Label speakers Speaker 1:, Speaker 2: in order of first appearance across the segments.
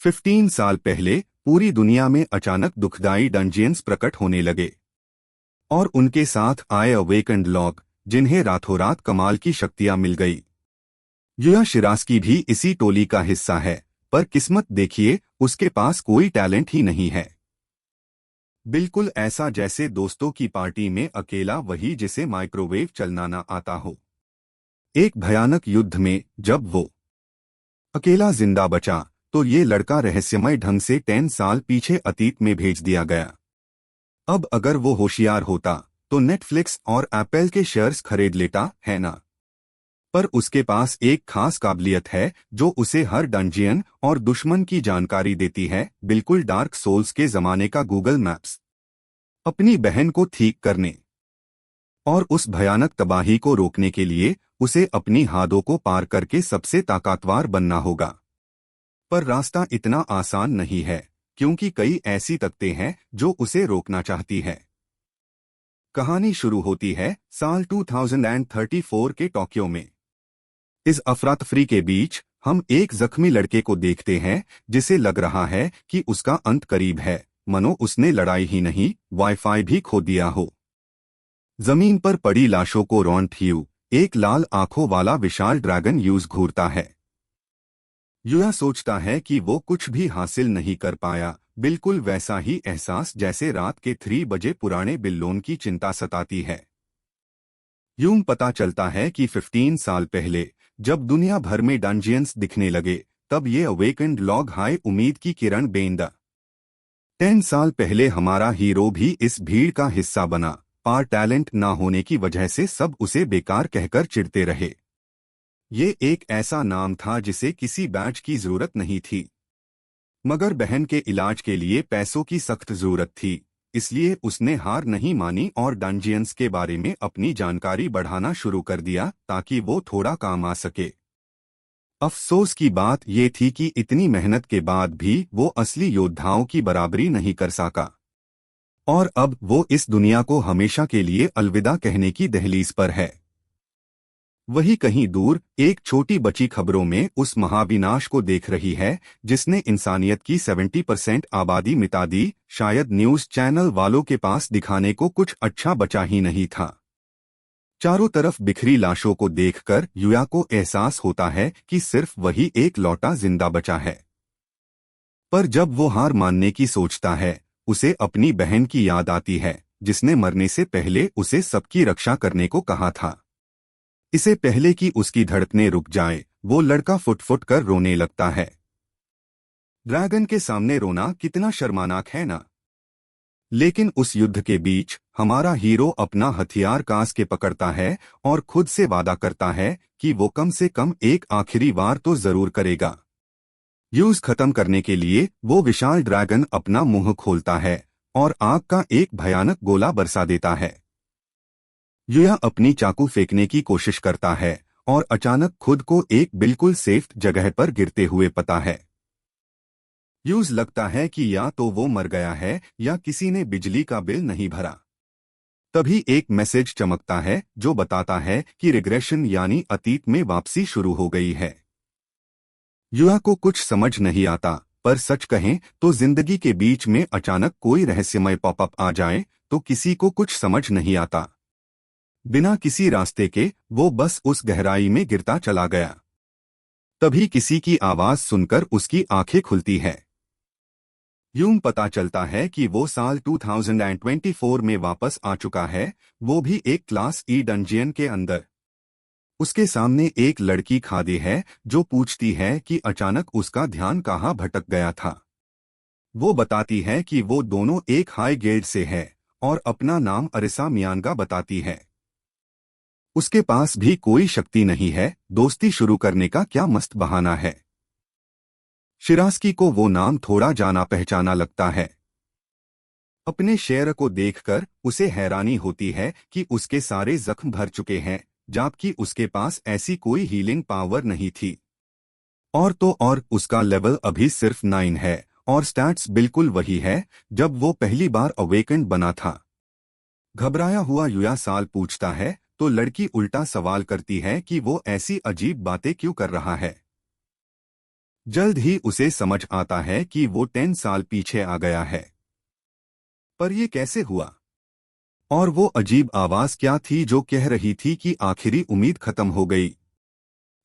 Speaker 1: 15 साल पहले पूरी दुनिया में अचानक दुखदाई डंजियंस प्रकट होने लगे और उनके साथ आए अवेकन्ड लॉग, जिन्हें रातों रात कमाल की शक्तियां मिल गई। युया शिरास्की भी इसी टोली का हिस्सा है, पर किस्मत देखिए, उसके पास कोई टैलेंट ही नहीं है। बिल्कुल ऐसा जैसे दोस्तों की पार्टी में अकेला वही जिसे माइक्रोवेव चलना ना आता हो। एक भयानक युद्ध में जब वो अकेला जिंदा बचा तो ये लड़का रहस्यमय ढंग से 10 साल पीछे अतीत में भेज दिया गया। अब अगर वो होशियार होता तो नेटफ्लिक्स और एप्पल के शेयर्स खरीद लेता, है ना? पर उसके पास एक खास काबिलियत है जो उसे हर डंजियन और दुश्मन की जानकारी देती है, बिल्कुल डार्क सोल्स के जमाने का गूगल मैप्स। अपनी बहन को ठीक करने और उस भयानक तबाही को रोकने के लिए उसे अपनी हदों को पार करके सबसे ताकतवर बनना होगा। पर रास्ता इतना आसान नहीं है, क्योंकि कई ऐसी ताकतें हैं जो उसे रोकना चाहती है। कहानी शुरू होती है साल 2034 के टोक्यो में। इस अफरा-तफरी के बीच हम एक जख्मी लड़के को देखते हैं जिसे लग रहा है कि उसका अंत करीब है, मनो उसने लड़ाई ही नहीं, वाईफाई भी खो दिया हो। जमीन पर पड़ी लाशों को रौंद ह्यू, एक लाल आंखों वाला विशाल ड्रैगन यूज घूरता है। युया सोचता है कि वो कुछ भी हासिल नहीं कर पाया, बिल्कुल वैसा ही एहसास जैसे रात के 3 बजे पुराने बिल्लोन की चिंता सताती है। यूं पता चलता है कि 15 साल पहले जब दुनिया भर में डंजियंस दिखने लगे, तब ये अवेकन्ड लॉग हाई उम्मीद की किरण बेंदा। 10 साल पहले हमारा हीरो भी इस भीड़ का हिस्सा बना, पर टैलेंट ना होने की वजह से सब उसे बेकार कहकर चिढ़ते रहे। ये एक ऐसा नाम था जिसे किसी बैच की जरूरत नहीं थी, मगर बहन के इलाज के लिए पैसों की सख्त जरूरत थी, इसलिए उसने हार नहीं मानी और डंजियंस के बारे में अपनी जानकारी बढ़ाना शुरू कर दिया ताकि वो थोड़ा काम आ सके। अफसोस की बात ये थी कि इतनी मेहनत के बाद भी वो असली योद्धाओं की बराबरी नहीं कर सका, और अब वो इस दुनिया को हमेशा के लिए अलविदा कहने की दहलीज पर है। वही कहीं दूर एक छोटी बच्ची खबरों में उस महाविनाश को देख रही है जिसने इंसानियत की 70% आबादी मिटा दी। शायद न्यूज चैनल वालों के पास दिखाने को कुछ अच्छा बचा ही नहीं था। चारों तरफ बिखरी लाशों को देखकर युया को एहसास होता है कि सिर्फ वही एक लौटा जिंदा बचा है। पर जब वो हार मानने की सोचता है, उसे अपनी बहन की याद आती है जिसने मरने से पहले उसे सबकी रक्षा करने को कहा था। इससे पहले कि उसकी धड़कनें रुक जाए, वो लड़का फुट-फुट कर रोने लगता है। ड्रैगन के सामने रोना कितना शर्मनाक है ना? लेकिन उस युद्ध के बीच हमारा हीरो अपना हथियार कास के पकड़ता है और खुद से वादा करता है कि वो कम से कम एक आखिरी वार तो जरूर करेगा। यूज खत्म करने के लिए वो विशाल ड्रैगन अपना मुंह खोलता है और आग का एक भयानक गोला बरसा देता है। युया अपनी चाकू फेंकने की कोशिश करता है और अचानक खुद को एक बिल्कुल सेफ जगह पर गिरते हुए पाता है। यूज लगता है कि या तो वो मर गया है या किसी ने बिजली का बिल नहीं भरा। तभी एक मैसेज चमकता है जो बताता है कि रिग्रेशन यानी अतीत में वापसी शुरू हो गई है। युया को कुछ समझ नहीं आता, पर सच कहें तो जिंदगी के बीच में अचानक कोई रहस्यमय पॉपअप आ जाए तो किसी को कुछ समझ नहीं आता। बिना किसी रास्ते के वो बस उस गहराई में गिरता चला गया। तभी किसी की आवाज सुनकर उसकी आंखें खुलती है। यूं पता चलता है कि वो साल 2024 में वापस आ चुका है, वो भी एक क्लास ई डंजियन के अंदर। उसके सामने एक लड़की खड़ी है जो पूछती है कि अचानक उसका ध्यान कहाँ भटक गया था। वो बताती है कि वो दोनों एक हाई ग्रेड से है और अपना नाम अरिसा मियानगा बताती है। उसके पास भी कोई शक्ति नहीं है, दोस्ती शुरू करने का क्या मस्त बहाना है। शिरास्की को वो नाम थोड़ा जाना पहचाना लगता है। अपने शेर को देखकर उसे हैरानी होती है कि उसके सारे जख्म भर चुके हैं, जबकि उसके पास ऐसी कोई हीलिंग पावर नहीं थी। और तो और उसका लेवल अभी सिर्फ 9 है और स्टैट्स बिल्कुल वही है जब वो पहली बार अवेकन्ड बना था। घबराया हुआ युया साल पूछता है तो लड़की उल्टा सवाल करती है कि वो ऐसी अजीब बातें क्यों कर रहा है। जल्द ही उसे समझ आता है कि वो 10 साल पीछे आ गया है। पर ये कैसे हुआ? और वो अजीब आवाज क्या थी जो कह रही थी कि आखिरी उम्मीद खत्म हो गई?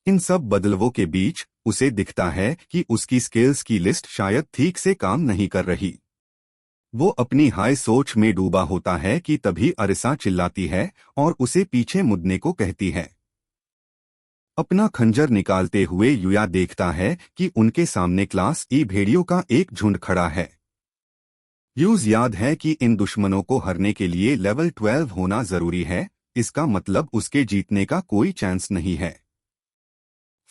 Speaker 1: इन सब बदलावों के बीच उसे दिखता है कि उसकी स्किल्स की लिस्ट शायद ठीक से काम नहीं कर रही। वो अपनी हाय सोच में डूबा होता है कि तभी अरिसा चिल्लाती है और उसे पीछे मुड़ने को कहती है। अपना खंजर निकालते हुए युया देखता है कि उनके सामने क्लास ई भेड़ियों का एक झुंड खड़ा है। यूज याद है कि इन दुश्मनों को हरने के लिए लेवल 12 होना जरूरी है, इसका मतलब उसके जीतने का कोई चांस नहीं है।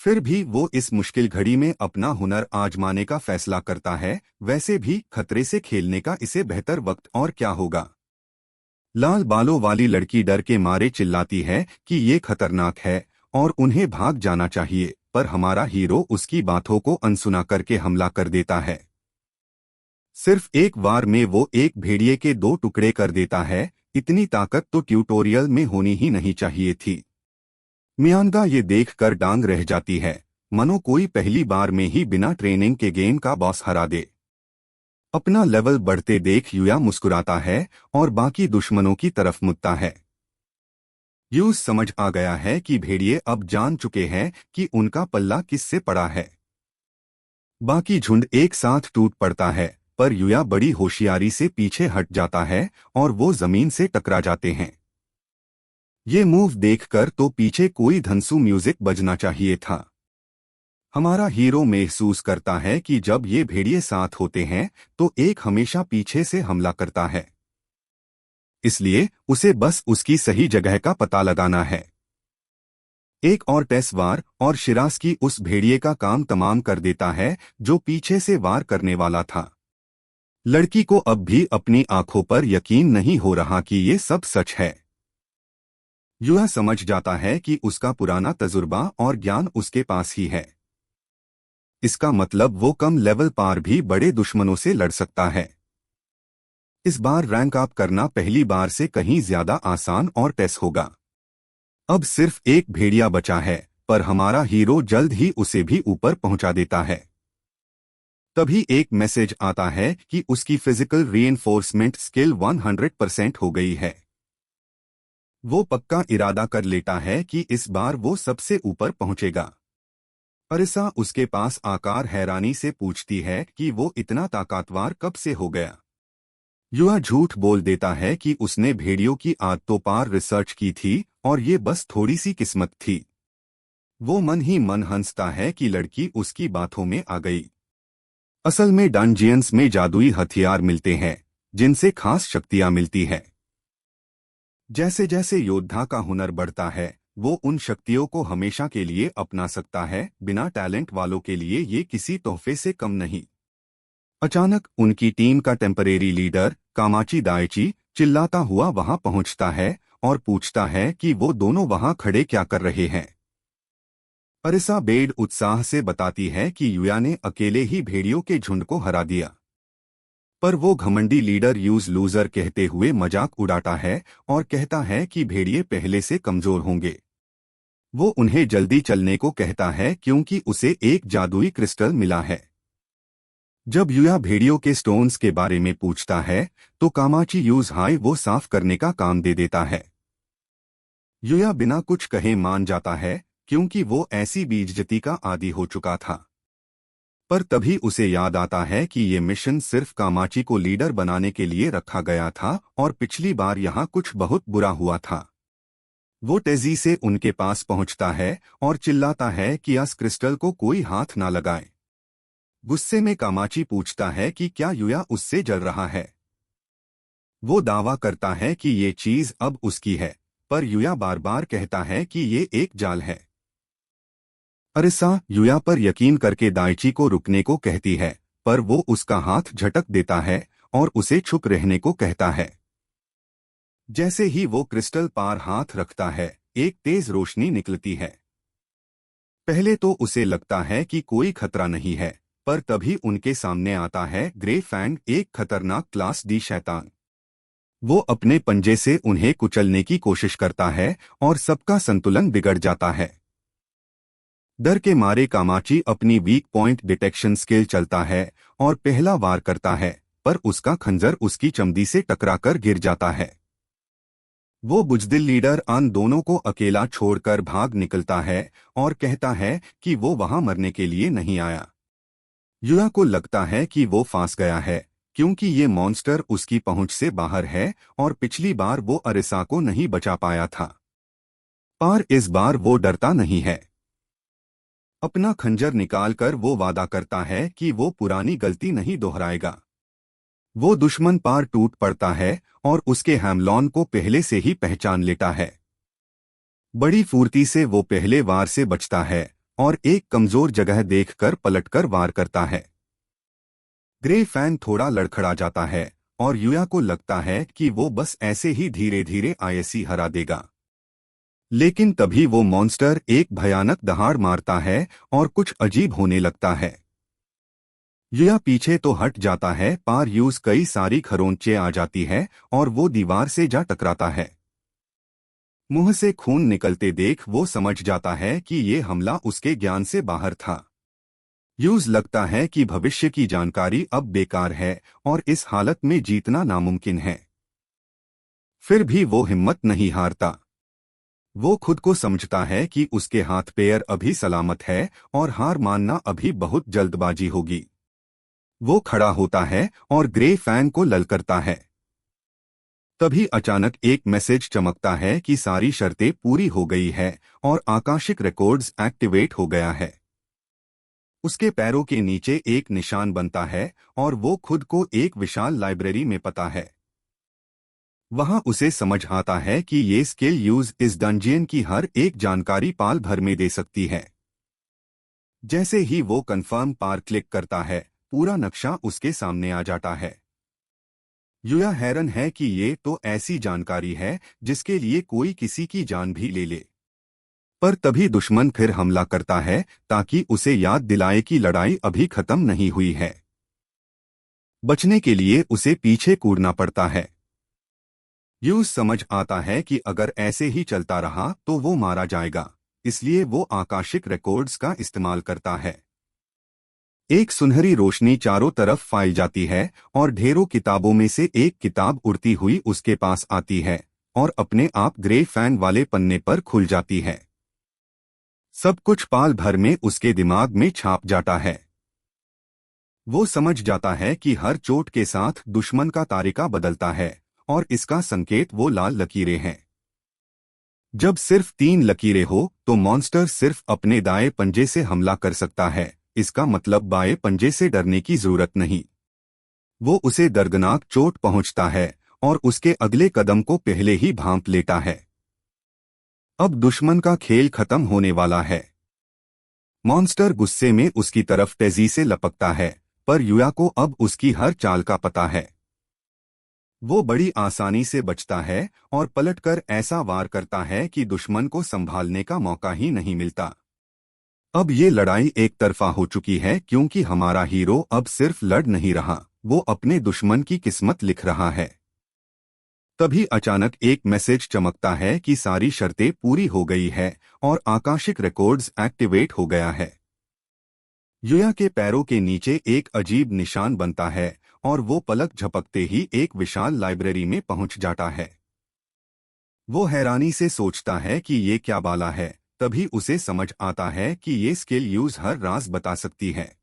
Speaker 1: फिर भी वो इस मुश्किल घड़ी में अपना हुनर आजमाने का फैसला करता है। वैसे भी खतरे से खेलने का इसे बेहतर वक्त और क्या होगा। लाल बालों वाली लड़की डर के मारे चिल्लाती है कि ये खतरनाक है और उन्हें भाग जाना चाहिए, पर हमारा हीरो उसकी बातों को अनसुना करके हमला कर देता है। सिर्फ एक वार में वो एक भेड़िए के 2 टुकड़े कर देता है। इतनी ताकत तो ट्यूटोरियल में होनी ही नहीं चाहिए थी। मियांगा ये देखकर डांग रह जाती है, मनो कोई पहली बार में ही बिना ट्रेनिंग के गेम का बॉस हरा दे। अपना लेवल बढ़ते देख युया मुस्कुराता है और बाकी दुश्मनों की तरफ मुड़ता है। यूज समझ आ गया है कि भेड़िए अब जान चुके हैं कि उनका पल्ला किससे पड़ा है। बाकी झुंड एक साथ टूट पड़ता है, पर युया बड़ी होशियारी से पीछे हट जाता है और वो जमीन से टकरा जाते हैं। ये मूव देखकर तो पीछे कोई धंसू म्यूजिक बजना चाहिए था। हमारा हीरो महसूस करता है कि जब ये भेड़िए साथ होते हैं तो एक हमेशा पीछे से हमला करता है, इसलिए उसे बस उसकी सही जगह का पता लगाना है। एक और टेस्ट वार और शिराज की उस भेड़िए का काम तमाम कर देता है जो पीछे से वार करने वाला था। लड़की को अब भी अपनी आंखों पर यकीन नहीं हो रहा कि ये सब सच है। युवा समझ जाता है कि उसका पुराना तजुर्बा और ज्ञान उसके पास ही है। इसका मतलब वो कम लेवल पार भी बड़े दुश्मनों से लड़ सकता है। इस बार रैंक अप करना पहली बार से कहीं ज्यादा आसान और टेस्ट होगा। अब सिर्फ एक भेड़िया बचा है, पर हमारा हीरो जल्द ही उसे भी ऊपर पहुंचा देता है। तभी एक मैसेज आता है कि उसकी फिजिकल रीइंफोर्समेंट स्किल 100% हो गई है। वो पक्का इरादा कर लेता है कि इस बार वो सबसे ऊपर पहुंचेगा। अरिसा उसके पास आकर हैरानी से पूछती है कि वो इतना ताकतवर कब से हो गया। युवा झूठ बोल देता है कि उसने भेड़ियों की आदतों पर रिसर्च की थी और ये बस थोड़ी सी किस्मत थी। वो मन ही मन हंसता है कि लड़की उसकी बातों में आ गई। असल में डंजियंस में जादुई हथियार मिलते हैं जिनसे खास शक्तियां मिलती है। जैसे जैसे योद्धा का हुनर बढ़ता है वो उन शक्तियों को हमेशा के लिए अपना सकता है। बिना टैलेंट वालों के लिए ये किसी तोहफे से कम नहीं। अचानक उनकी टीम का टेम्परेरी लीडर कामाची दाइची चिल्लाता हुआ वहां पहुंचता है और पूछता है कि वो दोनों वहां खड़े क्या कर रहे हैं। अरिसा बेड उत्साह से बताती है कि युया ने अकेले ही भेड़ियों के झुंड को हरा दिया। पर वो घमंडी लीडर यूज लूजर कहते हुए मजाक उड़ाता है और कहता है कि भेड़िए पहले से कमजोर होंगे। वो उन्हें जल्दी चलने को कहता है क्योंकि उसे एक जादुई क्रिस्टल मिला है। जब युया भेड़ियों के स्टोन्स के बारे में पूछता है तो कामाची यूज हाई वो साफ करने का काम दे देता है। युया बिना कुछ कहे मान जाता है क्योंकि वो ऐसी बेइज्जती का आदी हो चुका था। पर तभी उसे याद आता है कि ये मिशन सिर्फ कामाची को लीडर बनाने के लिए रखा गया था और पिछली बार यहाँ कुछ बहुत बुरा हुआ था। वो तेजी से उनके पास पहुंचता है और चिल्लाता है कि इस क्रिस्टल को कोई हाथ ना लगाए। गुस्से में कामाची पूछता है कि क्या युया उससे जल रहा है। वो दावा करता है कि ये चीज अब उसकी है, पर युया बार बार कहता है कि ये एक जाल है। अरिसा युया पर यकीन करके दाइची को रुकने को कहती है, पर वो उसका हाथ झटक देता है और उसे चुप रहने को कहता है। जैसे ही वो क्रिस्टल पार हाथ रखता है एक तेज रोशनी निकलती है। पहले तो उसे लगता है कि कोई खतरा नहीं है, पर तभी उनके सामने आता है ग्रे फैंग, एक खतरनाक क्लास डी शैतान। वो अपने पंजे से उन्हें कुचलने की कोशिश करता है और सबका संतुलन बिगड़ जाता है। डर के मारे कामाची अपनी वीक पॉइंट डिटेक्शन स्किल चलता है और पहला वार करता है, पर उसका खंजर उसकी चमड़ी से टकराकर गिर जाता है। वो बुजदिल लीडर अन दोनों को अकेला छोड़कर भाग निकलता है और कहता है कि वो वहां मरने के लिए नहीं आया। युया को लगता है कि वो फंस गया है, क्योंकि ये मॉन्स्टर उसकी पहुंच से बाहर है और पिछली बार वो अरिसा को नहीं बचा पाया था। पर इस बार वो डरता नहीं है। अपना खंजर निकालकर वो वादा करता है कि वो पुरानी गलती नहीं दोहराएगा। वो दुश्मन पार टूट पड़ता है और उसके हैमलॉन को पहले से ही पहचान लेता है। बड़ी फुर्ती से वो पहले वार से बचता है और एक कमजोर जगह देखकर पलटकर वार करता है। ग्रे फैन थोड़ा लड़खड़ा जाता है और युया को लगता है कि वो बस ऐसे ही धीरे धीरे आईएससी हरा देगा। लेकिन तभी वो मॉन्स्टर एक भयानक दहाड़ मारता है और कुछ अजीब होने लगता है। युया पीछे तो हट जाता है, पर यूज कई सारी खरोंचे आ जाती है और वो दीवार से जा टकराता है। मुंह से खून निकलते देख वो समझ जाता है कि ये हमला उसके ज्ञान से बाहर था। यूज लगता है कि भविष्य की जानकारी अब बेकार है और इस हालत में जीतना नामुमकिन है। फिर भी वो हिम्मत नहीं हारता। वो खुद को समझता है कि उसके हाथ पैर अभी सलामत है और हार मानना अभी बहुत जल्दबाजी होगी। वो खड़ा होता है और ग्रे फैन को ललकारता है। तभी अचानक एक मैसेज चमकता है कि सारी शर्तें पूरी हो गई है और आकाशिक रिकॉर्ड्स एक्टिवेट हो गया है। उसके पैरों के नीचे एक निशान बनता है और वो खुद को एक विशाल लाइब्रेरी में पाता है। वहां उसे समझ आता है कि ये स्किल यूज इस डंजियन की हर एक जानकारी पाल भर में दे सकती है। जैसे ही वो कंफर्म पार क्लिक करता है, पूरा नक्शा उसके सामने आ जाता है। युया हैरान है कि ये तो ऐसी जानकारी है जिसके लिए कोई किसी की जान भी ले ले। पर तभी दुश्मन फिर हमला करता है ताकि उसे याद दिलाए कि लड़ाई अभी खत्म नहीं हुई है। बचने के लिए उसे पीछे कूदना पड़ता है। यूज समझ आता है कि अगर ऐसे ही चलता रहा तो वो मारा जाएगा, इसलिए वो आकाशिक रिकॉर्ड्स का इस्तेमाल करता है। एक सुनहरी रोशनी चारों तरफ फैल जाती है और ढेरों किताबों में से एक किताब उड़ती हुई उसके पास आती है और अपने आप ग्रे फैन वाले पन्ने पर खुल जाती है। सब कुछ पाल भर में उसके दिमाग में छाप जाता है। वो समझ जाता है कि हर चोट के साथ दुश्मन का तारिका बदलता है और इसका संकेत वो लाल लकीरें हैं। जब सिर्फ 3 लकीरें हो तो मॉन्स्टर सिर्फ अपने दाएं पंजे से हमला कर सकता है। इसका मतलब बाएं पंजे से डरने की जरूरत नहीं। वो उसे दर्दनाक चोट पहुंचता है और उसके अगले कदम को पहले ही भांप लेता है। अब दुश्मन का खेल खत्म होने वाला है। मॉन्स्टर गुस्से में उसकी तरफ तेजी से लपकता है, पर युया को अब उसकी हर चाल का पता है। वो बड़ी आसानी से बचता है और पलटकर ऐसा वार करता है कि दुश्मन को संभालने का मौका ही नहीं मिलता। अब ये लड़ाई एक तरफा हो चुकी है, क्योंकि हमारा हीरो अब सिर्फ लड़ नहीं रहा, वो अपने दुश्मन की किस्मत लिख रहा है। तभी अचानक एक मैसेज चमकता है कि सारी शर्तें पूरी हो गई है और आकाशिक रिकॉर्ड्स एक्टिवेट हो गया है। युया के पैरों के नीचे एक अजीब निशान बनता है और वो पलक झपकते ही एक विशाल लाइब्रेरी में पहुंच जाता है। वो हैरानी से सोचता है कि ये क्या बाला है, तभी उसे समझ आता है कि ये स्किल यूज हर राज बता सकती है।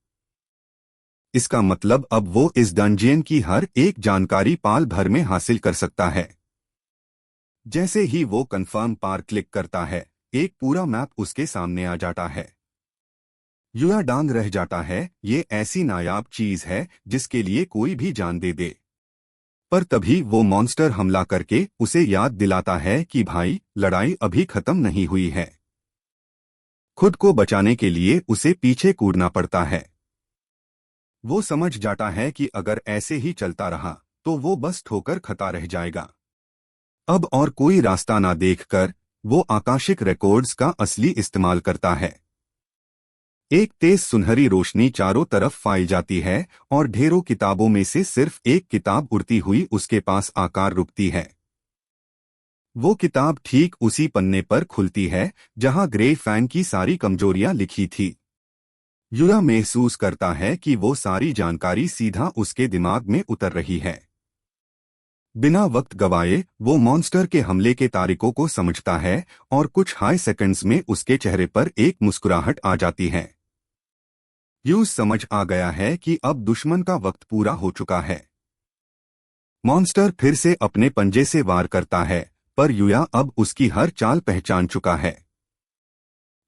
Speaker 1: इसका मतलब अब वो इस डंजियन की हर एक जानकारी पाल भर में हासिल कर सकता है। जैसे ही वो कंफर्म पार क्लिक करता है, एक पूरा मैप उसके सामने आ जाता है। युया डांग रह जाता है, ये ऐसी नायाब चीज है जिसके लिए कोई भी जान दे दे। पर तभी वो मॉन्स्टर हमला करके उसे याद दिलाता है कि भाई, लड़ाई अभी खत्म नहीं हुई है। खुद को बचाने के लिए उसे पीछे कूदना पड़ता है। वो समझ जाता है कि अगर ऐसे ही चलता रहा तो वो बस ठोकर खाता रह जाएगा। अब और कोई रास्ता ना देखकर वो आकाशिक रिकॉर्ड्स का असली इस्तेमाल करता है। एक तेज सुनहरी रोशनी चारों तरफ फैल जाती है और ढेरों किताबों में से सिर्फ एक किताब उड़ती हुई उसके पास आकर रुकती है। वो किताब ठीक उसी पन्ने पर खुलती है जहां ग्रे फैंग की सारी कमजोरियां लिखी थी। युरा महसूस करता है कि वो सारी जानकारी सीधा उसके दिमाग में उतर रही है। बिना वक्त गवाए वो मॉन्स्टर के हमले के तारीखों को समझता है और कुछ हाई सेकंड्स में उसके चेहरे पर एक मुस्कुराहट आ जाती है। यूज समझ आ गया है कि अब दुश्मन का वक्त पूरा हो चुका है। मॉन्स्टर फिर से अपने पंजे से वार करता है, पर युया अब उसकी हर चाल पहचान चुका है।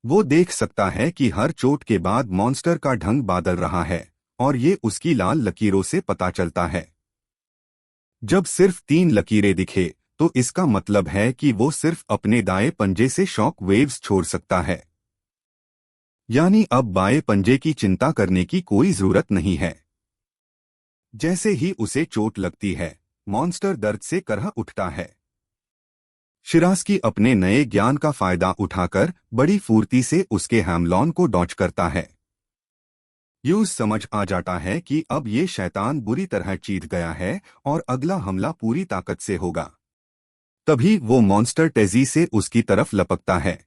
Speaker 1: वो देख सकता है कि हर चोट के बाद मॉन्स्टर का ढंग बदल रहा है, और ये उसकी लाल लकीरों से पता चलता है। जब सिर्फ 3 लकीरें दिखे, तो इसका मतलब है कि वो सिर्फ अपने दाएं पंजे से शॉक वेव्स छोड़ सकता है। यानी अब बाएं पंजे की चिंता करने की कोई जरूरत नहीं है। जैसे ही उसे चोट लगती है, मॉन्स्टर दर्द से करह उठता है। शिरास्की अपने नए ज्ञान का फायदा उठाकर बड़ी फुर्ती से उसके हैमलॉन को डॉच करता है। यूज समझ आ जाता है कि अब ये शैतान बुरी तरह चीत गया है और अगला हमला पूरी ताकत से होगा। तभी वो मॉन्स्टर तेजी से उसकी तरफ लपकता है।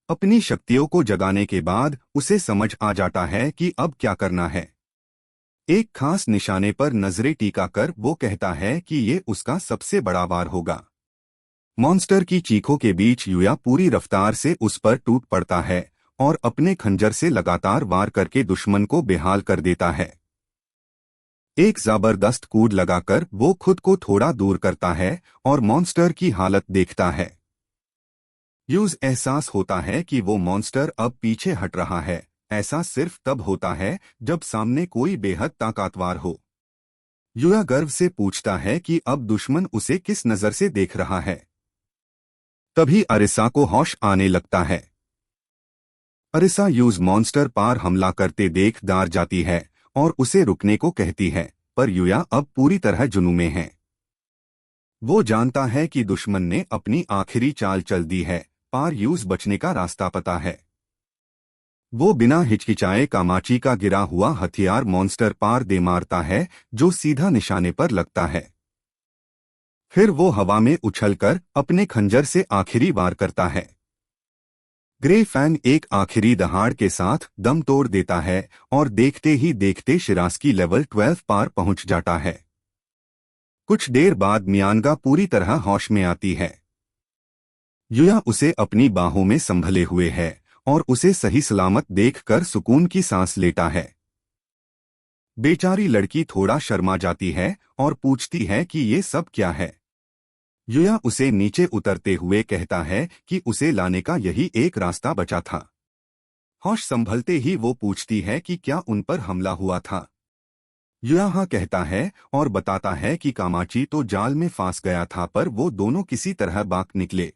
Speaker 1: अपनी शक्तियों को जगाने के बाद उसे समझ आ जाता है कि अब क्या करना है। एक खास निशाने पर नजरें टिकाकर वो कहता है कि ये उसका सबसे बड़ा वार होगा। मॉन्स्टर की चीखों के बीच युया पूरी रफ्तार से उस पर टूट पड़ता है और अपने खंजर से लगातार वार करके दुश्मन को बेहाल कर देता है। एक जबरदस्त कूद लगाकर वो खुद को थोड़ा दूर करता है और मॉन्स्टर की हालत देखता है। यूज एहसास होता है कि वो मॉन्स्टर अब पीछे हट रहा है। ऐसा सिर्फ तब होता है जब सामने कोई बेहद ताकतवर हो। युया गर्व से पूछता है कि अब दुश्मन उसे किस नजर से देख रहा है। तभी अरिसा को होश आने लगता है। अरिसा यूज मॉन्स्टर पार हमला करते देख डर जाती है और उसे रुकने को कहती है, पर युया अब पूरी तरह जुनून में है। वो जानता है कि दुश्मन ने अपनी आखिरी चाल चल दी है, पार यूज बचने का रास्ता पता है। वो बिना हिचकिचाए कामाची का गिरा हुआ हथियार मॉन्स्टर पार दे मारता है, जो सीधा निशाने पर लगता है। फिर वो हवा में उछलकर अपने खंजर से आखिरी वार करता है। ग्रे फैंग एक आखिरी दहाड़ के साथ दम तोड़ देता है और देखते ही देखते शिरास्की लेवल 12 पार पहुंच जाता है। कुछ देर बाद मियांगा पूरी तरह होश में आती है। युया उसे अपनी बाहों में संभले हुए है और उसे सही सलामत देखकर सुकून की सांस लेता है। बेचारी लड़की थोड़ा शर्मा जाती है और पूछती है कि ये सब क्या है। युया उसे नीचे उतरते हुए कहता है कि उसे लाने का यही एक रास्ता बचा था। होश संभलते ही वो पूछती है कि क्या उन पर हमला हुआ था। युया हाँ कहता है और बताता है कि कामाची तो जाल में फंस गया था, पर वो दोनों किसी तरह बाक निकले।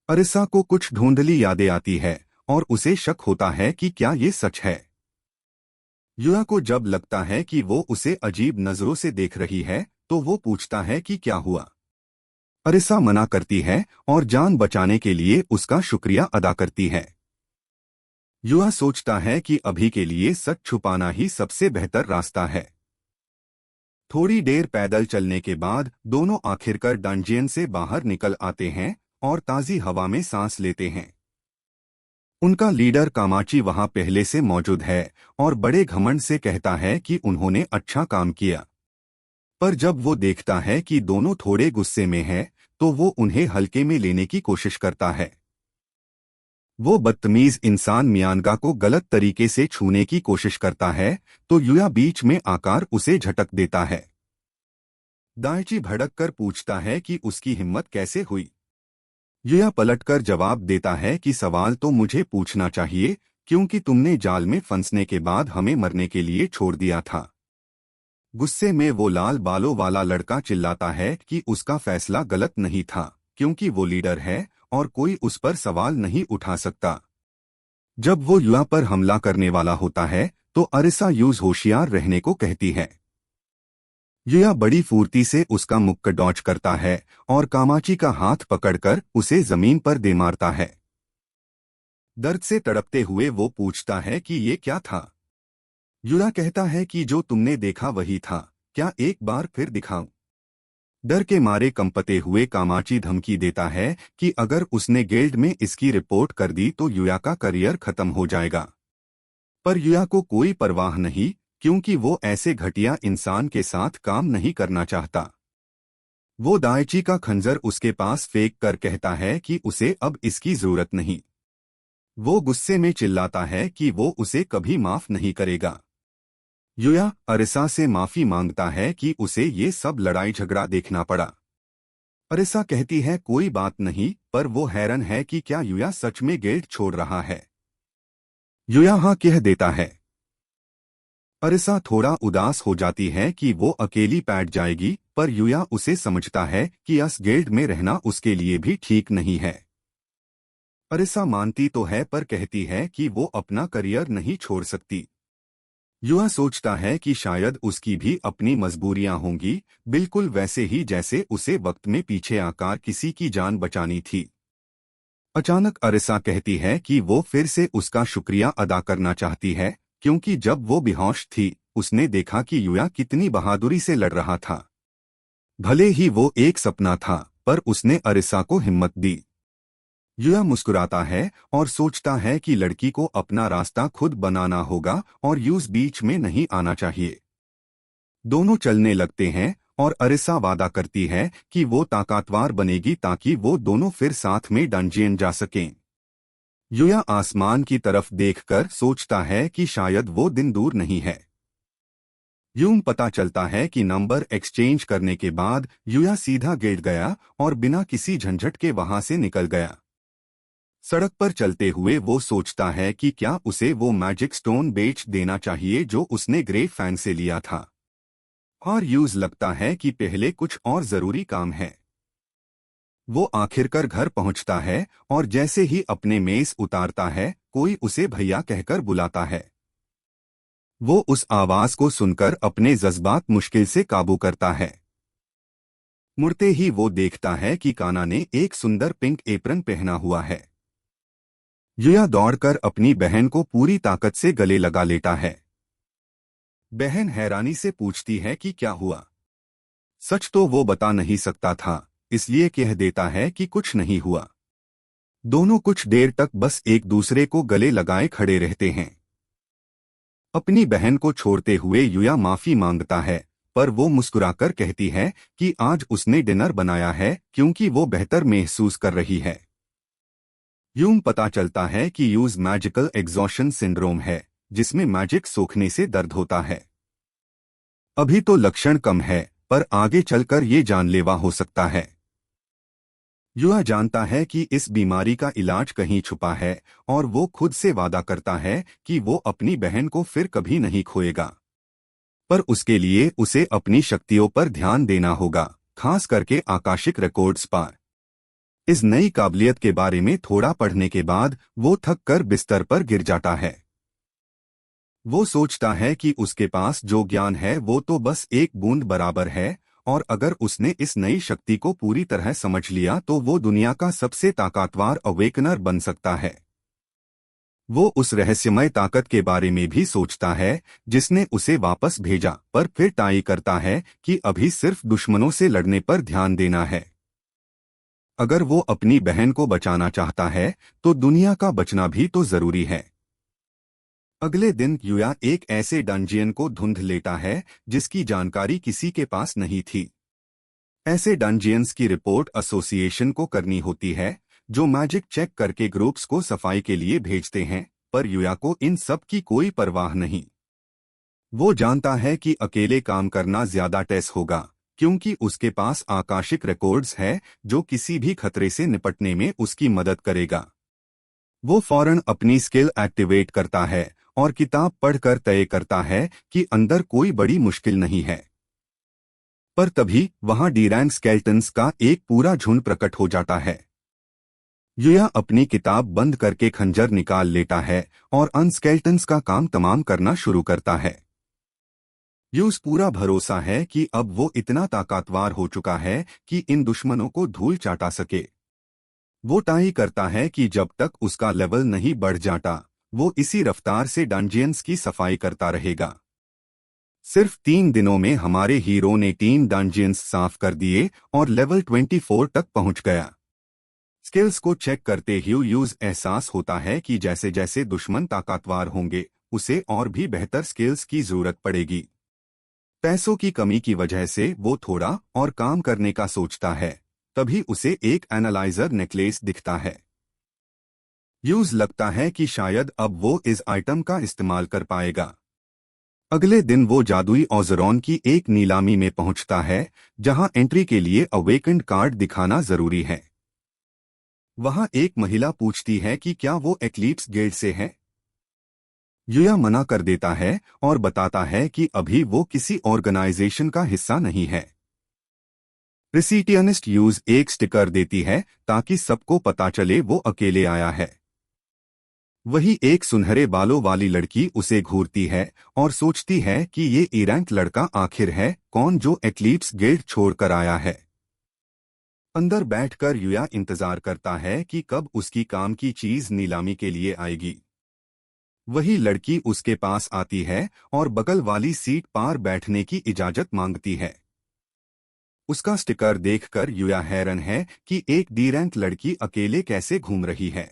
Speaker 1: अरिसा को कुछ धुंधली यादें आती है और उसे शक होता है कि क्या ये सच है। युया को जब लगता है कि वो उसे अजीब नजरों से देख रही है, तो वो पूछता है कि क्या हुआ। अरिसा मना करती है और जान बचाने के लिए उसका शुक्रिया अदा करती है। युवा सोचता है कि अभी के लिए सच छुपाना ही सबसे बेहतर रास्ता है। थोड़ी देर पैदल चलने के बाद दोनों आखिरकार डंजियन से बाहर निकल आते हैं और ताजी हवा में सांस लेते हैं। उनका लीडर कामाची वहां पहले से मौजूद है और बड़े घमंड से कहता है कि उन्होंने अच्छा काम किया। पर जब वो देखता है कि दोनों थोड़े गुस्से में हैं, तो वो उन्हें हल्के में लेने की कोशिश करता है। वो बदतमीज इंसान मियांगा को गलत तरीके से छूने की कोशिश करता है, तो युया बीच में आकर उसे झटक देता है। दाइची भड़क कर पूछता है कि उसकी हिम्मत कैसे हुई। युया पलटकर जवाब देता है कि सवाल तो मुझे पूछना चाहिए, क्योंकि तुमने जाल में फंसने के बाद हमें मरने के लिए छोड़ दिया था। गुस्से में वो लाल बालों वाला लड़का चिल्लाता है कि उसका फैसला गलत नहीं था, क्योंकि वो लीडर है और कोई उस पर सवाल नहीं उठा सकता। जब वो युवा पर हमला करने वाला होता है, तो अरिसा यूज होशियार रहने को कहती है। युया बड़ी फुर्ती से उसका मुक्का डॉच करता है और कामाची का हाथ पकड़कर उसे जमीन पर दे मारता है। दर्द से तड़पते हुए वो पूछता है कि ये क्या था। युया कहता है कि जो तुमने देखा वही था, क्या एक बार फिर दिखाऊं। डर के मारे कंपते हुए कामाची धमकी देता है कि अगर उसने गिल्ड में इसकी रिपोर्ट कर दी तो युया का करियर खत्म हो जाएगा। पर युया को कोई परवाह नहीं, क्योंकि वो ऐसे घटिया इंसान के साथ काम नहीं करना चाहता। वो दाइची का खंजर उसके पास फेंक कर कहता है कि उसे अब इसकी जरूरत नहीं। वो गुस्से में चिल्लाता है कि वो उसे कभी माफ नहीं करेगा। युया अरिसा से माफी मांगता है कि उसे ये सब लड़ाई झगड़ा देखना पड़ा। अरिसा कहती है कोई बात नहीं, पर वो हैरान है कि क्या युया सच में गिल्ड छोड़ रहा है। युया हाँ कह देता है। अरिसा थोड़ा उदास हो जाती है कि वो अकेली बैठ जाएगी, पर युया उसे समझता है कि इस गिल्ड में रहना उसके लिए भी ठीक नहीं है। अरिसा मानती तो है, पर कहती है कि वो अपना करियर नहीं छोड़ सकती। युवा सोचता है कि शायद उसकी भी अपनी मजबूरियां होंगी, बिल्कुल वैसे ही जैसे उसे वक्त में पीछे आकर किसी की जान बचानी थी। अचानक अरिसा कहती है कि वो फिर से उसका शुक्रिया अदा करना चाहती है, क्योंकि जब वो बेहोश थी उसने देखा कि युया कितनी बहादुरी से लड़ रहा था। भले ही वो एक सपना था, पर उसने अरिसा को हिम्मत दी। युया मुस्कुराता है और सोचता है कि लड़की को अपना रास्ता खुद बनाना होगा और यूज बीच में नहीं आना चाहिए। दोनों चलने लगते हैं और अरिसा वादा करती है कि वो ताकतवर बनेगी ताकि वो दोनों फिर साथ में डंजियन जा सकें। युया आसमान की तरफ देखकर सोचता है कि शायद वो दिन दूर नहीं है। यूं पता चलता है कि नंबर एक्सचेंज करने के बाद युया सीधा गिल्ड गया और बिना किसी झंझट के वहां से निकल गया। सड़क पर चलते हुए वो सोचता है कि क्या उसे वो मैजिक स्टोन बेच देना चाहिए जो उसने ग्रे फैन से लिया था। और यूज लगता है कि पहले कुछ और जरूरी काम है। वो आखिरकार घर पहुंचता है और जैसे ही अपने मेज उतारता है कोई उसे भैया कहकर बुलाता है। वो उस आवाज को सुनकर अपने जज्बात मुश्किल से काबू करता है। मुड़ते ही वो देखता है कि काना ने एक सुंदर पिंक एप्रन पहना हुआ है। युया दौड़कर अपनी बहन को पूरी ताकत से गले लगा लेता है। बहन हैरानी से पूछती है कि क्या हुआ। सच तो वो बता नहीं सकता था, इसलिए कह देता है कि कुछ नहीं हुआ। दोनों कुछ देर तक बस एक दूसरे को गले लगाए खड़े रहते हैं। अपनी बहन को छोड़ते हुए युया माफी मांगता है, पर वो मुस्कुराकर कहती है कि आज उसने डिनर बनाया है क्योंकि वो बेहतर महसूस कर रही है। यूं पता चलता है कि यूज मैजिकल एग्जॉशन सिंड्रोम है, जिसमें मैजिक सोखने से दर्द होता है। अभी तो लक्षण कम है, पर आगे चलकर ये जानलेवा हो सकता है। युवा जानता है कि इस बीमारी का इलाज कहीं छुपा है और वो खुद से वादा करता है कि वो अपनी बहन को फिर कभी नहीं खोएगा। पर उसके लिए उसे अपनी शक्तियों पर ध्यान देना होगा, खास करके आकाशिक रिकॉर्ड्स पर। इस नई काबिलियत के बारे में थोड़ा पढ़ने के बाद वो थक कर बिस्तर पर गिर जाता है। वो सोचता है कि उसके पास जो ज्ञान है वो तो बस एक बूंद बराबर है, और अगर उसने इस नई शक्ति को पूरी तरह समझ लिया तो वो दुनिया का सबसे ताकतवर अवेकनर बन सकता है। वो उस रहस्यमय ताकत के बारे में भी सोचता है जिसने उसे वापस भेजा, पर फिर तय करता है कि अभी सिर्फ दुश्मनों से लड़ने पर ध्यान देना है। अगर वो अपनी बहन को बचाना चाहता है तो दुनिया का बचना भी तो जरूरी है। अगले दिन युया एक ऐसे डंजियन को ढूंढ लेता है जिसकी जानकारी किसी के पास नहीं थी। ऐसे डंजियंस की रिपोर्ट एसोसिएशन को करनी होती है, जो मैजिक चेक करके ग्रुप्स को सफाई के लिए भेजते हैं, पर युया को इन सब की कोई परवाह नहीं। वो जानता है कि अकेले काम करना ज्यादा टेस होगा, क्योंकि उसके पास आकाशिक रिकॉर्ड्स है जो किसी भी खतरे से निपटने में उसकी मदद करेगा। वो फौरन अपनी स्किल एक्टिवेट करता है और किताब पढ़कर तय करता है कि अंदर कोई बड़ी मुश्किल नहीं है। पर तभी वहां डीरैंग स्केल्टन्स का एक पूरा झुंड प्रकट हो जाता है। युया अपनी किताब बंद करके खंजर निकाल लेता है और अन स्केल्टन्स का काम तमाम करना शुरू करता है। यूस पूरा भरोसा है कि अब वो इतना ताकतवर हो चुका है कि इन दुश्मनों को धूल चाटा सके। वो तय करता है कि जब तक उसका लेवल नहीं बढ़ जाता वो इसी रफ्तार से डंजियंस की सफाई करता रहेगा। सिर्फ 3 दिनों में हमारे हीरो ने 3 डंजियंस साफ कर दिए और लेवल 24 तक पहुंच गया। स्किल्स को चेक करते ही यूज एहसास होता है कि जैसे जैसे दुश्मन ताकतवर होंगे उसे और भी बेहतर स्किल्स की जरूरत पड़ेगी। पैसों की कमी की वजह से वो थोड़ा और काम करने का सोचता है, तभी उसे एक एनालाइजर नेकलेस दिखता है। यूज लगता है कि शायद अब वो इस आइटम का इस्तेमाल कर पाएगा। अगले दिन वो जादुई औज़रोन की एक नीलामी में पहुंचता है, जहां एंट्री के लिए अवेकेंड कार्ड दिखाना जरूरी है। वहां एक महिला पूछती है कि क्या वो एक्लिप्स गिल्ड से है। युया मना कर देता है और बताता है कि अभी वो किसी ऑर्गेनाइजेशन का हिस्सा नहीं है। रिसीटियनिस्ट यूज एक स्टिकर देती है ताकि सबको पता चले वो अकेले आया है। वही एक सुनहरे बालों वाली लड़की उसे घूरती है और सोचती है कि ये ई-रैंक लड़का आखिर है कौन जो एक्लिप्स गिल्ड छोड़कर आया है। अंदर बैठकर युया इंतजार करता है कि कब उसकी काम की चीज नीलामी के लिए आएगी। वही लड़की उसके पास आती है और बगल वाली सीट पर बैठने की इजाजत मांगती है। उसका स्टिकर देखकर युया हैरान है कि एक डी रैंक लड़की अकेले कैसे घूम रही है।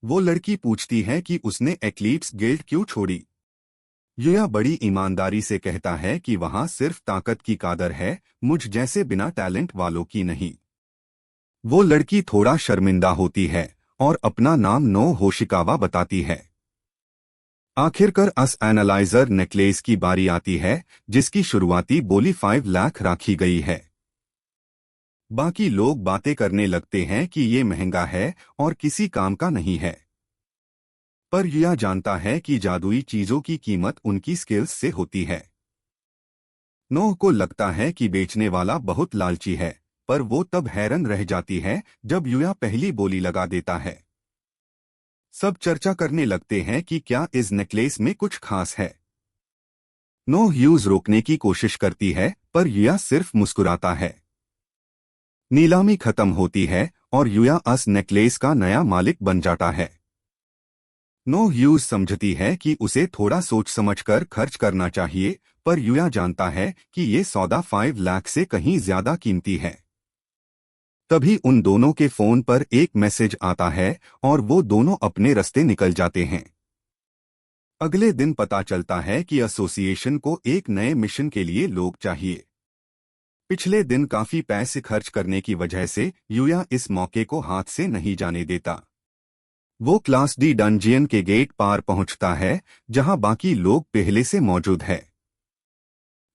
Speaker 1: वो लड़की पूछती है कि उसने एक्लिप्स गिल्ड क्यों छोड़ी। युया बड़ी ईमानदारी से कहता है कि वहां सिर्फ ताकत की कादर है, मुझ जैसे बिना टैलेंट वालों की नहीं। वो लड़की थोड़ा शर्मिंदा होती है और अपना नाम नो होशिकावा बताती है। आखिरकार अस एनालाइजर नेकलेस की बारी आती है, जिसकी शुरुआती बोली 5 लाख राखी गई है। बाकी लोग बातें करने लगते हैं कि ये महंगा है और किसी काम का नहीं है। पर युया जानता है कि जादुई चीजों की कीमत उनकी स्किल्स से होती है। नोह को लगता है कि बेचने वाला बहुत लालची है, पर वो तब हैरान रह जाती है जब युया पहली बोली लगा देता है। सब चर्चा करने लगते हैं कि क्या इस नेकलेस में कुछ खास है। नोह यूज रोकने की कोशिश करती है, पर युया सिर्फ मुस्कुराता है। नीलामी खत्म होती है और युया अस नेकलेस का नया मालिक बन जाता है। नोह यूज समझती है कि उसे थोड़ा सोच समझकर खर्च करना चाहिए, पर युया जानता है कि ये सौदा 5 लाख से कहीं ज्यादा कीमती है। तभी उन दोनों के फोन पर एक मैसेज आता है और वो दोनों अपने रास्ते निकल जाते हैं। अगले दिन पता चलता है कि एसोसिएशन को एक नए मिशन के लिए लोग चाहिए। पिछले दिन काफी पैसे खर्च करने की वजह से युया इस मौके को हाथ से नहीं जाने देता। वो क्लास डी डंजियन के गेट पार पहुंचता है, जहां बाकी लोग पहले से मौजूद है।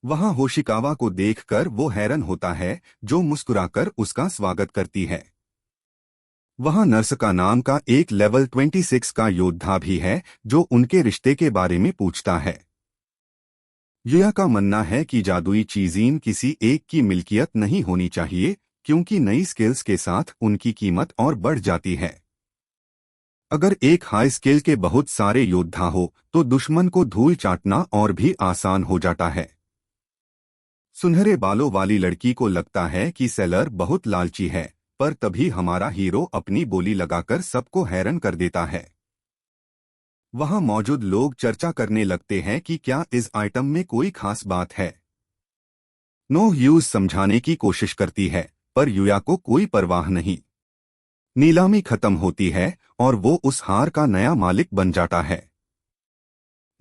Speaker 1: वहां होशिकावा को देखकर वो हैरान होता है, जो मुस्कुराकर उसका स्वागत करती है। वहां नर्स का नाम का एक लेवल 26 का योद्धा भी है, जो उनके रिश्ते के बारे में पूछता है। युया का मानना है कि जादुई चीजें किसी एक की मिल्कियत नहीं होनी चाहिए, क्योंकि नई स्किल्स के साथ उनकी कीमत और बढ़ जाती है। अगर एक हाई स्किल के बहुत सारे योद्धा हो तो दुश्मन को धूल चाटना और भी आसान हो जाता है। सुनहरे बालों वाली लड़की को लगता है कि सेलर बहुत लालची है, पर तभी हमारा हीरो अपनी बोली लगाकर सबको हैरान कर देता है। वहां मौजूद लोग चर्चा करने लगते हैं कि क्या इस आइटम में कोई खास बात है। नोह यूज समझाने की कोशिश करती है, पर युया को कोई परवाह नहीं। नीलामी खत्म होती है और वो उस हार का नया मालिक बन जाता है।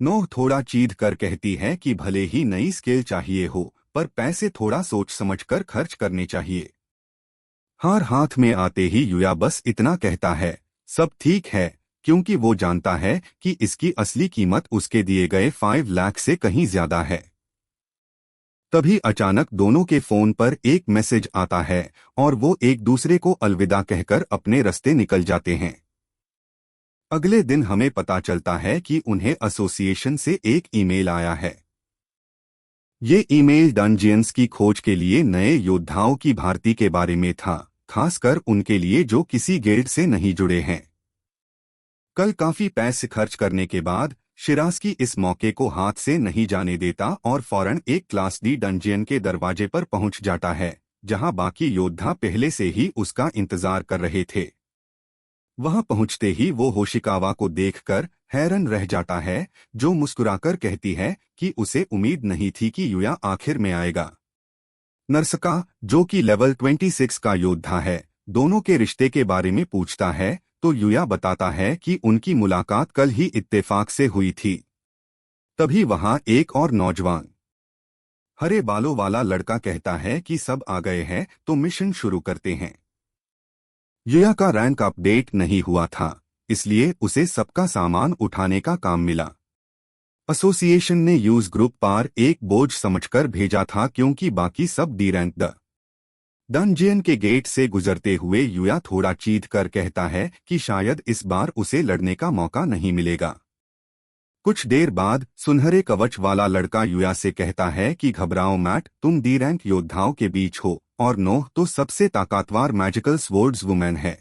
Speaker 1: नोह थोड़ा चीद कर कहती है कि भले ही नई स्किल चाहिए हो, पर पैसे थोड़ा सोच समझकर खर्च करने चाहिए। हार हाथ में आते ही युया बस इतना कहता है, सब ठीक है, क्योंकि वो जानता है कि इसकी असली कीमत उसके दिए गए 5 लाख से कहीं ज्यादा है। तभी अचानक दोनों के फोन पर एक मैसेज आता है और वो एक दूसरे को अलविदा कहकर अपने रास्ते निकल जाते हैं। अगले दिन हमें पता चलता है कि उन्हें एसोसिएशन से एक ईमेल आया है। ये ईमेल डंजियंस की खोज के लिए नए योद्धाओं की भर्ती के बारे में था, खासकर उनके लिए जो किसी गिल्ड से नहीं जुड़े हैं। कल काफी पैसे खर्च करने के बाद शिरास्की इस मौके को हाथ से नहीं जाने देता और फौरन एक क्लास डी डंजियन के दरवाजे पर पहुंच जाता है, जहां बाकी योद्धा पहले से ही उसका इंतजार कर रहे थे। वहां पहुंचते ही वो होशिकावा को देखकर हैरान रह जाता है, जो मुस्कुराकर कहती है कि उसे उम्मीद नहीं थी कि युया आखिर में आएगा। नरसका, जो कि लेवल 26 का योद्धा है, दोनों के रिश्ते के बारे में पूछता है तो युया बताता है कि उनकी मुलाकात कल ही इत्तेफाक से हुई थी। तभी वहां एक और नौजवान हरे बालों वाला लड़का कहता है कि सब आ गए हैं तो मिशन शुरू करते हैं। युया का रैंक अपडेट नहीं हुआ था, इसलिए उसे सबका सामान उठाने का काम मिला। एसोसिएशन ने यूज ग्रुप पर एक बोझ समझकर भेजा था क्योंकि बाकी सब डी रैंक द डंजियन के गेट से गुजरते हुए युया थोड़ा चीख कर कहता है कि शायद इस बार उसे लड़ने का मौका नहीं मिलेगा। कुछ देर बाद सुनहरे कवच वाला लड़का युया से कहता है कि घबराओ मैट, तुम डी रैंक योद्धाओं के बीच हो और नोह तो सबसे ताकतवर मैजिकल स्वॉर्ड्स वुमेन है।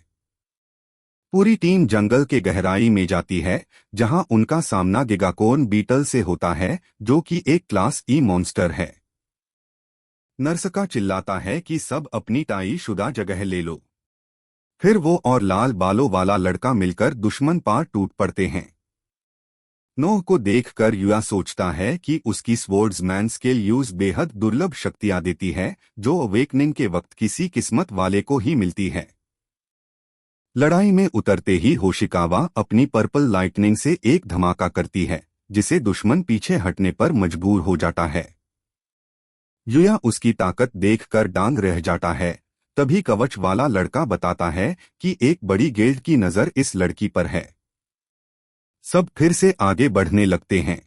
Speaker 1: पूरी टीम जंगल के गहराई में जाती है, जहां उनका सामना गिगाकोर्न बीटल से होता है, जो कि एक क्लास ई मॉन्स्टर है। नरसका चिल्लाता है कि सब अपनी टाई शुदा जगह ले लो। फिर वो और लाल बालों वाला लड़का मिलकर दुश्मन पार टूट पड़ते हैं। नोह को देखकर युया सोचता है कि उसकी स्वॉर्ड्समैन स्किल यूज बेहद दुर्लभ शक्तियां देती है, जो अवेकनिंग के वक्त किसी किस्मत वाले को ही मिलती है। लड़ाई में उतरते ही होशिकावा अपनी पर्पल लाइटनिंग से एक धमाका करती है, जिसे दुश्मन पीछे हटने पर मजबूर हो जाता है। युया उसकी ताकत देखकर डांग रह जाता है। तभी कवच वाला लड़का बताता है कि एक बड़ी गिल्ड की नजर इस लड़की पर है। सब फिर से आगे बढ़ने लगते हैं।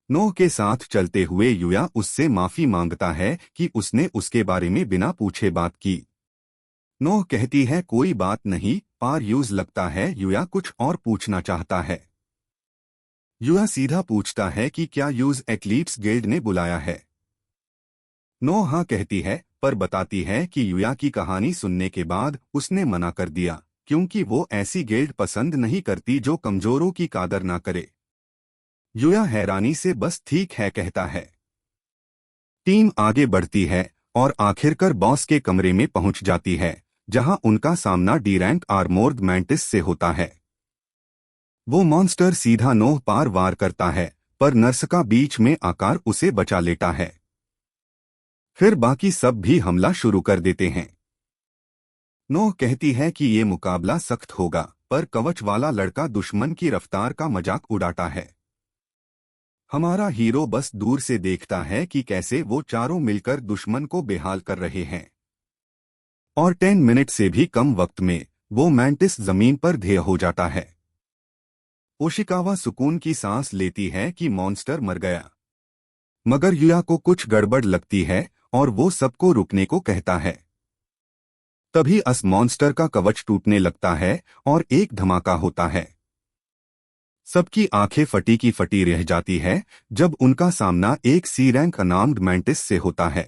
Speaker 1: नोह के साथ चलते हुए युया उससे माफी मांगता है कि उसने उसके बारे में बिना पूछे बात की। नोह कहती है कोई बात नहीं, पार यूज लगता है। युया कुछ और पूछना चाहता है। युया सीधा पूछता है कि क्या यूज एक्लीट्स गिल्ड ने बुलाया है। नोह हाँ कहती है, पर बताती है कि युया की कहानी सुनने के बाद उसने मना कर दिया, क्योंकि वो ऐसी गिल्ड पसंद नहीं करती जो कमजोरों की कादर ना करे। युया हैरानी से बस ठीक है कहता है। टीम आगे बढ़ती है और आखिरकार बॉस के कमरे में पहुंच जाती है, जहां उनका सामना डी रैंक आर्मोर्ड मैंटिस से होता है। वो मॉन्स्टर सीधा नोह पार वार करता है, पर नरसका बीच में आकर उसे बचा लेता है। फिर बाकी सब भी हमला शुरू कर देते हैं। नोह कहती है कि ये मुकाबला सख्त होगा, पर कवच वाला लड़का दुश्मन की रफ्तार का मजाक उड़ाता है। हमारा हीरो बस दूर से देखता है कि कैसे वो चारों मिलकर दुश्मन को बेहाल कर रहे हैं। और 10 मिनट से भी कम वक्त में वो मैंटिस जमीन पर ढेर हो जाता है। ओशिकावा सुकून की सांस लेती है कि मॉन्स्टर मर गया। मगर युया को कुछ गड़बड़ लगती है और वो सबको रुकने को कहता है। तभी अस मॉन्स्टर का कवच टूटने लगता है और एक धमाका होता है। सबकी आंखें फटी की फटी रह जाती है जब उनका सामना एक सी रैंक अनार्म्ड मैंटिस से होता है।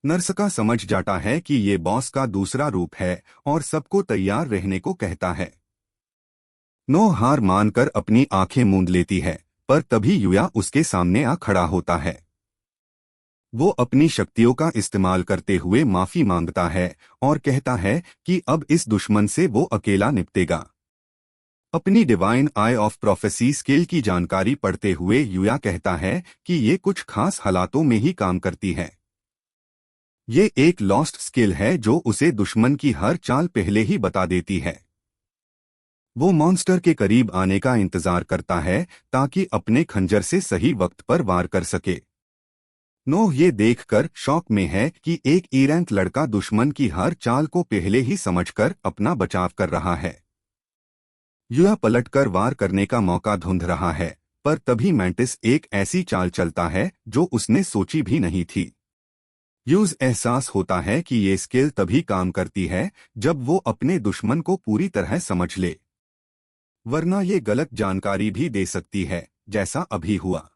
Speaker 1: नरसका समझ जाता है कि ये बॉस का दूसरा रूप है और सबको तैयार रहने को कहता है। नोह हार मानकर अपनी आंखें मूंद लेती है, पर तभी युया उसके सामने आ खड़ा होता है। वो अपनी शक्तियों का इस्तेमाल करते हुए माफी मांगता है और कहता है कि अब इस दुश्मन से वो अकेला निपटेगा। अपनी divine I of prophecy skill की जानकारी पढ़ते हुए युया कहता है कि ये कुछ खास हालातों में ही काम करती है। ये एक लॉस्ट स्किल है जो उसे दुश्मन की हर चाल पहले ही बता देती है। वो मॉन्स्टर के करीब आने का इंतजार करता है ताकि अपने खंजर से सही वक्त पर वार कर सके। नोह ये देखकर शौक में है कि एक ई रैंक लड़का दुश्मन की हर चाल को पहले ही समझकर अपना बचाव कर रहा है। युया पलटकर वार करने का मौका ढूंढ रहा है, पर तभी मैंटिस एक ऐसी चाल चलता है जो उसने सोची भी नहीं थी। यूज एहसास होता है कि ये स्किल तभी काम करती है जब वो अपने दुश्मन को पूरी तरह समझ ले, वरना ये गलत जानकारी भी दे सकती है, जैसा अभी हुआ।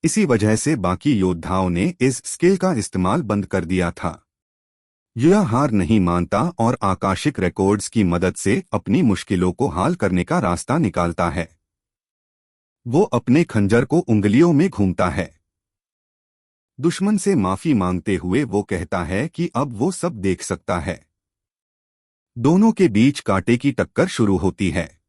Speaker 1: इसी वजह से बाकी योद्धाओं ने इस स्किल का इस्तेमाल बंद कर दिया था। युया हार नहीं मानता और आकाशिक रिकॉर्ड्स की मदद से अपनी मुश्किलों को हल करने का रास्ता निकालता है। वो अपने खंजर को उंगलियों में घूमता है। दुश्मन से माफी मांगते हुए वो कहता है कि अब वो सब देख सकता है। दोनों के बीच कांटे की टक्कर शुरू होती है।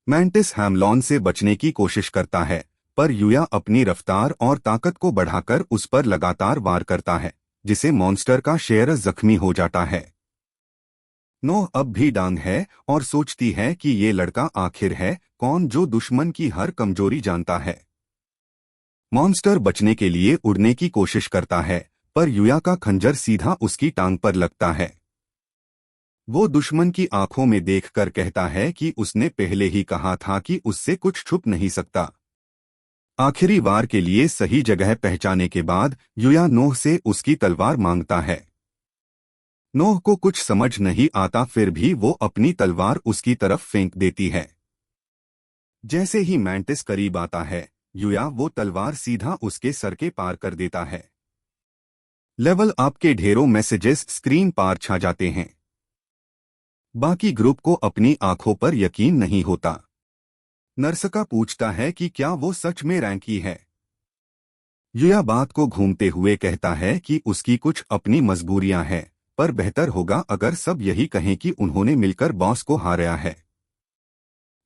Speaker 1: मैंटिस हैमलॉन से बचने की कोशिश करता है, पर यूया अपनी रफ्तार और ताकत को बढ़ाकर उस पर लगातार वार करता है, जिसे मॉन्स्टर का शेर जख्मी हो जाता है। नोह अब भी डांग है और सोचती है कि ये लड़का आखिर है कौन जो दुश्मन की हर कमजोरी जानता है। मॉन्स्टर बचने के लिए उड़ने की कोशिश करता है, पर यूया का खंजर सीधा उसकी टांग पर लगता है। वो दुश्मन की आंखों में देखकर कहता है कि उसने पहले ही कहा था कि उससे कुछ छुप नहीं सकता। आखिरी वार के लिए सही जगह पहचाने के बाद यूया नोह से उसकी तलवार मांगता है। नोह को कुछ समझ नहीं आता, फिर भी वो अपनी तलवार उसकी तरफ फेंक देती है। जैसे ही मैंटिस करीब आता है, यूया वो तलवार सीधा उसके सर के पार कर देता है। लेवल अप के ढेरों मैसेजेस स्क्रीन पार छा जाते हैं। बाकी ग्रुप को अपनी आंखों पर यकीन नहीं होता। नरसका पूछता है कि क्या वो सच में रैंकी है। यूया बात को घूमते हुए कहता है कि उसकी कुछ अपनी मजबूरियां हैं, पर बेहतर होगा अगर सब यही कहें कि उन्होंने मिलकर बॉस को हारा है।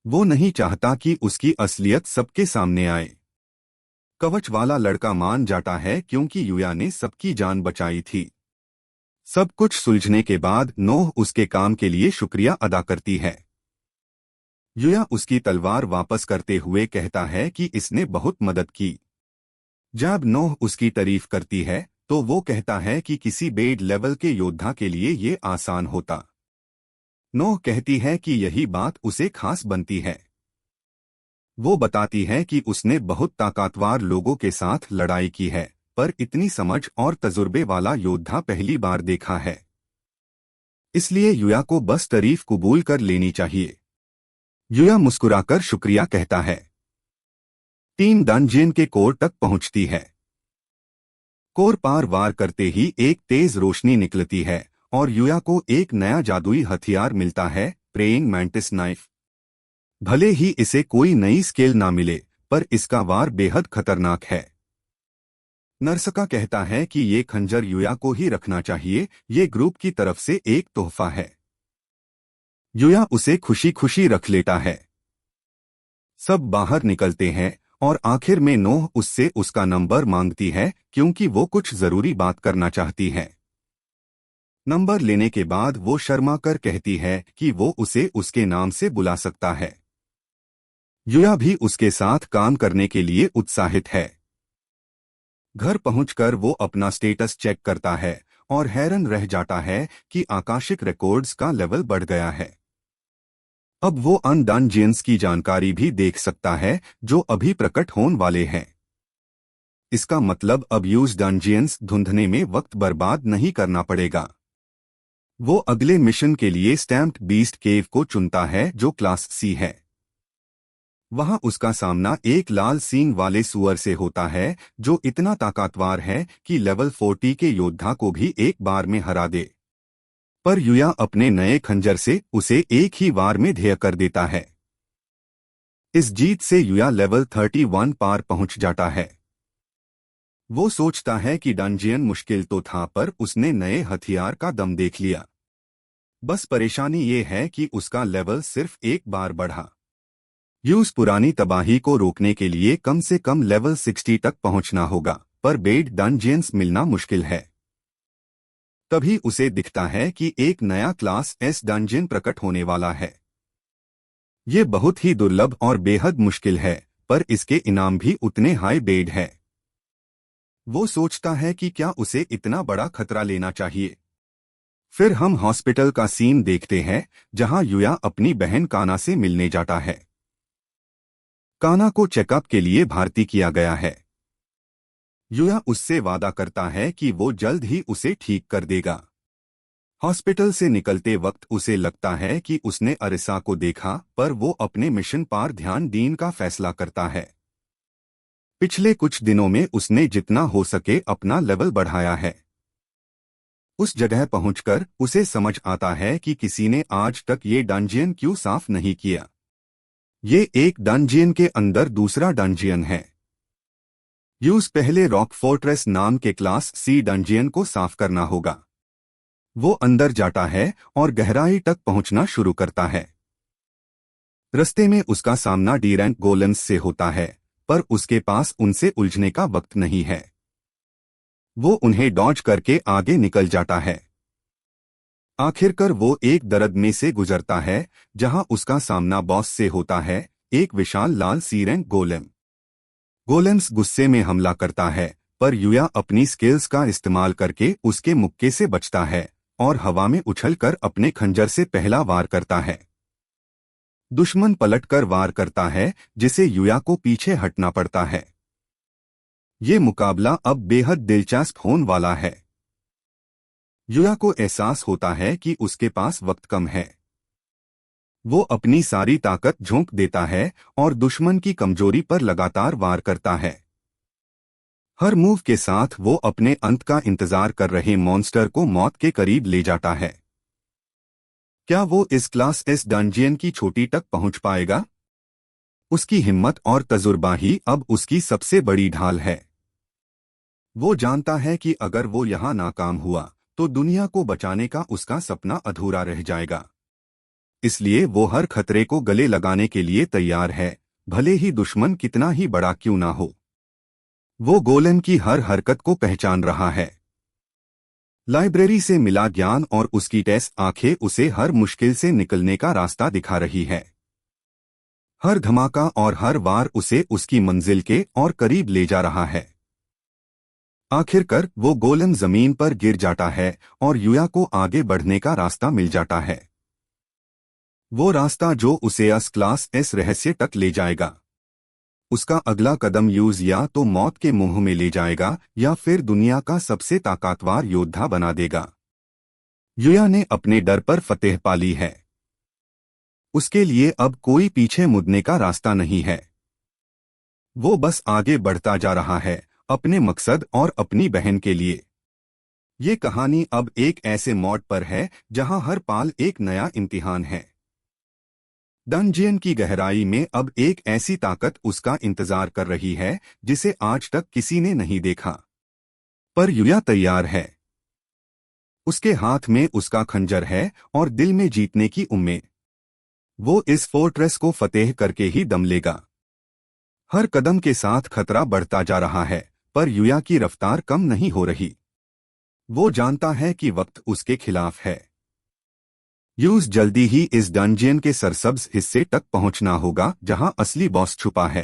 Speaker 1: वो नहीं चाहता कि उसकी असलियत सबके सामने आए। कवच वाला लड़का मान जाता है क्योंकि यूया ने सबकी जान बचाई थी। सब कुछ सुलझने के बाद नोह उसके काम के लिए शुक्रिया अदा करती है। यूया उसकी तलवार वापस करते हुए कहता है कि इसने बहुत मदद की। जब नोह उसकी तारीफ करती है तो वो कहता है कि किसी बेड लेवल के योद्धा के लिए ये आसान होता। नोह कहती है कि यही बात उसे खास बनती है। वो बताती है कि उसने बहुत ताकतवर लोगों के साथ लड़ाई की है, पर इतनी समझ और तजुर्बे वाला योद्धा पहली बार देखा है। इसलिए यूया को बस तारीफ कबूल कर लेनी चाहिए। यूया मुस्कुराकर शुक्रिया कहता है। टीम डंजियन के कोर तक पहुंचती है। कोर पार वार करते ही एक तेज रोशनी निकलती है और यूया को एक नया जादुई हथियार मिलता है, प्रेइंग मैंटिस नाइफ। भले ही इसे कोई नई स्किल ना मिले, पर इसका वार बेहद खतरनाक है। नरसका कहता है कि ये खंजर यूया को ही रखना चाहिए, ये ग्रुप की तरफ से एक तोहफा है। यूया उसे खुशी खुशी रख लेता है। सब बाहर निकलते हैं और आखिर में नोह उससे उसका नंबर मांगती है क्योंकि वो कुछ जरूरी बात करना चाहती है। नंबर लेने के बाद वो शर्मा कर कहती है कि वो उसे उसके नाम से बुला सकता है। यूया भी उसके साथ काम करने के लिए उत्साहित है। घर पहुंचकर वो अपना स्टेटस चेक करता है और हैरान रह जाता है कि आकाशिक रिकॉर्ड्स का लेवल बढ़ गया है। अब वो अन डंजियंस की जानकारी भी देख सकता है जो अभी प्रकट होने वाले हैं। इसका मतलब अब यूज डंजियंस ढूंढने में वक्त बर्बाद नहीं करना पड़ेगा। वो अगले मिशन के लिए स्टैम्प्ड बीस्ट केव को चुनता है जो क्लास सी है। वहां उसका सामना एक लाल सींग वाले सुअर से होता है जो इतना ताकतवर है कि लेवल 40 के योद्धा को भी एक बार में हरा दे। पर यूया अपने नए खंजर से उसे एक ही वार में ढेर कर देता है। इस जीत से यूया लेवल 31 पार पहुंच जाता है। वो सोचता है कि डंजियन मुश्किल तो था, पर उसने नए हथियार का दम देख लिया। बस परेशानी ये है कि उसका लेवल सिर्फ एक बार बढ़ा। यूज पुरानी तबाही को रोकने के लिए कम से कम लेवल 60 तक पहुंचना होगा, पर बेड डंजियंस मिलना मुश्किल है। तभी उसे दिखता है कि एक नया क्लास एस डंजियन प्रकट होने वाला है। ये बहुत ही दुर्लभ और बेहद मुश्किल है, पर इसके इनाम भी उतने हाई बेड है। वो सोचता है कि क्या उसे इतना बड़ा खतरा लेना चाहिए। फिर हम हॉस्पिटल का सीन देखते हैं जहां यूया अपनी बहन काना से मिलने जाता है। काना को चेकअप के लिए भर्ती किया गया है। यूया उससे वादा करता है कि वो जल्द ही उसे ठीक कर देगा। हॉस्पिटल से निकलते वक्त उसे लगता है कि उसने अरिसा को देखा, पर वो अपने मिशन पर ध्यान देने का फैसला करता है। पिछले कुछ दिनों में उसने जितना हो सके अपना लेवल बढ़ाया है। उस जगह पहुंचकर उसे समझ आता है कि किसी ने आज तक ये डंजियन क्यों साफ नहीं किया। ये एक डंजियन के अंदर दूसरा डंजियन है। यूज पहले रॉक फोर्ट्रेस नाम के क्लास सी डंजियन को साफ करना होगा। वो अंदर जाता है और गहराई तक पहुंचना शुरू करता है। रस्ते में उसका सामना डीरेंट गोलेम्स से होता है, पर उसके पास उनसे उलझने का वक्त नहीं है। वो उन्हें डॉज करके आगे निकल जाता है। आखिरकार वो एक दर्द में से गुजरता है जहां उसका सामना बॉस से होता है, एक विशाल लाल सीरेंट गोलेम। गोलेम्स गुस्से में हमला करता है, पर यूया अपनी स्किल्स का इस्तेमाल करके उसके मुक्के से बचता है और हवा में उछलकर अपने खंजर से पहला वार करता है। दुश्मन पलटकर वार करता है, जिसे यूया को पीछे हटना पड़ता है। ये मुकाबला अब बेहद दिलचस्प होने वाला है। यूया को एहसास होता है कि उसके पास वक्त कम है। वो अपनी सारी ताकत झोंक देता है और दुश्मन की कमजोरी पर लगातार वार करता है। हर मूव के साथ वो अपने अंत का इंतजार कर रहे मॉन्स्टर को मौत के करीब ले जाता है। क्या वो इस क्लास एस डंजियन की चोटी तक पहुंच पाएगा? उसकी हिम्मत और तजुर्बा ही अब उसकी सबसे बड़ी ढाल है। वो जानता है कि अगर वो यहाँ नाकाम हुआ तो दुनिया को बचाने का उसका सपना अधूरा रह जाएगा। इसलिए वो हर खतरे को गले लगाने के लिए तैयार है, भले ही दुश्मन कितना ही बड़ा क्यों ना हो। वो गोलेम की हर हरकत को पहचान रहा है। लाइब्रेरी से मिला ज्ञान और उसकी टेस्ट आंखें उसे हर मुश्किल से निकलने का रास्ता दिखा रही है। हर धमाका और हर वार उसे उसकी मंजिल के और करीब ले जा रहा है। आखिरकार वो गोलेम जमीन पर गिर जाता है और यूया को आगे बढ़ने का रास्ता मिल जाता है। वो रास्ता जो उसे एस क्लास एस रहस्य तक ले जाएगा। उसका अगला कदम यूज या तो मौत के मुंह में ले जाएगा या फिर दुनिया का सबसे ताकतवर योद्धा बना देगा। यूया ने अपने डर पर फतेह पा ली है। उसके लिए अब कोई पीछे मुड़ने का रास्ता नहीं है। वो बस आगे बढ़ता जा रहा है, अपने मकसद और अपनी बहन के लिए। ये कहानी अब एक ऐसे मोड़ पर है जहां हर पाल एक नया इम्तिहान है। डंजियन की गहराई में अब एक ऐसी ताकत उसका इंतजार कर रही है जिसे आज तक किसी ने नहीं देखा। पर यूया तैयार है। उसके हाथ में उसका खंजर है और दिल में जीतने की उम्मीद। वो इस फोर्ट्रेस को फतेह करके ही दम लेगा। हर कदम के साथ खतरा बढ़ता जा रहा है, पर यूया की रफ्तार कम नहीं हो रही। वो जानता है कि वक्त उसके खिलाफ है। यूज जल्दी ही इस डंजियन के सरसब्ज हिस्से तक पहुंचना होगा जहां असली बॉस छुपा है।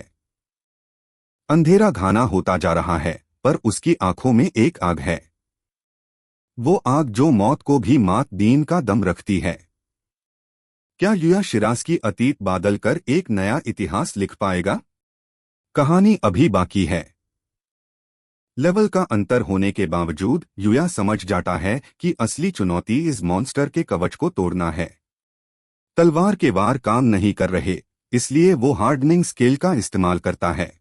Speaker 1: अंधेरा घना होता जा रहा है, पर उसकी आंखों में एक आग है। वो आग जो मौत को भी मात दीन का दम रखती है। क्या यूया शिराज की अतीत बादल कर एक नया इतिहास लिख पाएगा? कहानी अभी बाकी है। लेवल का अंतर होने के बावजूद यूया समझ जाता है कि असली चुनौती इस मॉन्स्टर के कवच को तोड़ना है। तलवार के वार काम नहीं कर रहे, इसलिए वो हार्डनिंग स्किल का इस्तेमाल करता है।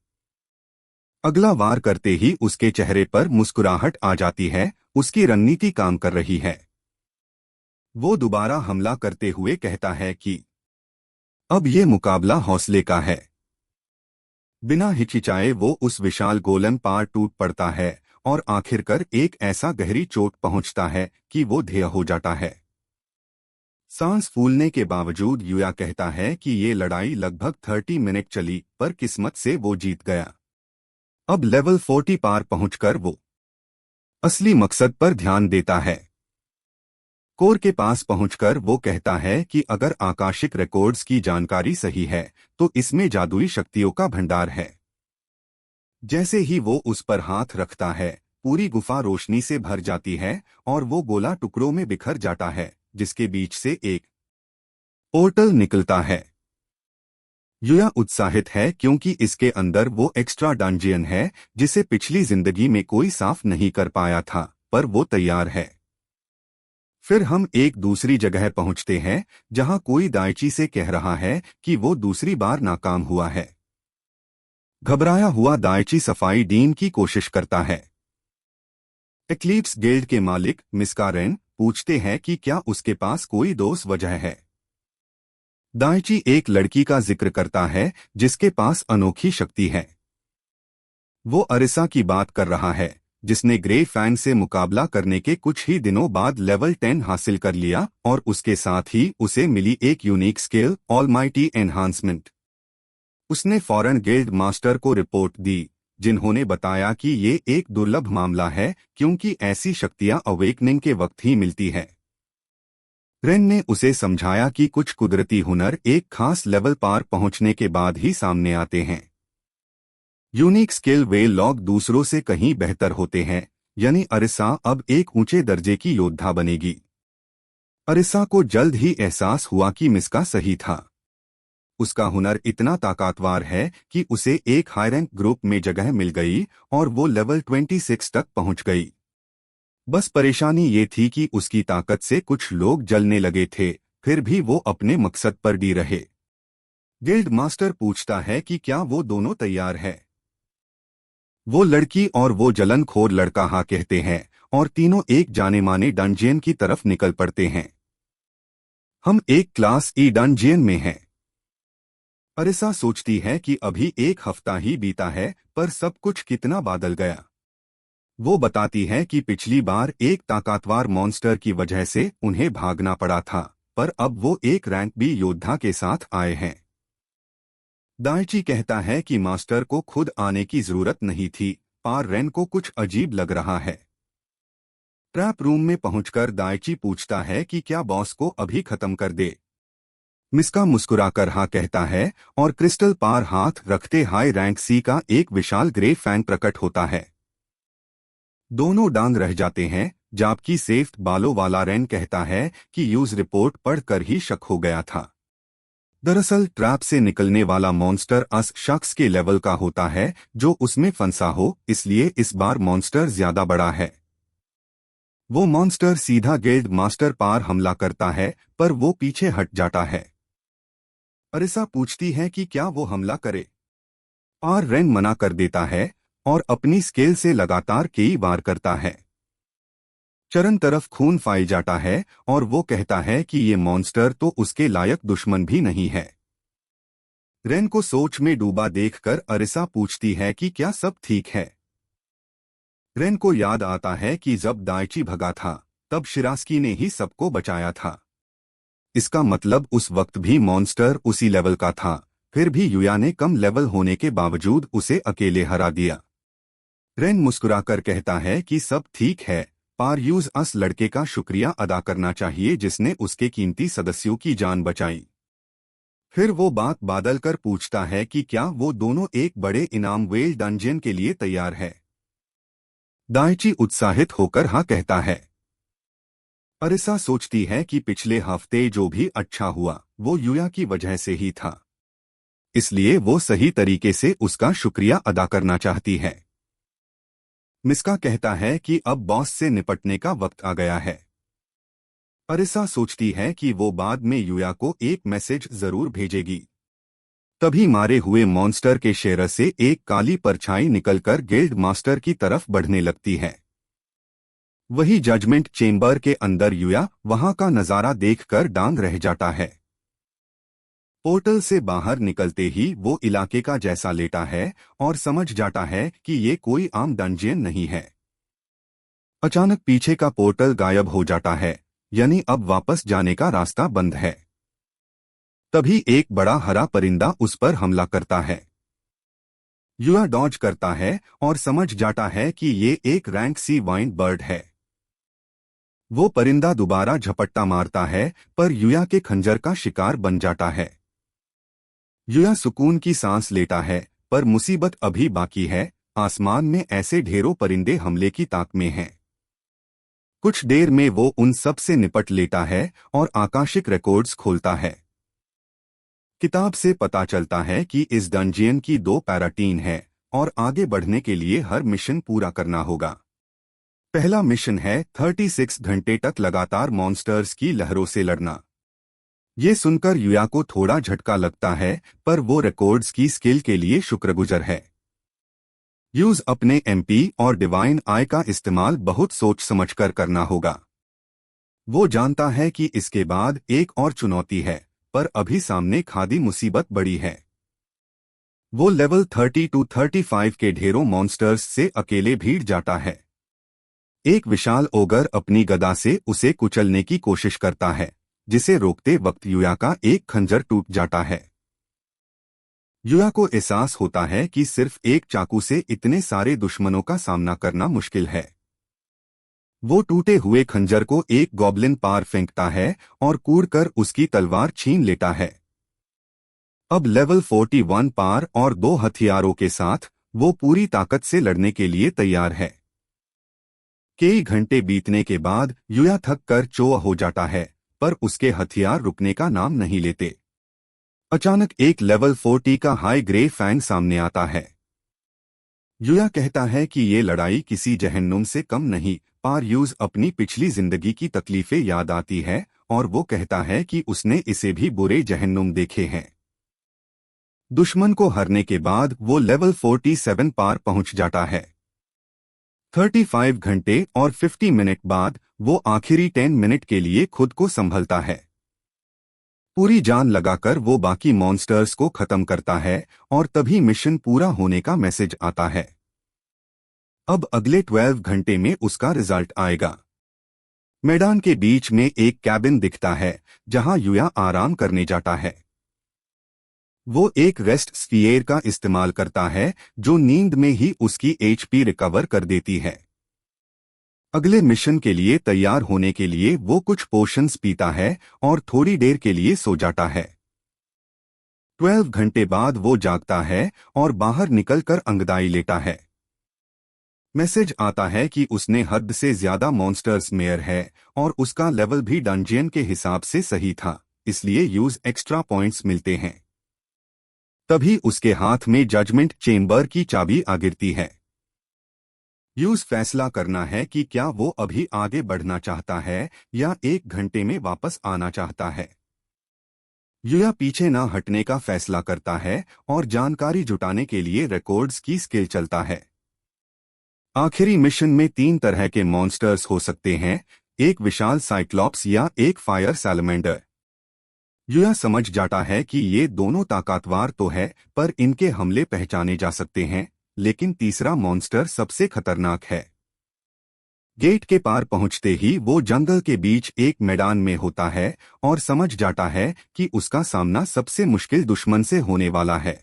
Speaker 1: अगला वार करते ही उसके चेहरे पर मुस्कुराहट आ जाती है, उसकी रणनीति काम कर रही है। वो दोबारा हमला करते हुए कहता है कि अब ये मुकाबला हौसले का है। बिना हिचकिचाए वो उस विशाल गोलेम पार टूट पड़ता है और आखिरकार एक ऐसा गहरी चोट पहुंचता है कि वो ध्येय हो जाता है। सांस फूलने के बावजूद यूया कहता है कि ये लड़ाई लगभग 30 मिनट चली, पर किस्मत से वो जीत गया। अब लेवल 40 पार पहुंचकर वो असली मकसद पर ध्यान देता है। कोर के पास पहुंचकर वो कहता है कि अगर आकाशिक रिकॉर्ड्स की जानकारी सही है तो इसमें जादुई शक्तियों का भंडार है। जैसे ही वो उस पर हाथ रखता है, पूरी गुफा रोशनी से भर जाती है और वो गोला टुकड़ों में बिखर जाता है, जिसके बीच से एक पोर्टल निकलता है। यूया उत्साहित है क्योंकि इसके अंदर वो एक्स्ट्रा डंजियन है जिसे पिछली जिंदगी में कोई साफ नहीं कर पाया था, पर वो तैयार है। फिर हम एक दूसरी जगह पहुंचते हैं जहां कोई दाइची से कह रहा है कि वो दूसरी बार नाकाम हुआ है। घबराया हुआ दाइची सफाई डीन की कोशिश करता है। एक्लिप्स गिल्ड के मालिक मिस्कारेन पूछते हैं कि क्या उसके पास कोई दोस्त वजह है। दाइची एक लड़की का जिक्र करता है जिसके पास अनोखी शक्ति है। वो अरिसा की बात कर रहा है, जिसने ग्रे फैंग से मुकाबला करने के कुछ ही दिनों बाद लेवल 10 हासिल कर लिया और उसके साथ ही उसे मिली एक यूनिक स्किल ऑलमाइटी एनहांसमेंट। उसने फौरन गिल्ड मास्टर को रिपोर्ट दी, जिन्होंने बताया कि ये एक दुर्लभ मामला है क्योंकि ऐसी शक्तियां अवेकनिंग के वक्त ही मिलती है। रेन ने उसे समझाया कि कुछ कुदरती हुनर एक खास लेवल पार पहुंचने के बाद ही सामने आते हैं। यूनिक स्किल वे लोग दूसरों से कहीं बेहतर होते हैं, यानी अरिसा अब एक ऊंचे दर्जे की योद्धा बनेगी। अरिसा को जल्द ही एहसास हुआ कि मिस्का सही था। उसका हुनर इतना ताकतवर है कि उसे एक हाई रैंक ग्रुप में जगह मिल गई और वो लेवल 26 तक पहुंच गई। बस परेशानी ये थी कि उसकी ताकत से कुछ लोग जलने लगे थे, फिर भी वो अपने मकसद पर डी रहे। गिल्ड मास्टर पूछता है कि क्या वो दोनों तैयार है। वो लड़की और वो जलनखोर लड़का हाँ कहते हैं और तीनों एक जाने माने डंजियन की तरफ निकल पड़ते हैं। हम एक क्लास ई डंजियन में हैं। अरिसा सोचती है कि अभी एक हफ्ता ही बीता है, पर सब कुछ कितना बदल गया। वो बताती है कि पिछली बार एक ताकतवर मॉन्स्टर की वजह से उन्हें भागना पड़ा था, पर अब वो एक रैंक बी योद्धा के साथ आए हैं। दाइची कहता है कि मास्टर को खुद आने की जरूरत नहीं थी, पर रेन को कुछ अजीब लग रहा है। ट्रैप रूम में पहुंचकर दाइची पूछता है कि क्या बॉस को अभी खत्म कर दे। मिस्का मुस्कुराकर हाँ कहता है और क्रिस्टल पार हाथ रखते हाई रैंक सी का एक विशाल ग्रे फैंग प्रकट होता है। दोनों डांग रह जाते हैं, जबकि सेफ्ट बालों वाला रेन कहता है कि यूज रिपोर्ट पढ़कर ही शक हो गया था। दरअसल ट्रैप से निकलने वाला मॉन्स्टर उस शख्स के लेवल का होता है जो उसमें फंसा हो, इसलिए इस बार मॉन्स्टर ज्यादा बड़ा है। वो मॉन्स्टर सीधा गिल्ड मास्टर पार हमला करता है, पर वो पीछे हट जाता है। अरिसा पूछती है कि क्या वो हमला करे, और रेन मना कर देता है और अपनी स्केल से लगातार कई बार करता है। चरण तरफ खून फाइल जाता है और वो कहता है कि ये मॉन्स्टर तो उसके लायक दुश्मन भी नहीं है। रेन को सोच में डूबा देखकर अरिसा पूछती है कि क्या सब ठीक है। रेन को याद आता है कि जब दाइची भगा था तब शिरास्की ने ही सबको बचाया था। इसका मतलब उस वक्त भी मॉन्स्टर उसी लेवल का था, फिर भी युया ने कम लेवल होने के बावजूद उसे अकेले हरा दिया। रेन मुस्कुराकर कहता है कि सब ठीक है, पर यूज अस लड़के का शुक्रिया अदा करना चाहिए जिसने उसके कीमती सदस्यों की जान बचाई। फिर वो बात बादल कर पूछता है कि क्या वो दोनों एक बड़े इनाम वेल डंजियन के लिए तैयार है। दाइची उत्साहित होकर हाँ कहता है। अरिसा सोचती है कि पिछले हफ्ते जो भी अच्छा हुआ वो युया की वजह से ही था, इसलिए वो सही तरीके से उसका शुक्रिया अदा करना चाहती है। मिस्का कहता है कि अब बॉस से निपटने का वक्त आ गया है। अरिसा सोचती है कि वो बाद में युया को एक मैसेज जरूर भेजेगी। तभी मारे हुए मॉन्स्टर के शेर से एक काली परछाई निकलकर गिल्ड मास्टर की तरफ बढ़ने लगती है। वही जजमेंट चेंबर के अंदर युया वहां का नजारा देखकर डांग रह जाता है। पोर्टल से बाहर निकलते ही वो इलाके का जैसा लेटा है और समझ जाता है कि ये कोई आम डंजियन नहीं है। अचानक पीछे का पोर्टल गायब हो जाता है, यानी अब वापस जाने का रास्ता बंद है। तभी एक बड़ा हरा परिंदा उस पर हमला करता है। युया डॉज करता है और समझ जाता है कि ये एक रैंक सी वाइंड बर्ड है। वो परिंदा दोबारा झपट्टा मारता है, पर युया के खंजर का शिकार बन जाता है। युया सुकून की सांस लेता है, पर मुसीबत अभी बाकी है। आसमान में ऐसे ढेरों परिंदे हमले की ताक में हैं। कुछ देर में वो उन सब से निपट लेता है और आकाशिक रिकॉर्ड्स खोलता है। किताब से पता चलता है कि इस डंजियन की 2 पैराटीन है और आगे बढ़ने के लिए हर मिशन पूरा करना होगा। पहला मिशन है 36 घंटे तक लगातार मॉन्स्टर्स की लहरों से लड़ना। ये सुनकर युया को थोड़ा झटका लगता है, पर वो रिकॉर्ड्स की स्किल के लिए शुक्रगुजार है। यूज अपने एमपी और डिवाइन आई का इस्तेमाल बहुत सोच समझकर करना होगा। वो जानता है कि इसके बाद एक और चुनौती है, पर अभी सामने खादी मुसीबत बड़ी है। वो लेवल 30 to 35 के ढेरों मॉन्स्टर्स से अकेले भीड़ जाता है। एक विशाल ओगर अपनी गदा से उसे कुचलने की कोशिश करता है, जिसे रोकते वक्त युया का एक खंजर टूट जाता है। युया को एहसास होता है कि सिर्फ एक चाकू से इतने सारे दुश्मनों का सामना करना मुश्किल है। वो टूटे हुए खंजर को एक गॉब्लिन पार फेंकता है और कूदकर उसकी तलवार छीन लेता है। अब लेवल 41 पार और 2 हथियारों के साथ वो पूरी ताकत से लड़ने के लिए तैयार है। कई घंटे बीतने के बाद युया थक कर चोर हो जाता है, पर उसके हथियार रुकने का नाम नहीं लेते। अचानक एक लेवल 40 का हाई ग्रे फैन सामने आता है। युया कहता है कि ये लड़ाई किसी जहन्नुम से कम नहीं। पार यूज अपनी पिछली जिंदगी की तकलीफें याद आती है और वो कहता है कि उसने इसे भी बुरे जहन्नुम देखे हैं। दुश्मन को हरने के बाद वो लेवल 47 पार पहुंच जाता है। 35 घंटे और 50 मिनट बाद वो आखिरी 10 मिनट के लिए खुद को संभलता है। पूरी जान लगाकर वो बाकी मॉन्स्टर्स को खत्म करता है और तभी मिशन पूरा होने का मैसेज आता है। अब अगले 12 घंटे में उसका रिजल्ट आएगा। मैदान के बीच में एक कैबिन दिखता है जहां युया आराम करने जाता है। वो एक रेस्ट स्फीयर का इस्तेमाल करता है जो नींद में ही उसकी एचपी रिकवर कर देती है। अगले मिशन के लिए तैयार होने के लिए वो कुछ पोशंस पीता है और थोड़ी देर के लिए सो जाता है। 12 घंटे बाद वो जागता है और बाहर निकलकर अंगड़ाई लेता है। मैसेज आता है कि उसने हद से ज्यादा मॉन्स्टर्स मेयर है और उसका लेवल भी डंजियन के हिसाब से सही था, इसलिए यूज एक्स्ट्रा पॉइंट्स मिलते हैं। तभी उसके हाथ में जजमेंट चेम्बर की चाबी आ गिरती है। यूज फैसला करना है कि क्या वो अभी आगे बढ़ना चाहता है या 1 घंटे में वापस आना चाहता है। युया पीछे ना हटने का फैसला करता है और जानकारी जुटाने के लिए रिकॉर्ड्स की स्किल चलता है। आखिरी मिशन में 3 तरह के मॉन्स्टर्स हो सकते हैं, एक विशाल साइक्लॉप्स या एक फायर सैलमेंडर। युया समझ जाता है कि ये दोनों ताकतवर तो है, पर इनके हमले पहचाने जा सकते हैं, लेकिन तीसरा मॉन्स्टर सबसे खतरनाक है। गेट के पार पहुंचते ही वो जंगल के बीच एक मैदान में होता है और समझ जाता है कि उसका सामना सबसे मुश्किल दुश्मन से होने वाला है।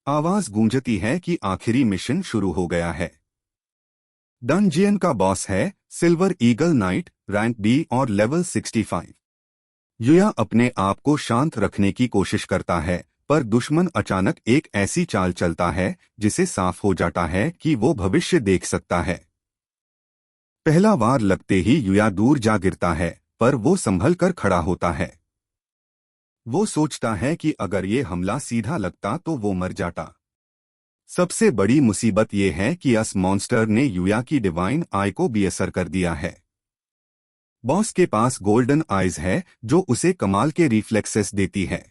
Speaker 1: आवाज गूंजती है कि आखिरी मिशन शुरू हो गया है। डंजियन का बॉस है silver eagle knight, rank B और लेवल 65। युया अपने आप को शांत रखने की कोशिश करता है, पर दुश्मन अचानक एक ऐसी चाल चलता है जिसे साफ हो जाता है कि वो भविष्य देख सकता है। पहला वार लगते ही युया दूर जा गिरता है, पर वो संभल कर खड़ा होता है। वो सोचता है कि अगर ये हमला सीधा लगता तो वो मर जाता। सबसे बड़ी मुसीबत ये है कि अस मॉन्स्टर ने युया की डिवाइन आई को भी असर कर दिया है। बॉस के पास गोल्डन आइज है जो उसे कमाल के रिफ्लेक्सेस देती है।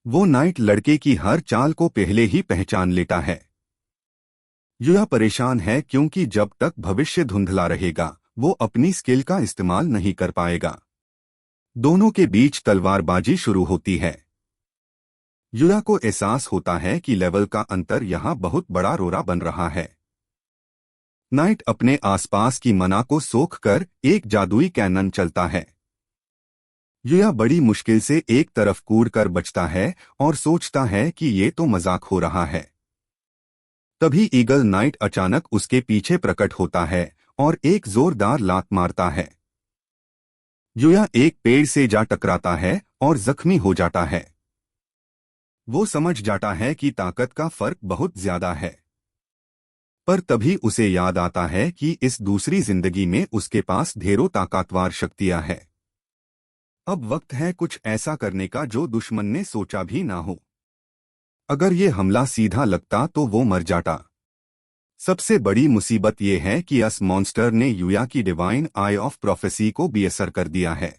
Speaker 1: वो नाइट लड़के की हर चाल को पहले ही पहचान लेता है। युया परेशान है क्योंकि जब तक भविष्य धुंधला रहेगा वो अपनी स्किल का इस्तेमाल नहीं कर पाएगा। दोनों के बीच तलवारबाजी शुरू होती है। युया को एहसास होता है कि लेवल का अंतर यहाँ बहुत बड़ा रोड़ा बन रहा है। नाइट अपने आसपास की मना को सोखकर एक जादुई कैनन चलता है। युया बड़ी मुश्किल से एक तरफ कूदकर बचता है और सोचता है कि ये तो मजाक हो रहा है। तभी ईगल नाइट अचानक उसके पीछे प्रकट होता है और एक जोरदार लात मारता है। युया एक पेड़ से जा टकराता है और जख्मी हो जाता है। वो समझ जाता है कि ताकत का फर्क बहुत ज्यादा है, पर तभी उसे याद आता है कि इस दूसरी जिंदगी में उसके पास ढेरों ताकतवर शक्तियां हैं। अब वक्त है कुछ ऐसा करने का जो दुश्मन ने सोचा भी ना हो। अगर ये हमला सीधा लगता तो वो मर जाता। सबसे बड़ी मुसीबत ये है कि अस मॉन्स्टर ने युया की डिवाइन आई ऑफ प्रोफेसी को भी असर कर दिया है।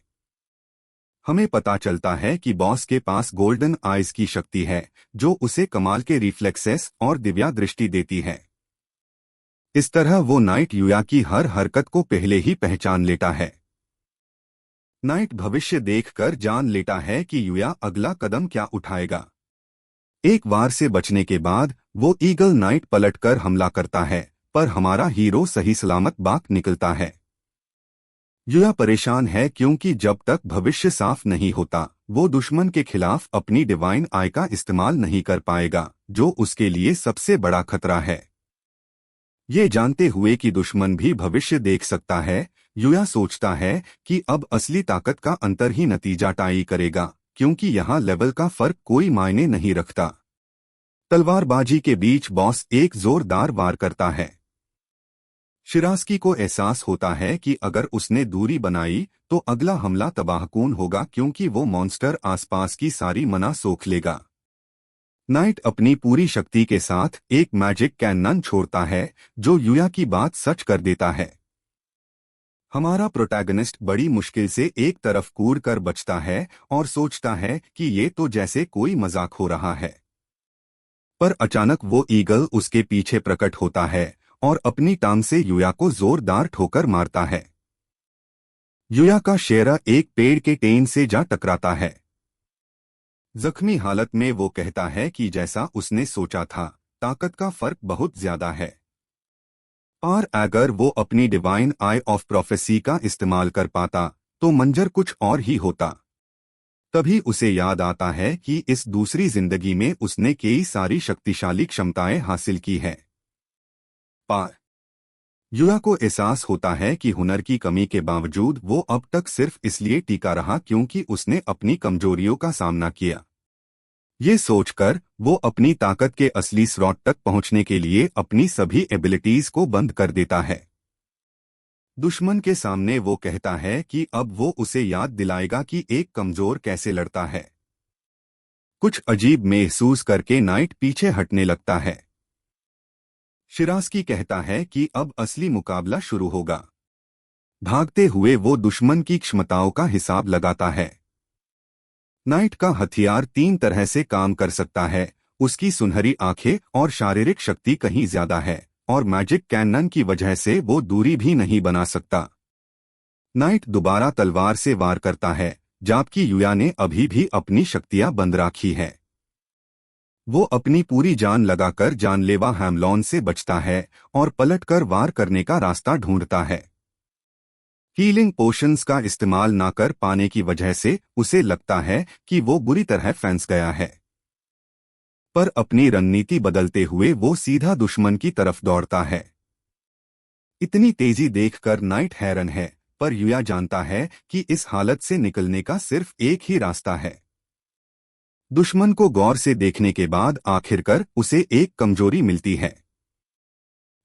Speaker 1: हमें पता चलता है कि बॉस के पास गोल्डन आइज की शक्ति है जो उसे कमाल के रिफ्लेक्सेस और दिव्या दृष्टि देती है। इस तरह वो नाइट युया की हर हरकत को पहले ही पहचान लेता है। नाइट भविष्य देखकर जान लेता है कि युया अगला कदम क्या उठाएगा। एक वार से बचने के बाद वो ईगल नाइट पलटकर हमला करता है, पर हमारा हीरो सही सलामत बाहर निकलता है। युया परेशान है क्योंकि जब तक भविष्य साफ नहीं होता वो दुश्मन के खिलाफ अपनी डिवाइन आई का इस्तेमाल नहीं कर पाएगा, जो उसके लिए सबसे बड़ा खतरा है। ये जानते हुए कि दुश्मन भी भविष्य देख सकता है, युया सोचता है कि अब असली ताकत का अंतर ही नतीजा तय करेगा, क्योंकि यहाँ लेवल का फर्क कोई मायने नहीं रखता। तलवारबाजी के बीच बॉस एक जोरदार वार करता है। शिरास्की को एहसास होता है कि अगर उसने दूरी बनाई तो अगला हमला तबाहकून होगा, क्योंकि वो मॉन्स्टर आसपास की सारी मना सोख लेगा। नाइट अपनी पूरी शक्ति के साथ एक मैजिक कैनन छोड़ता है जो युया की बात सच कर देता है। हमारा प्रोटैगनिस्ट बड़ी मुश्किल से एक तरफ कूद कर बचता है और सोचता है कि ये तो जैसे कोई मजाक हो रहा है, पर अचानक वो ईगल उसके पीछे प्रकट होता है और अपनी टांग से युया को जोरदार ठोकर मारता है। युया का शेरा एक पेड़ के टेन से जा टकराता है। जख्मी हालत में वो कहता है कि जैसा उसने सोचा था, ताकत का फर्क बहुत ज्यादा है, और अगर वो अपनी डिवाइन आई ऑफ प्रोफेसी का इस्तेमाल कर पाता तो मंजर कुछ और ही होता। तभी उसे याद आता है कि इस दूसरी जिंदगी में उसने कई सारी शक्तिशाली क्षमताएं हासिल की हैं। पर युया को एहसास होता है कि हुनर की कमी के बावजूद वो अब तक सिर्फ इसलिए टिका रहा क्योंकि उसने अपनी कमजोरियों का सामना किया। ये सोचकर वो अपनी ताकत के असली स्रोत तक पहुंचने के लिए अपनी सभी एबिलिटीज को बंद कर देता है। दुश्मन के सामने वो कहता है कि अब वो उसे याद दिलाएगा कि एक कमजोर कैसे लड़ता है। कुछ अजीब महसूस करके नाइट पीछे हटने लगता है। शिरास्की कहता है कि अब असली मुकाबला शुरू होगा। भागते हुए वो दुश्मन की क्षमताओं का हिसाब लगाता है। नाइट का हथियार 3 तरह से काम कर सकता है, उसकी सुनहरी आंखें और शारीरिक शक्ति कहीं ज्यादा है, और मैजिक कैनन की वजह से वो दूरी भी नहीं बना सकता। नाइट दोबारा तलवार से वार करता है, जबकि युया ने अभी भी अपनी शक्तियां बंद रखी है। वो अपनी पूरी जान लगाकर जानलेवा हैमलॉन से बचता है और पलटकर वार करने का रास्ता ढूंढता है। हीलिंग पोशंस का इस्तेमाल ना कर पाने की वजह से उसे लगता है कि वो बुरी तरह फंस गया है, पर अपनी रणनीति बदलते हुए वो सीधा दुश्मन की तरफ दौड़ता है। इतनी तेजी देखकर नाइट हैरान है, पर युया जानता है कि इस हालत से निकलने का सिर्फ एक ही रास्ता है। दुश्मन को गौर से देखने के बाद आखिरकार उसे एक कमजोरी मिलती है।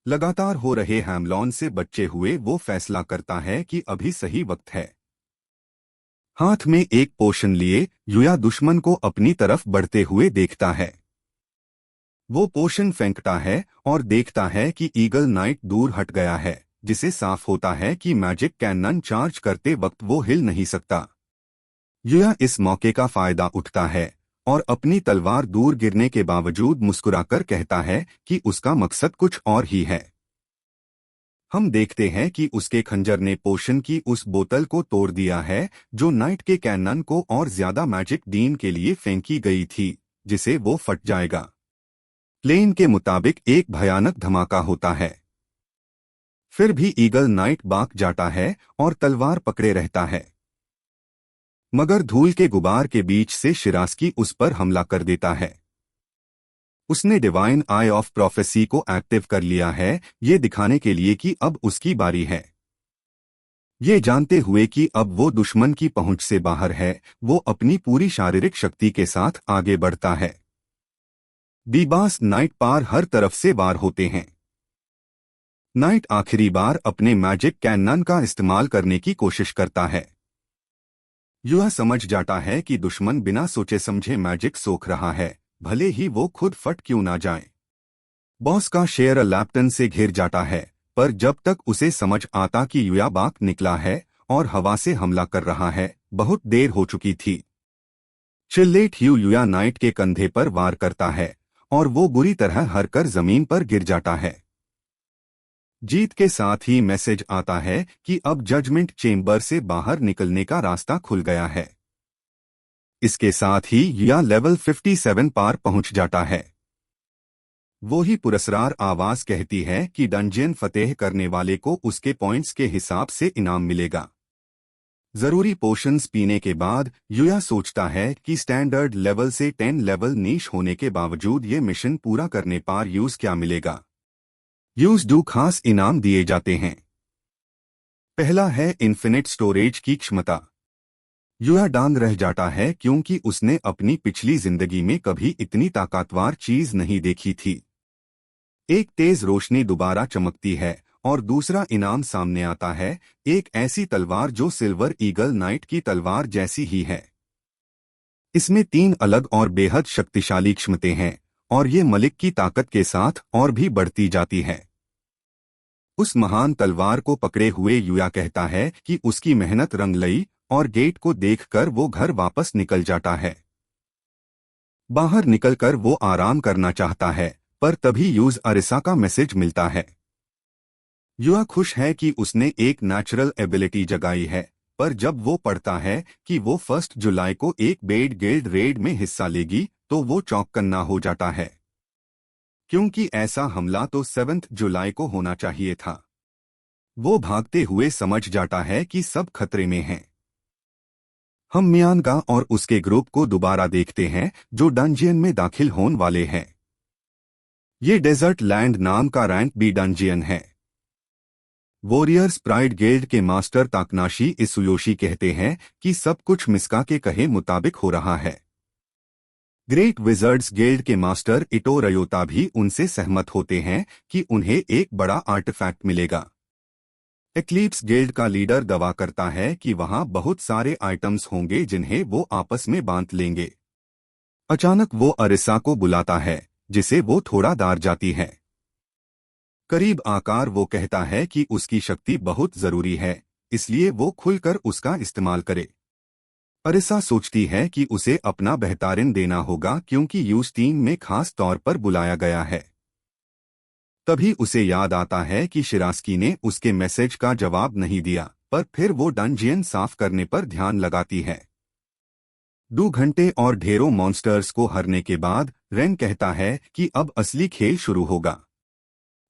Speaker 1: लगातार हो रहे हैमलॉन से बचे हुए वो फैसला करता है कि अभी सही वक्त है। हाथ में एक पोशन लिए युया दुश्मन को अपनी तरफ बढ़ते हुए देखता है। वो पोशन फेंकता है और देखता है कि ईगल नाइट दूर हट गया है, जिसे साफ होता है कि मैजिक कैनन चार्ज करते वक्त वो हिल नहीं सकता। युया इस मौके का फायदा उठता है और अपनी तलवार दूर गिरने के बावजूद मुस्कुराकर कहता है कि उसका मकसद कुछ और ही है। हम देखते हैं कि उसके खंजर ने पोशन की उस बोतल को तोड़ दिया है जो नाइट के कैनन को और ज्यादा मैजिक डीन के लिए फेंकी गई थी, जिसे वो फट जाएगा। प्लेन के मुताबिक एक भयानक धमाका होता है। फिर भी ईगल नाइट बाक जाता है और तलवार पकड़े रहता है, मगर धूल के गुबार के बीच से शिरास्की उस पर हमला कर देता है। उसने डिवाइन आई ऑफ प्रोफेसी को एक्टिव कर लिया है, ये दिखाने के लिए कि अब उसकी बारी है। ये जानते हुए कि अब वो दुश्मन की पहुंच से बाहर है, वो अपनी पूरी शारीरिक शक्ति के साथ आगे बढ़ता है। बीबास नाइट पार हर तरफ से वार होते हैं। नाइट आखिरी बार अपने मैजिक कैनन का इस्तेमाल करने की कोशिश करता है। युवा समझ जाता है कि दुश्मन बिना सोचे समझे मैजिक सोख रहा है, भले ही वो खुद फट क्यों ना जाए। बॉस का शेर लैप्टन से घिर जाता है, पर जब तक उसे समझ आता कि युया बाक निकला है और हवा से हमला कर रहा है, बहुत देर हो चुकी थी। चिल्लेट युया नाइट के कंधे पर वार करता है और वो बुरी तरह हर कर जमीन पर गिर जाता है। जीत के साथ ही मैसेज आता है कि अब जजमेंट चेंबर से बाहर निकलने का रास्ता खुल गया है। इसके साथ ही युया लेवल 57 पार पहुंच जाता है। वो ही पुरस्कार आवाज कहती है कि डंजियन फतेह करने वाले को उसके पॉइंट्स के हिसाब से इनाम मिलेगा। जरूरी पोशंस पीने के बाद युया सोचता है कि स्टैंडर्ड लेवल से 10 लेवल नीश होने के बावजूद ये मिशन पूरा करने पर यूज क्या मिलेगा। यूज डू खास इनाम दिए जाते हैं। पहला है इन्फिनिट स्टोरेज की क्षमता। युया डांग रह जाता है क्योंकि उसने अपनी पिछली जिंदगी में कभी इतनी ताकतवर चीज नहीं देखी थी। एक तेज रोशनी दोबारा चमकती है और दूसरा इनाम सामने आता है, एक ऐसी तलवार जो सिल्वर ईगल नाइट की तलवार जैसी ही है। इसमें 3 अलग और बेहद शक्तिशाली क्षमताएं हैं और ये मलिक की ताकत के साथ और भी बढ़ती जाती है। उस महान तलवार को पकड़े हुए युया कहता है कि उसकी मेहनत रंग लई और गेट को देखकर वो घर वापस निकल जाता है। बाहर निकलकर वो आराम करना चाहता है, पर तभी यूज अरिसा का मैसेज मिलता है। युवा खुश है कि उसने एक नेचुरल एबिलिटी जगाई है, पर जब वो पढ़ता है कि वो 1 जुलाई को एक बेड गिल्ड रेड में हिस्सा लेगी तो वो चौंकन्ना हो जाता है, क्योंकि ऐसा हमला तो 7 जुलाई को होना चाहिए था। वो भागते हुए समझ जाता है कि सब खतरे में हैं। हम मियानगा और उसके ग्रुप को दोबारा देखते हैं जो डंजियन में दाखिल होने वाले हैं। ये डेजर्ट लैंड नाम का रैंक बी डंजियन है। वॉरियर्स प्राइड गिल्ड के मास्टर ताकनाशी इसुयोशी कहते हैं कि सब कुछ मिस्का के कहे मुताबिक हो रहा है। ग्रेट विजर्ड्स गिल्ड के मास्टर इटो रयोता भी उनसे सहमत होते हैं कि उन्हें एक बड़ा आर्टिफैक्ट मिलेगा। एक्लिप्स गिल्ड का लीडर दावा करता है कि वहां बहुत सारे आइटम्स होंगे जिन्हें वो आपस में बांट लेंगे। अचानक वो अरिसा को बुलाता है, जिसे वो थोड़ा दार जाती है। करीब आकार वो कहता है कि उसकी शक्ति बहुत जरूरी है, इसलिए वो खुलकर उसका इस्तेमाल करे। अरिसा सोचती है कि उसे अपना बेहतरीन देना होगा क्योंकि यूज टीम में खास तौर पर बुलाया गया है। तभी उसे याद आता है कि शिरास्की ने उसके मैसेज का जवाब नहीं दिया, पर फिर वो डंजियन साफ करने पर ध्यान लगाती है। 2 घंटे और ढेरों मॉन्स्टर्स को हरने के बाद रेन कहता है कि अब असली खेल शुरू होगा।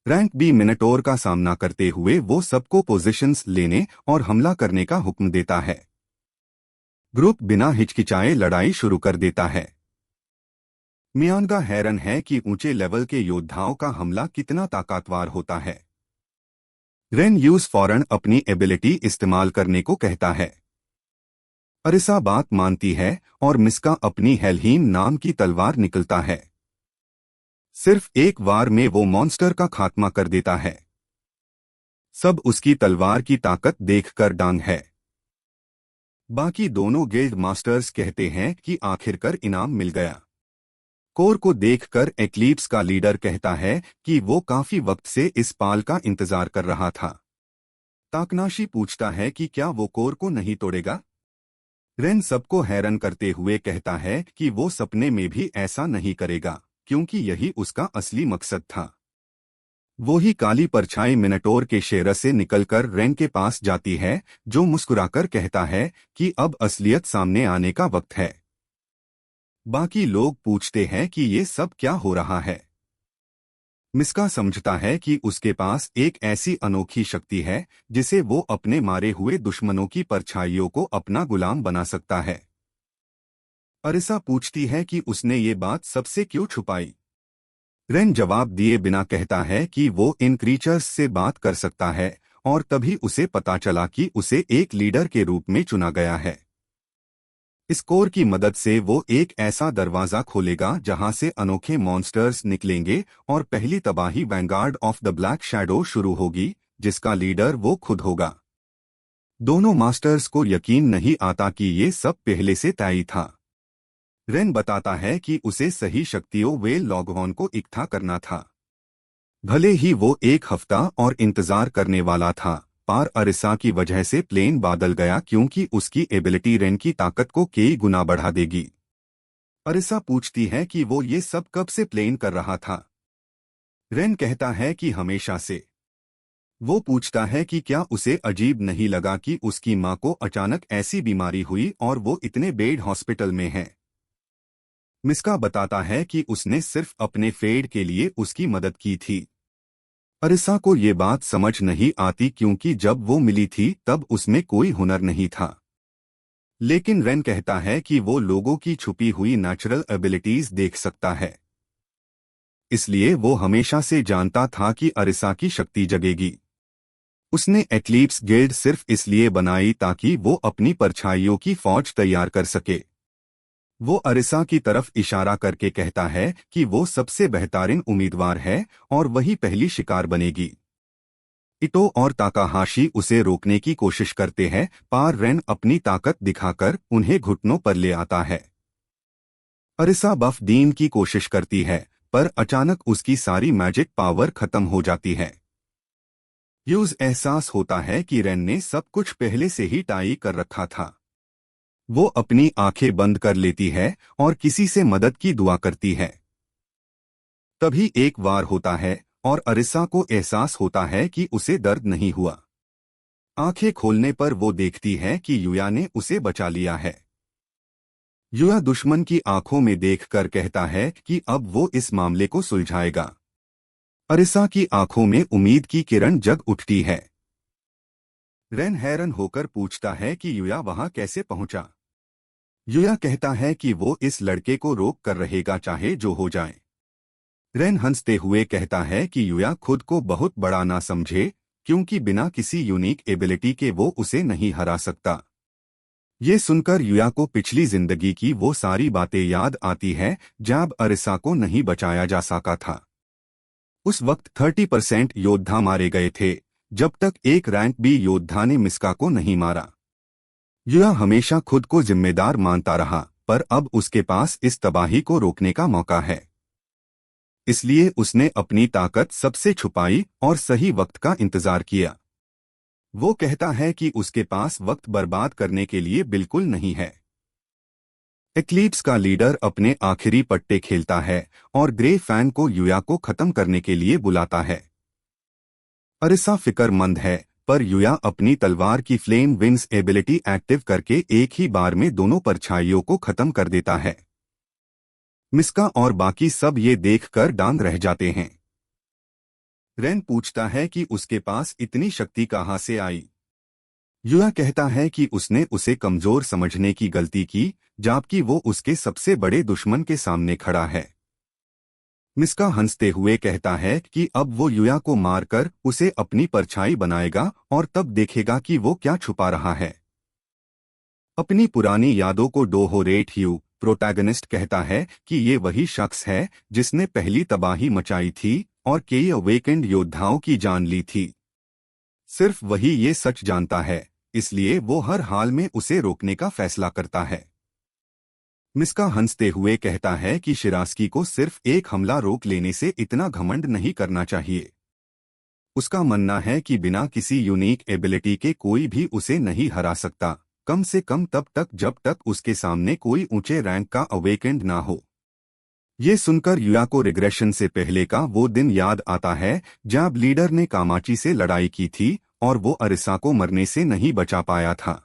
Speaker 1: रैंक बी मिनटोर का सामना करते हुए वो सबको पोजीशंस लेने और हमला करने का हुक्म देता है। ग्रुप बिना हिचकिचाए लड़ाई शुरू कर देता है। मियानगा हैरान है कि ऊंचे लेवल के योद्धाओं का हमला कितना ताकतवर होता है। रेन यूज फौरन अपनी एबिलिटी इस्तेमाल करने को कहता है। अरिसा बात मानती है और मिस्का अपनी हेलहीम नाम की तलवार निकलता है। सिर्फ एक वार में वो मॉन्स्टर का खात्मा कर देता है। सब उसकी तलवार की ताकत देखकर डांग है। बाकी दोनों गिल्ड मास्टर्स कहते हैं कि आखिरकार इनाम मिल गया। कोर को देखकर एक्लिप्स का लीडर कहता है कि वो काफी वक्त से इस पाल का इंतजार कर रहा था। ताकनाशी पूछता है कि क्या वो कोर को नहीं तोड़ेगा। रेन सबको हैरान करते हुए कहता है कि वो सपने में भी ऐसा नहीं करेगा, क्योंकि यही उसका असली मकसद था। वो ही काली परछाई मिनटोर के शेर से निकलकर रेन के पास जाती है, जो मुस्कुराकर कहता है कि अब असलियत सामने आने का वक्त है। बाकी लोग पूछते हैं कि ये सब क्या हो रहा है। मिस्का समझता है कि उसके पास एक ऐसी अनोखी शक्ति है जिसे वो अपने मारे हुए दुश्मनों की परछाइयों को अपना गुलाम बना सकता है। अरिसा पूछती है कि उसने ये बात सबसे क्यों छुपाई। रेन जवाब दिए बिना कहता है कि वो इन क्रीचर्स से बात कर सकता है और तभी उसे पता चला कि उसे एक लीडर के रूप में चुना गया है। इस कोर की मदद से वो एक ऐसा दरवाजा खोलेगा जहां से अनोखे मॉन्स्टर्स निकलेंगे और पहली तबाही vanguard of the black shadow शुरू होगी, जिसका लीडर वो खुद होगा। दोनों मास्टर्स को यकीन नहीं आता कि ये सब पहले से तय था। रेन बताता है कि उसे सही शक्तियों वे लॉगहॉर्न को इकट्ठा करना था। भले ही वो 1 हफ्ता और इंतजार करने वाला था, पर अरिसा की वजह से प्लेन बादल गया क्योंकि उसकी एबिलिटी रेन की ताकत को कई गुना बढ़ा देगी। अरिसा पूछती है कि वो ये सब कब से प्लेन कर रहा था। रेन कहता है कि हमेशा से। वो पूछता है कि क्या उसे अजीब नहीं लगा कि उसकी मां को अचानक ऐसी बीमारी हुई और वो इतने बेड हॉस्पिटल में है। मिस्का बताता है कि उसने सिर्फ अपने फेड के लिए उसकी मदद की थी। अरिसा को ये बात समझ नहीं आती क्योंकि जब वो मिली थी तब उसमें कोई हुनर नहीं था। लेकिन रेन कहता है कि वो लोगों की छुपी हुई नेचुरल एबिलिटीज देख सकता है। इसलिए वो हमेशा से जानता था कि अरिसा की शक्ति जगेगी। उसने एक्लिप्स गिल्ड सिर्फ इसलिए बनाई ताकि वो अपनी परछाइयों की फौज तैयार कर सके। वो अरिसा की तरफ इशारा करके कहता है कि वो सबसे बेहतरीन उम्मीदवार है और वही पहली शिकार बनेगी। इटो और ताकाहाशी उसे रोकने की कोशिश करते हैं, पर रेन अपनी ताकत दिखाकर उन्हें घुटनों पर ले आता है। अरिसा बफ दीन की कोशिश करती है, पर अचानक उसकी सारी मैजिक पावर खत्म हो जाती है। यूज एहसास होता है कि रेन ने सब कुछ पहले से ही टाई कर रखा था। वो अपनी आंखें बंद कर लेती है और किसी से मदद की दुआ करती है। तभी एक वार होता है और अरिसा को एहसास होता है कि उसे दर्द नहीं हुआ। आंखें खोलने पर वो देखती है कि युया ने उसे बचा लिया है। युया दुश्मन की आंखों में देखकर कहता है कि अब वो इस मामले को सुलझाएगा। अरिसा की आंखों में उम्मीद की किरण जग उठती है। रेन हैरान होकर पूछता है कि युया वहां कैसे पहुंचा। युया कहता है कि वो इस लड़के को रोक कर रहेगा चाहे जो हो जाए। रेन हंसते हुए कहता है कि युया खुद को बहुत बड़ा ना समझे, क्योंकि बिना किसी यूनिक एबिलिटी के वो उसे नहीं हरा सकता। ये सुनकर युया को पिछली जिंदगी की वो सारी बातें याद आती है जब अरिसा को नहीं बचाया जा सका था। उस वक्त 30% योद्धा मारे गए थे, जब तक एक रैंक बी योद्धा ने मिस्का को नहीं मारा। युया हमेशा खुद को जिम्मेदार मानता रहा, पर अब उसके पास इस तबाही को रोकने का मौका है। इसलिए उसने अपनी ताकत सबसे छुपाई और सही वक्त का इंतजार किया। वो कहता है कि उसके पास वक्त बर्बाद करने के लिए बिल्कुल नहीं है। एक्लिप्स का लीडर अपने आखिरी पट्टे खेलता है और ग्रे फैन को युया को खत्म करने के लिए बुलाता है। अरिसा फिक्रमंद है, पर युया अपनी तलवार की फ्लेम विंग्स एबिलिटी एक्टिव करके एक ही बार में दोनों परछाइयों को खत्म कर देता है। मिस्का और बाकी सब ये देखकर दंग रह जाते हैं। रेन पूछता है कि उसके पास इतनी शक्ति कहां से आई। युया कहता है कि उसने उसे कमजोर समझने की गलती की, जबकि वो उसके सबसे बड़े दुश्मन के सामने खड़ा है। मिस्का हंसते हुए कहता है कि अब वो युया को मारकर उसे अपनी परछाई बनाएगा और तब देखेगा कि वो क्या छुपा रहा है। अपनी पुरानी यादों को डोहोरेट ह्यू प्रोटैगनिस्ट कहता है कि ये वही शख्स है जिसने पहली तबाही मचाई थी और कई अवेकेंड योद्धाओं की जान ली थी। सिर्फ वही ये सच जानता है, इसलिए वो हर हाल में उसे रोकने का फैसला करता है। मिस्का हंसते हुए कहता है कि शिरास्की को सिर्फ एक हमला रोक लेने से इतना घमंड नहीं करना चाहिए। उसका मानना है कि बिना किसी यूनिक एबिलिटी के कोई भी उसे नहीं हरा सकता, कम से कम तब तक जब तक उसके सामने कोई ऊंचे रैंक का अवेकेंड ना हो। ये सुनकर युया को रिग्रेशन से पहले का वो दिन याद आता है जब लीडर ने कामाची से लड़ाई की थी और वो अरिसा को मरने से नहीं बचा पाया था।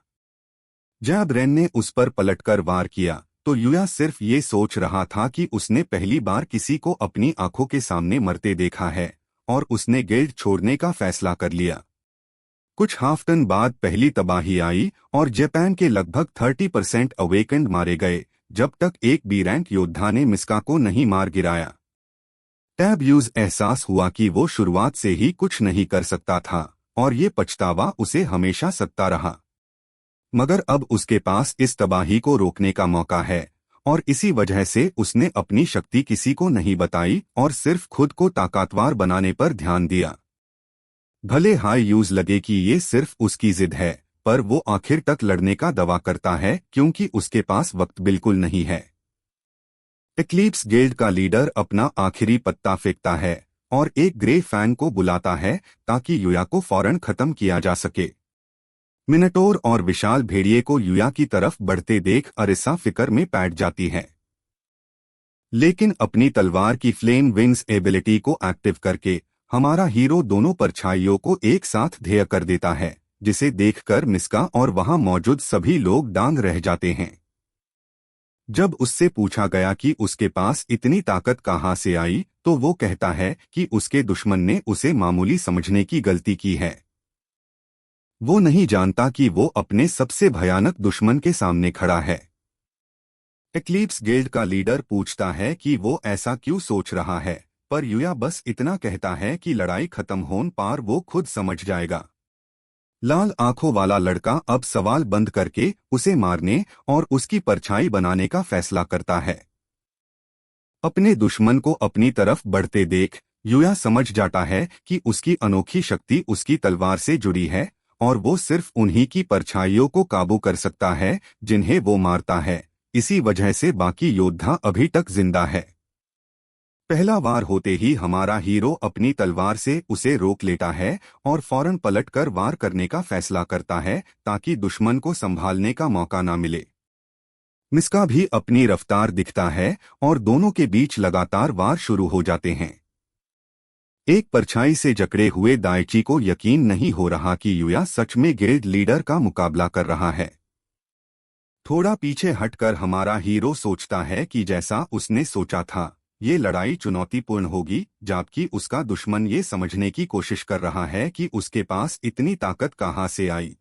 Speaker 1: जब रेन ने उस पर पलटकर वार किया तो युया सिर्फ ये सोच रहा था कि उसने पहली बार किसी को अपनी आंखों के सामने मरते देखा है और उसने गिल्ड छोड़ने का फैसला कर लिया। कुछ हाफ्तन बाद पहली तबाही आई और जापान के लगभग 30% अवेकेंड मारे गए, जब तक एक बी रैंक योद्धा ने मिस्का को नहीं मार गिराया। टैब यूज एहसास हुआ कि वो शुरुआत से ही कुछ नहीं कर सकता था और ये पछतावा उसे हमेशा सताता रहा। मगर अब उसके पास इस तबाही को रोकने का मौका है और इसी वजह से उसने अपनी शक्ति किसी को नहीं बताई और सिर्फ खुद को ताकतवर बनाने पर ध्यान दिया। भले हाई यूज लगे कि ये सिर्फ उसकी जिद है, पर वो आखिर तक लड़ने का दावा करता है क्योंकि उसके पास वक्त बिल्कुल नहीं है। एक्लिप्स गिल्ड का लीडर अपना आखिरी पत्ता फेंकता है और एक ग्रे फैन को बुलाता है ताकि युया को फौरन खत्म किया जा सके। मिनटोर और विशाल भेड़िए को युया की तरफ बढ़ते देख अरिसा फिक्र में पैट जाती है। लेकिन अपनी तलवार की फ्लेम विंग्स एबिलिटी को एक्टिव करके हमारा हीरो दोनों परछाइयों को एक साथ ढेर कर देता है, जिसे देखकर मिस्का और वहां मौजूद सभी लोग दंग रह जाते हैं। जब उससे पूछा गया कि उसके पास इतनी ताकत कहाँ से आई, तो वो कहता है कि उसके दुश्मन ने उसे मामूली समझने की गलती की है। वो नहीं जानता कि वो अपने सबसे भयानक दुश्मन के सामने खड़ा है। एक्लिप्स गिल्ड का लीडर पूछता है कि वो ऐसा क्यों सोच रहा है, पर यूया बस इतना कहता है कि लड़ाई खत्म होने पर वो खुद समझ जाएगा। लाल आंखों वाला लड़का अब सवाल बंद करके उसे मारने और उसकी परछाई बनाने का फैसला करता है। अपने दुश्मन को अपनी तरफ बढ़ते देख यूया समझ जाता है कि उसकी अनोखी शक्ति उसकी तलवार से जुड़ी है और वो सिर्फ उन्हीं की परछाइयों को काबू कर सकता है जिन्हें वो मारता है। इसी वजह से बाकी योद्धा अभी तक जिंदा है। पहला वार होते ही हमारा हीरो अपनी तलवार से उसे रोक लेता है और फौरन पलटकर वार करने का फैसला करता है ताकि दुश्मन को संभालने का मौका न मिले। मिस्का भी अपनी रफ्तार दिखता है और दोनों के बीच लगातार वार शुरू हो जाते हैं। एक परछाई से जकड़े हुए दाइची को यकीन नहीं हो रहा कि यूया सच में गिल्ड लीडर का मुकाबला कर रहा है। थोड़ा पीछे हटकर हमारा हीरो सोचता है कि जैसा उसने सोचा था, ये लड़ाई चुनौतीपूर्ण होगी, जबकि उसका दुश्मन ये समझने की कोशिश कर रहा है कि उसके पास इतनी ताकत कहाँ से आई।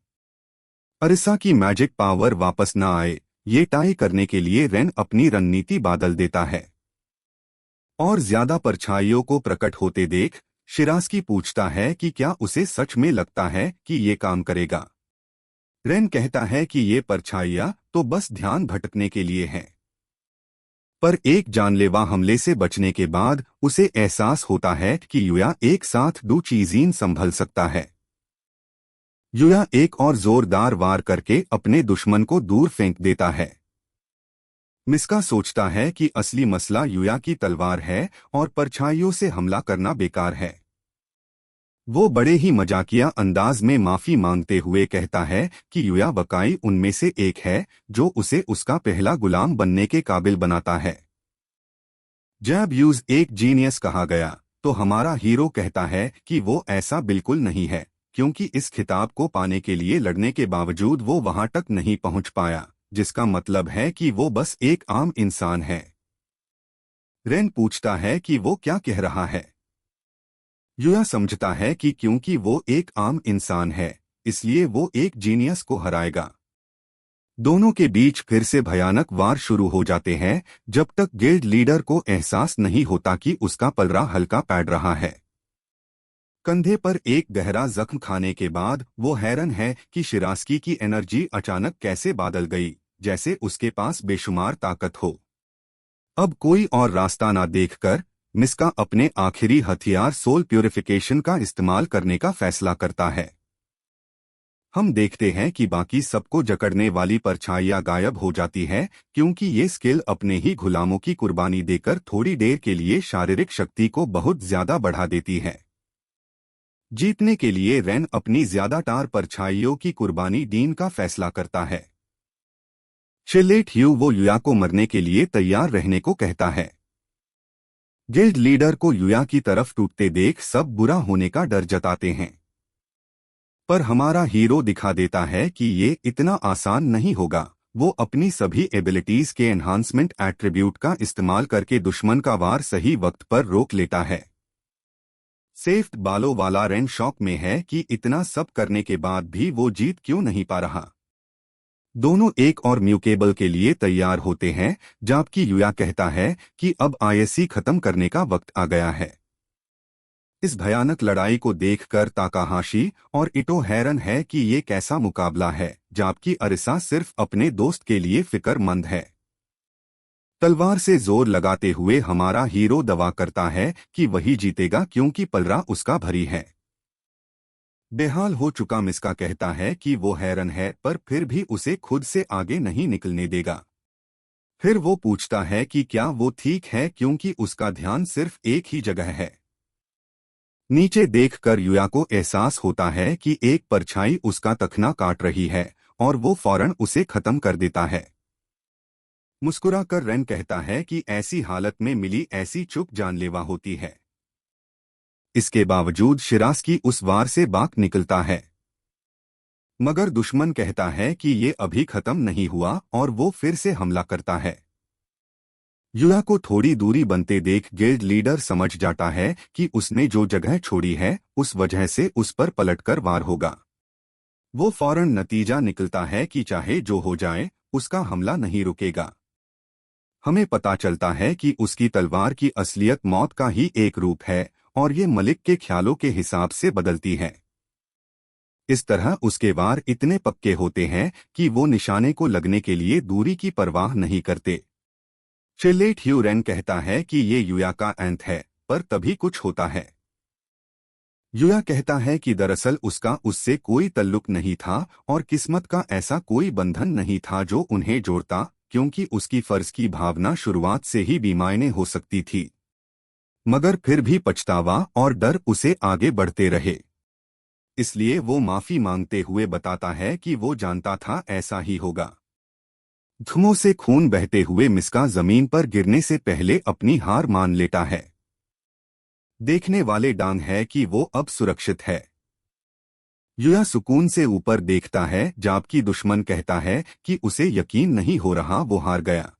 Speaker 1: अरिसा की मैजिक पावर वापस न आए, ये टाई करने के लिए रेन अपनी रणनीति बदल देता है और ज्यादा परछाइयों को प्रकट होते देख शिरास्की पूछता है कि क्या उसे सच में लगता है कि ये काम करेगा। रेन कहता है कि ये परछाइयां तो बस ध्यान भटकने के लिए हैं। पर एक जानलेवा हमले से बचने के बाद उसे एहसास होता है कि यूया एक साथ दो चीजें संभल सकता है। यूया एक और जोरदार वार करके अपने दुश्मन को दूर फेंक देता है। मिस्का सोचता है कि असली मसला यूया की तलवार है और परछाइयों से हमला करना बेकार है। वो बड़े ही मजाकिया अंदाज में माफी मांगते हुए कहता है कि यूया वकाई उनमें से एक है जो उसे उसका पहला गुलाम बनने के काबिल बनाता है। जब यूज एक जीनियस कहा गया, तो हमारा हीरो कहता है कि वो ऐसा बिल्कुल नहीं है, क्योंकि इस खिताब को पाने के लिए लड़ने के बावजूद वो वहां तक नहीं पहुंच पाया, जिसका मतलब है कि वो बस एक आम इंसान है। रेन पूछता है कि वो क्या कह रहा है। यूया समझता है कि क्योंकि वो एक आम इंसान है, इसलिए वो एक जीनियस को हराएगा। दोनों के बीच फिर से भयानक वार शुरू हो जाते हैं जब तक गिल्ड लीडर को एहसास नहीं होता कि उसका पलड़ा हल्का पड़ रहा है। कंधे पर एक गहरा जख्म खाने के बाद वो हैरान है कि शिरास्की की एनर्जी अचानक कैसे बदल गई, जैसे उसके पास बेशुमार ताकत हो। अब कोई और रास्ता ना देखकर मिस्का अपने आखिरी हथियार सोल प्यूरिफिकेशन का इस्तेमाल करने का फैसला करता है। हम देखते हैं कि बाकी सबको जकड़ने वाली परछाइयां गायब हो जाती है, क्योंकि ये स्किल अपने ही गुलामों की कुर्बानी देकर थोड़ी देर के लिए शारीरिक शक्ति को बहुत ज्यादा बढ़ा देती है। जीतने के लिए रेन अपनी ज्यादातर परछाइयों की कुर्बानी डीन का फैसला करता है। शिलेट ह्यू वो यूया को मरने के लिए तैयार रहने को कहता है। गिल्ड लीडर को यूया की तरफ टूटते देख सब बुरा होने का डर जताते हैं, पर हमारा हीरो दिखा देता है कि ये इतना आसान नहीं होगा। वो अपनी सभी एबिलिटीज के एनहांसमेंट एट्रीब्यूट का इस्तेमाल करके दुश्मन का वार सही वक्त पर रोक लेता है। सेफ्ट बालों वाला रेन शॉक में है कि इतना सब करने के बाद भी वो जीत क्यों नहीं पा रहा। दोनों एक और म्यूकेबल के लिए तैयार होते हैं, जबकि यूया कहता है कि अब आईएससी खत्म करने का वक्त आ गया है। इस भयानक लड़ाई को देखकर ताकाहाशी और इटो हैरान है कि ये कैसा मुकाबला है, जबकि अरिसा सिर्फ अपने दोस्त के लिए फिक्रमंद है। तलवार से जोर लगाते हुए हमारा हीरो दावा करता है कि वही जीतेगा क्योंकि पलड़ा उसका भरी है। बेहाल हो चुका मिस्का कहता है कि वो हैरान है, पर फिर भी उसे खुद से आगे नहीं निकलने देगा। फिर वो पूछता है कि क्या वो ठीक है, क्योंकि उसका ध्यान सिर्फ एक ही जगह है। नीचे देखकर यूया को एहसास होता है कि एक परछाई उसका तखना काट रही है और वो फौरन उसे खत्म कर देता है। मुस्कुराकर रेन कहता है कि ऐसी हालत में मिली ऐसी चुप जानलेवा होती है। इसके बावजूद शिरास्की उस वार से बाक निकलता है, मगर दुश्मन कहता है कि ये अभी खत्म नहीं हुआ और वो फिर से हमला करता है। युया को थोड़ी दूरी बनते देख गिल्ड लीडर समझ जाता है कि उसने जो जगह छोड़ी है उस वजह से उस पर पलटकर वार होगा। वो फौरन नतीजा निकलता है कि चाहे जो हो जाए उसका हमला नहीं रुकेगा। हमें पता चलता है कि उसकी तलवार की असलियत मौत का ही एक रूप है और ये मलिक के ख्यालों के हिसाब से बदलती है। इस तरह उसके वार इतने पक्के होते हैं कि वो निशाने को लगने के लिए दूरी की परवाह नहीं करते। शिलेट ह्यूरेन कहता है कि ये युया का अंत है, पर तभी कुछ होता है। युया कहता है कि दरअसल उसका उससे कोई तल्लुक नहीं था और किस्मत का ऐसा कोई बंधन नहीं था जो उन्हें जोड़ता, क्योंकि उसकी फर्ज की भावना शुरुआत से ही बेमायने हो सकती थी। मगर फिर भी पछतावा और डर उसे आगे बढ़ते रहे। इसलिए वो माफी मांगते हुए बताता है कि वो जानता था ऐसा ही होगा। धुओं से खून बहते हुए मिस्का जमीन पर गिरने से पहले अपनी हार मान लेता है। देखने वाले डांग है कि वो अब सुरक्षित है। युया सुकून से ऊपर देखता है जबकि दुश्मन कहता है कि उसे यकीन नहीं हो रहा वो हार गया।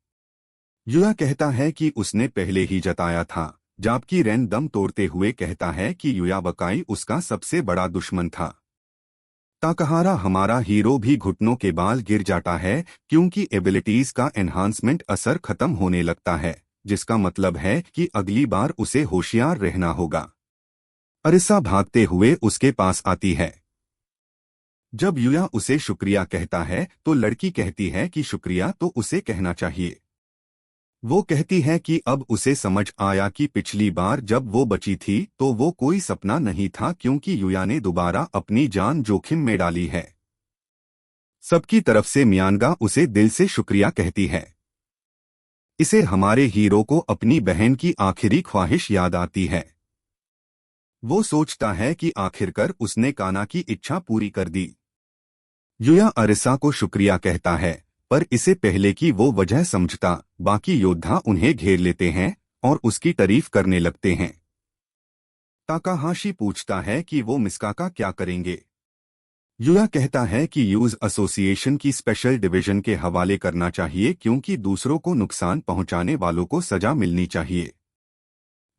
Speaker 1: युया कहता है कि उसने पहले ही जताया था, जबकि रेन दम तोड़ते हुए कहता है कि युया वकाई उसका सबसे बड़ा दुश्मन था। ताकहारा हमारा हीरो भी घुटनों के बाल गिर जाता है क्योंकि एबिलिटीज का एनहांसमेंट असर खत्म होने लगता है, जिसका मतलब है कि अगली बार उसे होशियार रहना होगा। अरिसा भागते हुए उसके पास आती है। जब युया उसे शुक्रिया कहता है तो लड़की कहती है कि शुक्रिया तो उसे कहना चाहिए। वो कहती है कि अब उसे समझ आया कि पिछली बार जब वो बची थी तो वो कोई सपना नहीं था, क्योंकि युया ने दोबारा अपनी जान जोखिम में डाली है। सबकी तरफ से मियानगा उसे दिल से शुक्रिया कहती है। इसे हमारे हीरो को अपनी बहन की आखिरी ख्वाहिश याद आती है। वो सोचता है कि आखिरकार उसने काना की इच्छा पूरी कर दी। युया अरिसा को शुक्रिया कहता है, पर इससे पहले कि वो वजह समझता, बाकी योद्धा उन्हें घेर लेते हैं और उसकी तारीफ करने लगते हैं। ताकाहाशी पूछता है कि वो मिस्का का क्या करेंगे। युया कहता है कि यूज एसोसिएशन की स्पेशल डिवीजन के हवाले करना चाहिए, क्योंकि दूसरों को नुकसान पहुंचाने वालों को सजा मिलनी चाहिए।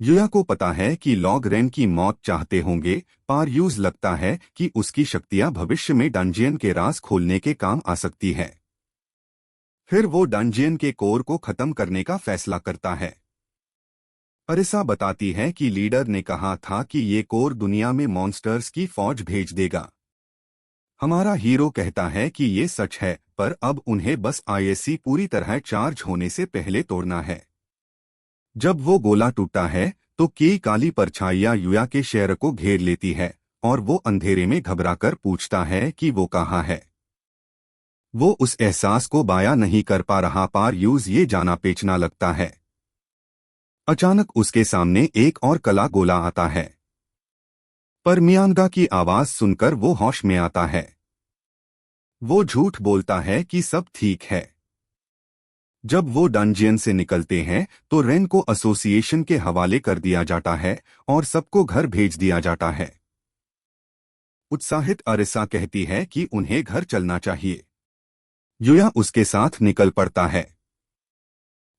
Speaker 1: युया को पता है कि लॉग रेन की मौत चाहते होंगे, पर यूज लगता है कि उसकी शक्तियां भविष्य में डंजियन के राज खोलने के काम आ सकती है। फिर वो डंजियन के कोर को खत्म करने का फैसला करता है। अरिसा बताती है कि लीडर ने कहा था कि ये कोर दुनिया में मॉन्स्टर्स की फौज भेज देगा। हमारा हीरो कहता है कि ये सच है, पर अब उन्हें बस आईएससी पूरी तरह चार्ज होने से पहले तोड़ना है। जब वो गोला टूटता है तो कई काली परछाइयां युया के शहर को घेर लेती है और वो अंधेरे में घबराकर पूछता है कि वो कहाँ है। वो उस एहसास को बयां नहीं कर पा रहा, पर यूज ये जाना पेचना लगता है। अचानक उसके सामने एक और कला गोला आता है, पर मियानगा की आवाज सुनकर वो होश में आता है। वो झूठ बोलता है कि सब ठीक है। जब वो डंजियन से निकलते हैं तो रेन को एसोसिएशन के हवाले कर दिया जाता है और सबको घर भेज दिया जाता है। उत्साहित अरिसा कहती है कि उन्हें घर चलना चाहिए। युया उसके साथ निकल पड़ता है।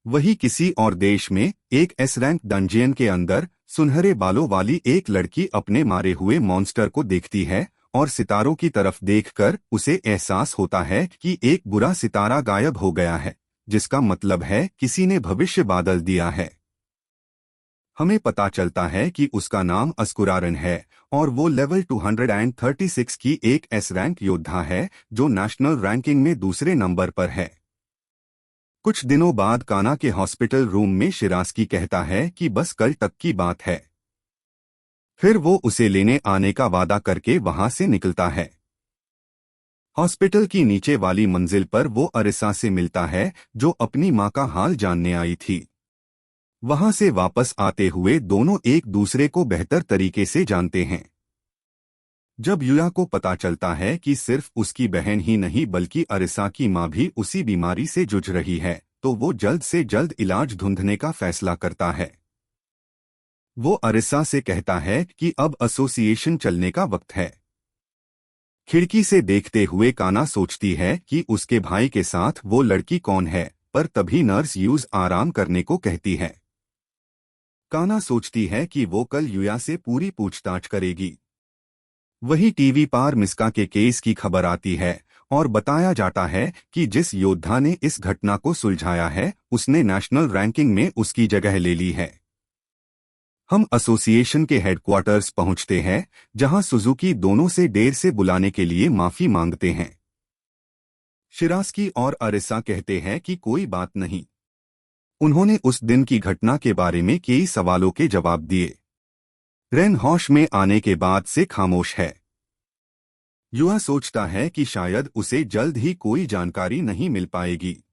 Speaker 1: वही किसी और देश में एक एस रैंक डंजियन के अंदर सुनहरे बालों वाली एक लड़की अपने मारे हुए मॉन्स्टर को देखती है और सितारों की तरफ देखकर उसे एहसास होता है कि एक बुरा सितारा गायब हो गया है, जिसका मतलब है किसी ने भविष्य बादल दिया है। हमें पता चलता है कि उसका नाम अस्कुरारन है और वो लेवल 236 की एक एस रैंक योद्धा है जो नेशनल रैंकिंग में दूसरे नंबर पर है। कुछ दिनों बाद काना के हॉस्पिटल रूम में शिरास्की कहता है कि बस कल तक की बात है। फिर वो उसे लेने आने का वादा करके वहां से निकलता है। हॉस्पिटल की नीचे वाली मंजिल पर वो अरिसा से मिलता है जो अपनी मां का हाल जानने आई थी। वहां से वापस आते हुए दोनों एक दूसरे को बेहतर तरीके से जानते हैं। जब युया को पता चलता है कि सिर्फ उसकी बहन ही नहीं बल्कि अरिसा की मां भी उसी बीमारी से जूझ रही है, तो वो जल्द से जल्द इलाज ढूंढने का फैसला करता है। वो अरिसा से कहता है कि अब एसोसिएशन चलने का वक्त है। खिड़की से देखते हुए काना सोचती है कि उसके भाई के साथ वो लड़की कौन है पर तभी नर्स यूज आराम करने को कहती है। काना सोचती है कि वो कल युया से पूरी पूछताछ करेगी। वही टीवी पर मिस्का के केस की खबर आती है और बताया जाता है कि जिस योद्धा ने इस घटना को सुलझाया है उसने नेशनल रैंकिंग में उसकी जगह ले ली है। हम एसोसिएशन के हेडक्वार्टर्स पहुंचते हैं जहां सुजुकी दोनों से देर से बुलाने के लिए माफी मांगते हैं। शिरास्की और अरिसा कहते हैं कि कोई बात नहीं, उन्होंने उस दिन की घटना के बारे में कई सवालों के जवाब दिए। रेन होश में आने के बाद से खामोश है। युआ सोचता है कि शायद उसे जल्द ही कोई जानकारी नहीं मिल पाएगी।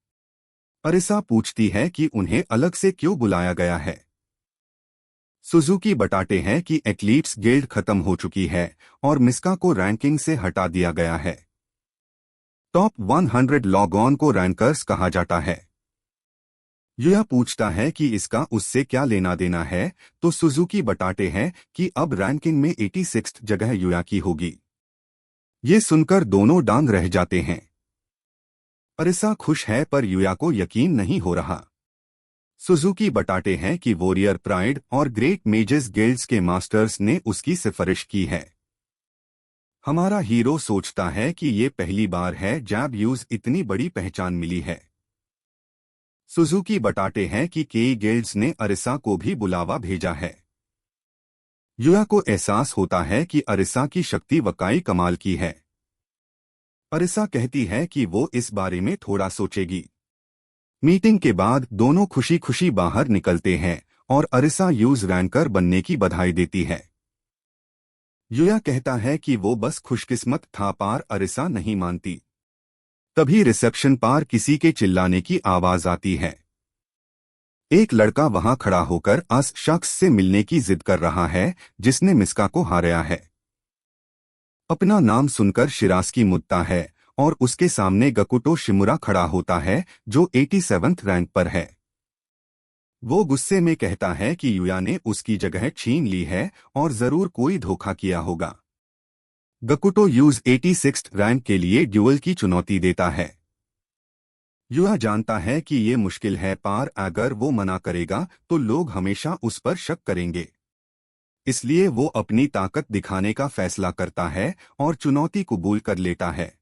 Speaker 1: अरिसा पूछती है कि उन्हें अलग से क्यों बुलाया गया है। सुजुकी बताते हैं कि एथलीट्स गिल्ड खत्म हो चुकी है और मिस्का को रैंकिंग से हटा दिया गया है। टॉप 100 लॉग ऑन को रैंकर्स कहा जाता है। युया पूछता है कि इसका उससे क्या लेना देना है, तो सुजुकी बताते हैं कि अब रैंकिंग में 86 जगह युया की होगी। ये सुनकर दोनों डांग रह जाते हैं। अरिसा खुश है पर युया को यकीन नहीं हो रहा। सुजुकी बताते हैं कि वॉरियर प्राइड और ग्रेट मेजेस गिल्ड्स के मास्टर्स ने उसकी सिफारिश की है। हमारा हीरो सोचता है कि ये पहली बार है जब यूज इतनी बड़ी पहचान मिली है। सुजुकी बताते हैं कि कई गिल्ड्स ने अरिसा को भी बुलावा भेजा है। युया को एहसास होता है कि अरिसा की शक्ति वाकई कमाल की है। अरिसा कहती है कि वो इस बारे में थोड़ा सोचेगी। मीटिंग के बाद दोनों खुशी खुशी बाहर निकलते हैं और अरिसा यूज रैंकर बनने की बधाई देती है। युया कहता है कि वो बस खुशकिस्मत था पर अरिसा नहीं मानती। तभी रिसेप्शन पर किसी के चिल्लाने की आवाज आती है। एक लड़का वहां खड़ा होकर उस शख्स से मिलने की जिद कर रहा है जिसने मिस्का को हाराया है। अपना नाम सुनकर शिरास्की मुड़ता है और उसके सामने गकुटो शिमुरा खड़ा होता है जो 87वें रैंक पर है। वो गुस्से में कहता है कि युया ने उसकी जगह छीन ली है और जरूर कोई धोखा किया होगा। गकुटो यूज 86 रैंक के लिए ड्यूअल की चुनौती देता है। युया जानता है कि ये मुश्किल है पर अगर वो मना करेगा तो लोग हमेशा उस पर शक करेंगे। इसलिए वो अपनी ताकत दिखाने का फैसला करता है और चुनौती कबूल कर लेता है।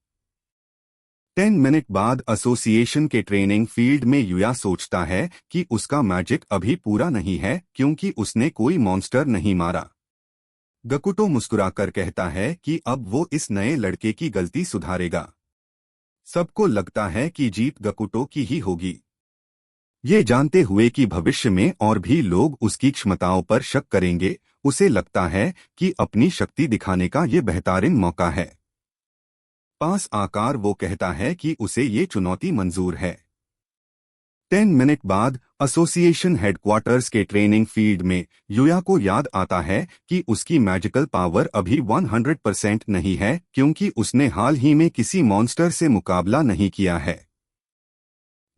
Speaker 1: 10 मिनट बाद एसोसिएशन के ट्रेनिंग फील्ड में युया सोचता है कि उसका मैजिक अभी पूरा नहीं है क्योंकि उसने कोई मॉन्स्टर नहीं मारा। गकुटो मुस्कुराकर कहता है कि अब वो इस नए लड़के की गलती सुधारेगा। सबको लगता है कि जीत गकुटो की ही होगी। ये जानते हुए कि भविष्य में और भी लोग उसकी क्षमताओं पर शक करेंगे, उसे लगता है कि अपनी शक्ति दिखाने का ये बेहतरीन मौका है। पास आकर वो कहता है कि उसे ये चुनौती मंजूर है। 10 मिनट बाद एसोसिएशन हेडक्वार्टर्स के ट्रेनिंग फील्ड में युया को याद आता है कि उसकी मैजिकल पावर अभी 100% नहीं है क्योंकि उसने हाल ही में किसी मॉन्स्टर से मुकाबला नहीं किया है।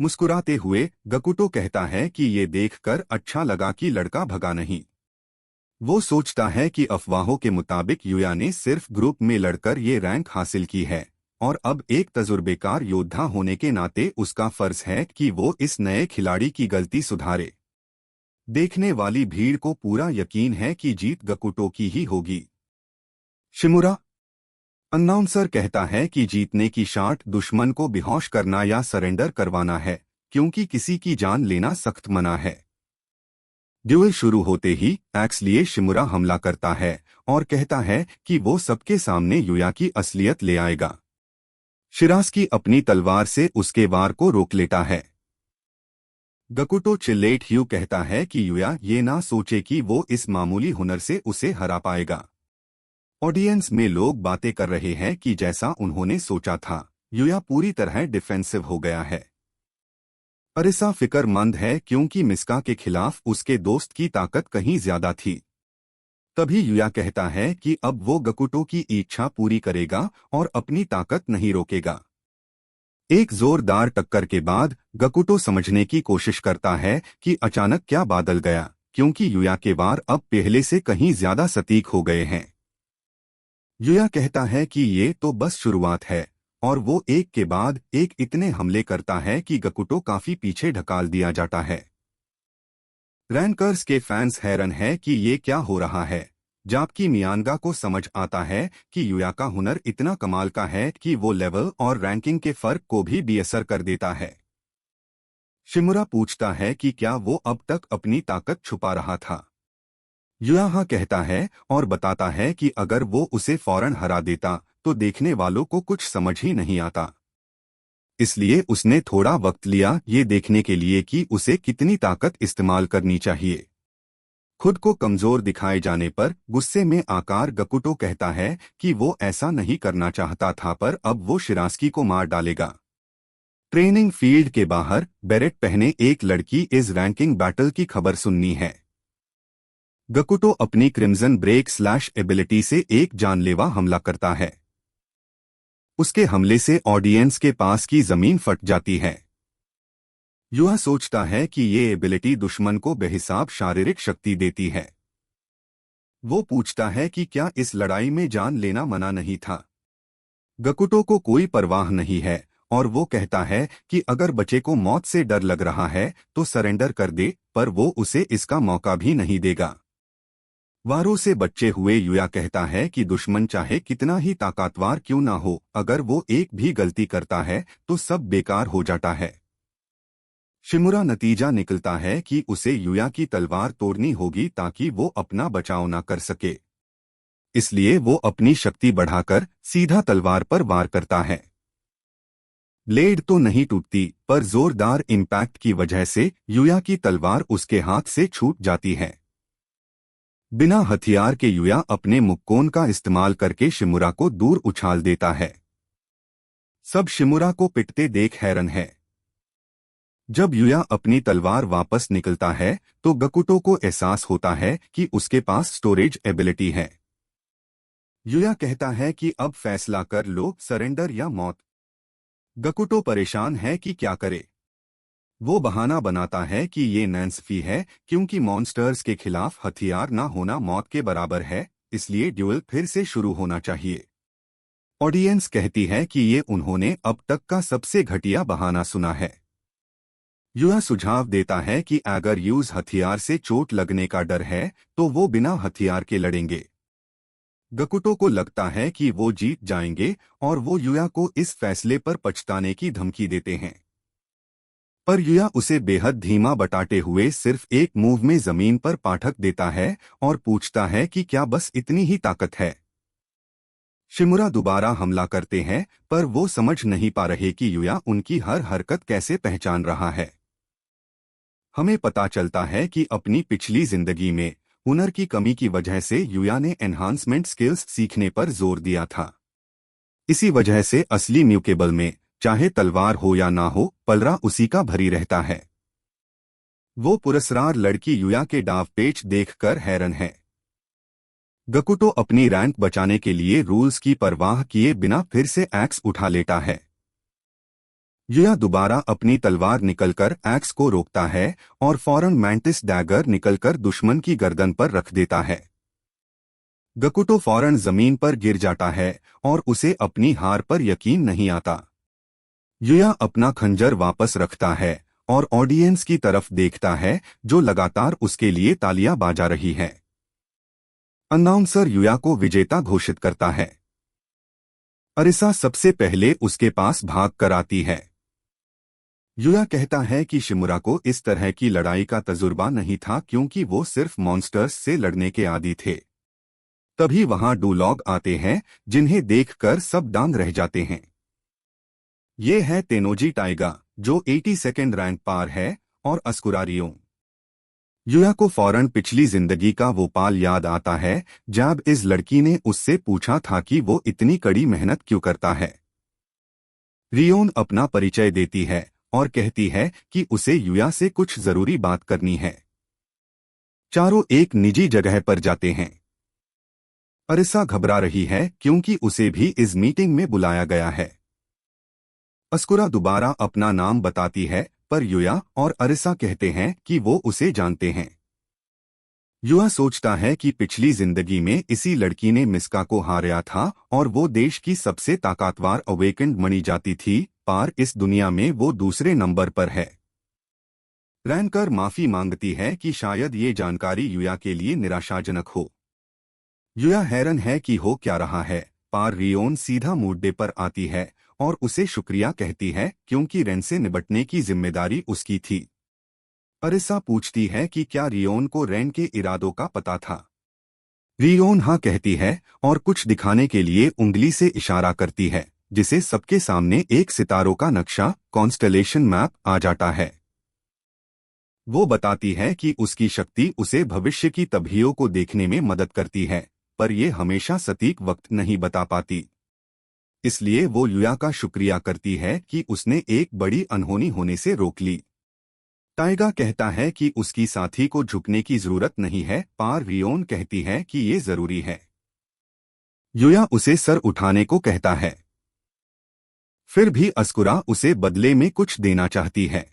Speaker 1: मुस्कुराते हुए गकुटो कहता है कि ये देखकर अच्छा लगा कि लड़का भगा नहीं। वो सोचता है कि अफवाहों के मुताबिक युया ने सिर्फ ग्रुप में लड़कर ये रैंक हासिल की है और अब एक तजुर्बेकार योद्धा होने के नाते उसका फर्ज है कि वो इस नए खिलाड़ी की गलती सुधारे। देखने वाली भीड़ को पूरा यकीन है कि जीत गकुटो की ही होगी। शिमुरा अनाउंसर कहता है कि जीतने की शर्त दुश्मन को बेहोश करना या सरेंडर करवाना है क्योंकि किसी की जान लेना सख्त मना है। ड्यूल शुरू होते ही एक्स लिए शिमुरा हमला करता है और कहता है कि वो सबके सामने युया की असलियत ले आएगा। शिरास्की अपनी तलवार से उसके वार को रोक लेता है। गकुटो चिल्लेट ह्यू कहता है कि युया ये ना सोचे कि वो इस मामूली हुनर से उसे हरा पाएगा। ऑडियंस में लोग बातें कर रहे हैं कि जैसा उन्होंने सोचा था, युया पूरी तरह डिफेंसिव हो गया है। अरिसा फिक्रमंद है क्योंकि मिस्का के खिलाफ उसके दोस्त की ताकत कहीं ज्यादा थी। तभी युया कहता है कि अब वो गकुटो की इच्छा पूरी करेगा और अपनी ताकत नहीं रोकेगा। एक जोरदार टक्कर के बाद गकुटो समझने की कोशिश करता है कि अचानक क्या बादल गया क्योंकि युया के वार अब पहले से कहीं ज्यादा सटीक हो गए हैं। युया कहता है कि ये तो बस शुरुआत है, और वो एक के बाद एक इतने हमले करता है कि गकुटो काफी पीछे ढकाल दिया जाता है। रैनकर्स के फैंस हैरान है कि ये क्या हो रहा है, जबकि मियानगा को समझ आता है कि युया का हुनर इतना कमाल का है कि वो लेवल और रैंकिंग के फर्क को भी बेअसर कर देता है। शिमुरा पूछता है कि क्या वो अब तक अपनी ताकत छुपा रहा था। युया हाँ कहता है और बताता है कि अगर वो उसे फौरन हरा देता तो देखने वालों को कुछ समझ ही नहीं आता, इसलिए उसने थोड़ा वक्त लिया ये देखने के लिए कि उसे कितनी ताकत इस्तेमाल करनी चाहिए। खुद को कमजोर दिखाए जाने पर गुस्से में आकार गकुटो कहता है कि वो ऐसा नहीं करना चाहता था, पर अब वो शिरास्की को मार डालेगा। ट्रेनिंग फील्ड के बाहर बेरेट पहने एक लड़की इस रैंकिंग बैटल की खबर सुननी है। गकुटो अपनी क्रिम्सन ब्रेक स्लैश एबिलिटी से एक जानलेवा हमला करता है। उसके हमले से ऑडियंस के पास की जमीन फट जाती है। युवा सोचता है कि ये एबिलिटी दुश्मन को बेहिसाब शारीरिक शक्ति देती है। वो पूछता है कि क्या इस लड़ाई में जान लेना मना नहीं था। गकुटो को कोई परवाह नहीं है और वो कहता है कि अगर बच्चे को मौत से डर लग रहा है तो सरेंडर कर दे, पर वो उसे इसका मौका भी नहीं देगा। वारों से बच्चे हुए युया कहता है कि दुश्मन चाहे कितना ही ताकतवर क्यों ना हो, अगर वो एक भी गलती करता है तो सब बेकार हो जाता है। शिमुरा नतीजा निकलता है कि उसे युया की तलवार तोड़नी होगी ताकि वो अपना बचाव ना कर सके, इसलिए वो अपनी शक्ति बढ़ाकर सीधा तलवार पर वार करता है। ब्लेड तो नहीं टूटती, पर जोरदार इम्पैक्ट की वजह से युया की तलवार उसके हाथ से छूट जाती है। बिना हथियार के युया अपने मुक्कोन का इस्तेमाल करके शिमुरा को दूर उछाल देता है। सब शिमुरा को पिटते देख हैरान है। जब युया अपनी तलवार वापस निकलता है तो गकुटो को एहसास होता है कि उसके पास स्टोरेज एबिलिटी है। युया कहता है कि अब फैसला कर लो, सरेंडर या मौत। गकुटो परेशान है कि क्या करे। वो बहाना बनाता है कि ये नाइंसाफी है क्योंकि मॉन्स्टर्स के खिलाफ हथियार ना होना मौत के बराबर है, इसलिए ड्यूल फिर से शुरू होना चाहिए। ऑडियंस कहती है कि ये उन्होंने अब तक का सबसे घटिया बहाना सुना है। युवा सुझाव देता है कि अगर यूज हथियार से चोट लगने का डर है तो वो बिना हथियार के लड़ेंगे। गकुटो को लगता है कि वो जीत जाएंगे और वो युया को इस फैसले पर पछताने की धमकी देते हैं, पर युया उसे बेहद धीमा बताते हुए सिर्फ एक मूव में जमीन पर पाठक देता है और पूछता है कि क्या बस इतनी ही ताकत है। शिमुरा दोबारा हमला करते हैं, पर वो समझ नहीं पा रहे कि युया उनकी हर हरकत कैसे पहचान रहा है। हमें पता चलता है कि अपनी पिछली जिंदगी में हुनर की कमी की वजह से युया ने एनहांसमेंट स्किल्स सीखने पर जोर दिया था। इसी वजह से असली म्यूकेबल में चाहे तलवार हो या ना हो, पलरा उसी का भरी रहता है। वो पुरस्कार लड़की युया के दाव पेच देखकर हैरान है। गकुटो अपनी रैंक बचाने के लिए रूल्स की परवाह किए बिना फिर से एक्स उठा लेता है। युया दोबारा अपनी तलवार निकलकर एक्स को रोकता है और फौरन मैंटिस डैगर निकलकर दुश्मन की गर्दन पर रख देता है। गकुटो फौरन जमीन पर गिर जाता है और उसे अपनी हार पर यकीन नहीं आता। युया अपना खंजर वापस रखता है और ऑडियंस की तरफ देखता है जो लगातार उसके लिए तालियां बजा रही है। अनाउंसर युया को विजेता घोषित करता है। अरिसा सबसे पहले उसके पास भाग कर आती है। युया कहता है कि शिमुरा को इस तरह की लड़ाई का तजुर्बा नहीं था क्योंकि वो सिर्फ मॉन्स्टर्स से लड़ने के आदी थे। तभी वहां डूलॉग आते हैं जिन्हें देखकर सब दंग रह जाते हैं। ये है तेनोजी टाइगा जो 82nd रैंक पार है और अस्कुरारियों। युया को फौरन पिछली जिंदगी का वो पाल याद आता है जब इस लड़की ने उससे पूछा था कि वो इतनी कड़ी मेहनत क्यों करता है। रियोन अपना परिचय देती है और कहती है कि उसे युया से कुछ जरूरी बात करनी है। चारों एक निजी जगह पर जाते हैं। अरिसा घबरा रही है क्योंकि उसे भी इस मीटिंग में बुलाया गया है। अस्कुरा दोबारा अपना नाम बताती है, पर युया और अरिसा कहते हैं कि वो उसे जानते हैं। युवा सोचता है कि पिछली जिंदगी में इसी लड़की ने मिस्का को हाराया था और वो देश की सबसे ताकतवर अवेकेंड मनी जाती थी, पर इस दुनिया में वो दूसरे नंबर पर है। रैनकर माफी मांगती है कि शायद ये जानकारी युया के लिए निराशाजनक हो। युया हैरान है कि हो क्या रहा है, पर रियोन सीधा मुद्दे पर आती है और उसे शुक्रिया कहती है क्योंकि रेन से निपटने की जिम्मेदारी उसकी थी। अरिसा पूछती है कि क्या रियोन को रेन के इरादों का पता था। रियोन हाँ कहती है और कुछ दिखाने के लिए उंगली से इशारा करती है, जिसे सबके सामने एक सितारों का नक्शा कॉन्स्टलेशन मैप आ जाता है। वो बताती है कि उसकी शक्ति उसे भविष्य की तबाहियों को देखने में मदद करती है, पर यह हमेशा सटीक वक्त नहीं बता पाती। इसलिए वो युया का शुक्रिया करती है कि उसने एक बड़ी अनहोनी होने से रोक ली। टाइगा कहता है कि उसकी साथी को झुकने की जरूरत नहीं है, पर रियोन कहती है कि ये जरूरी है। युया उसे सर उठाने को कहता है। फिर भी अस्कुरा उसे बदले में कुछ देना चाहती है।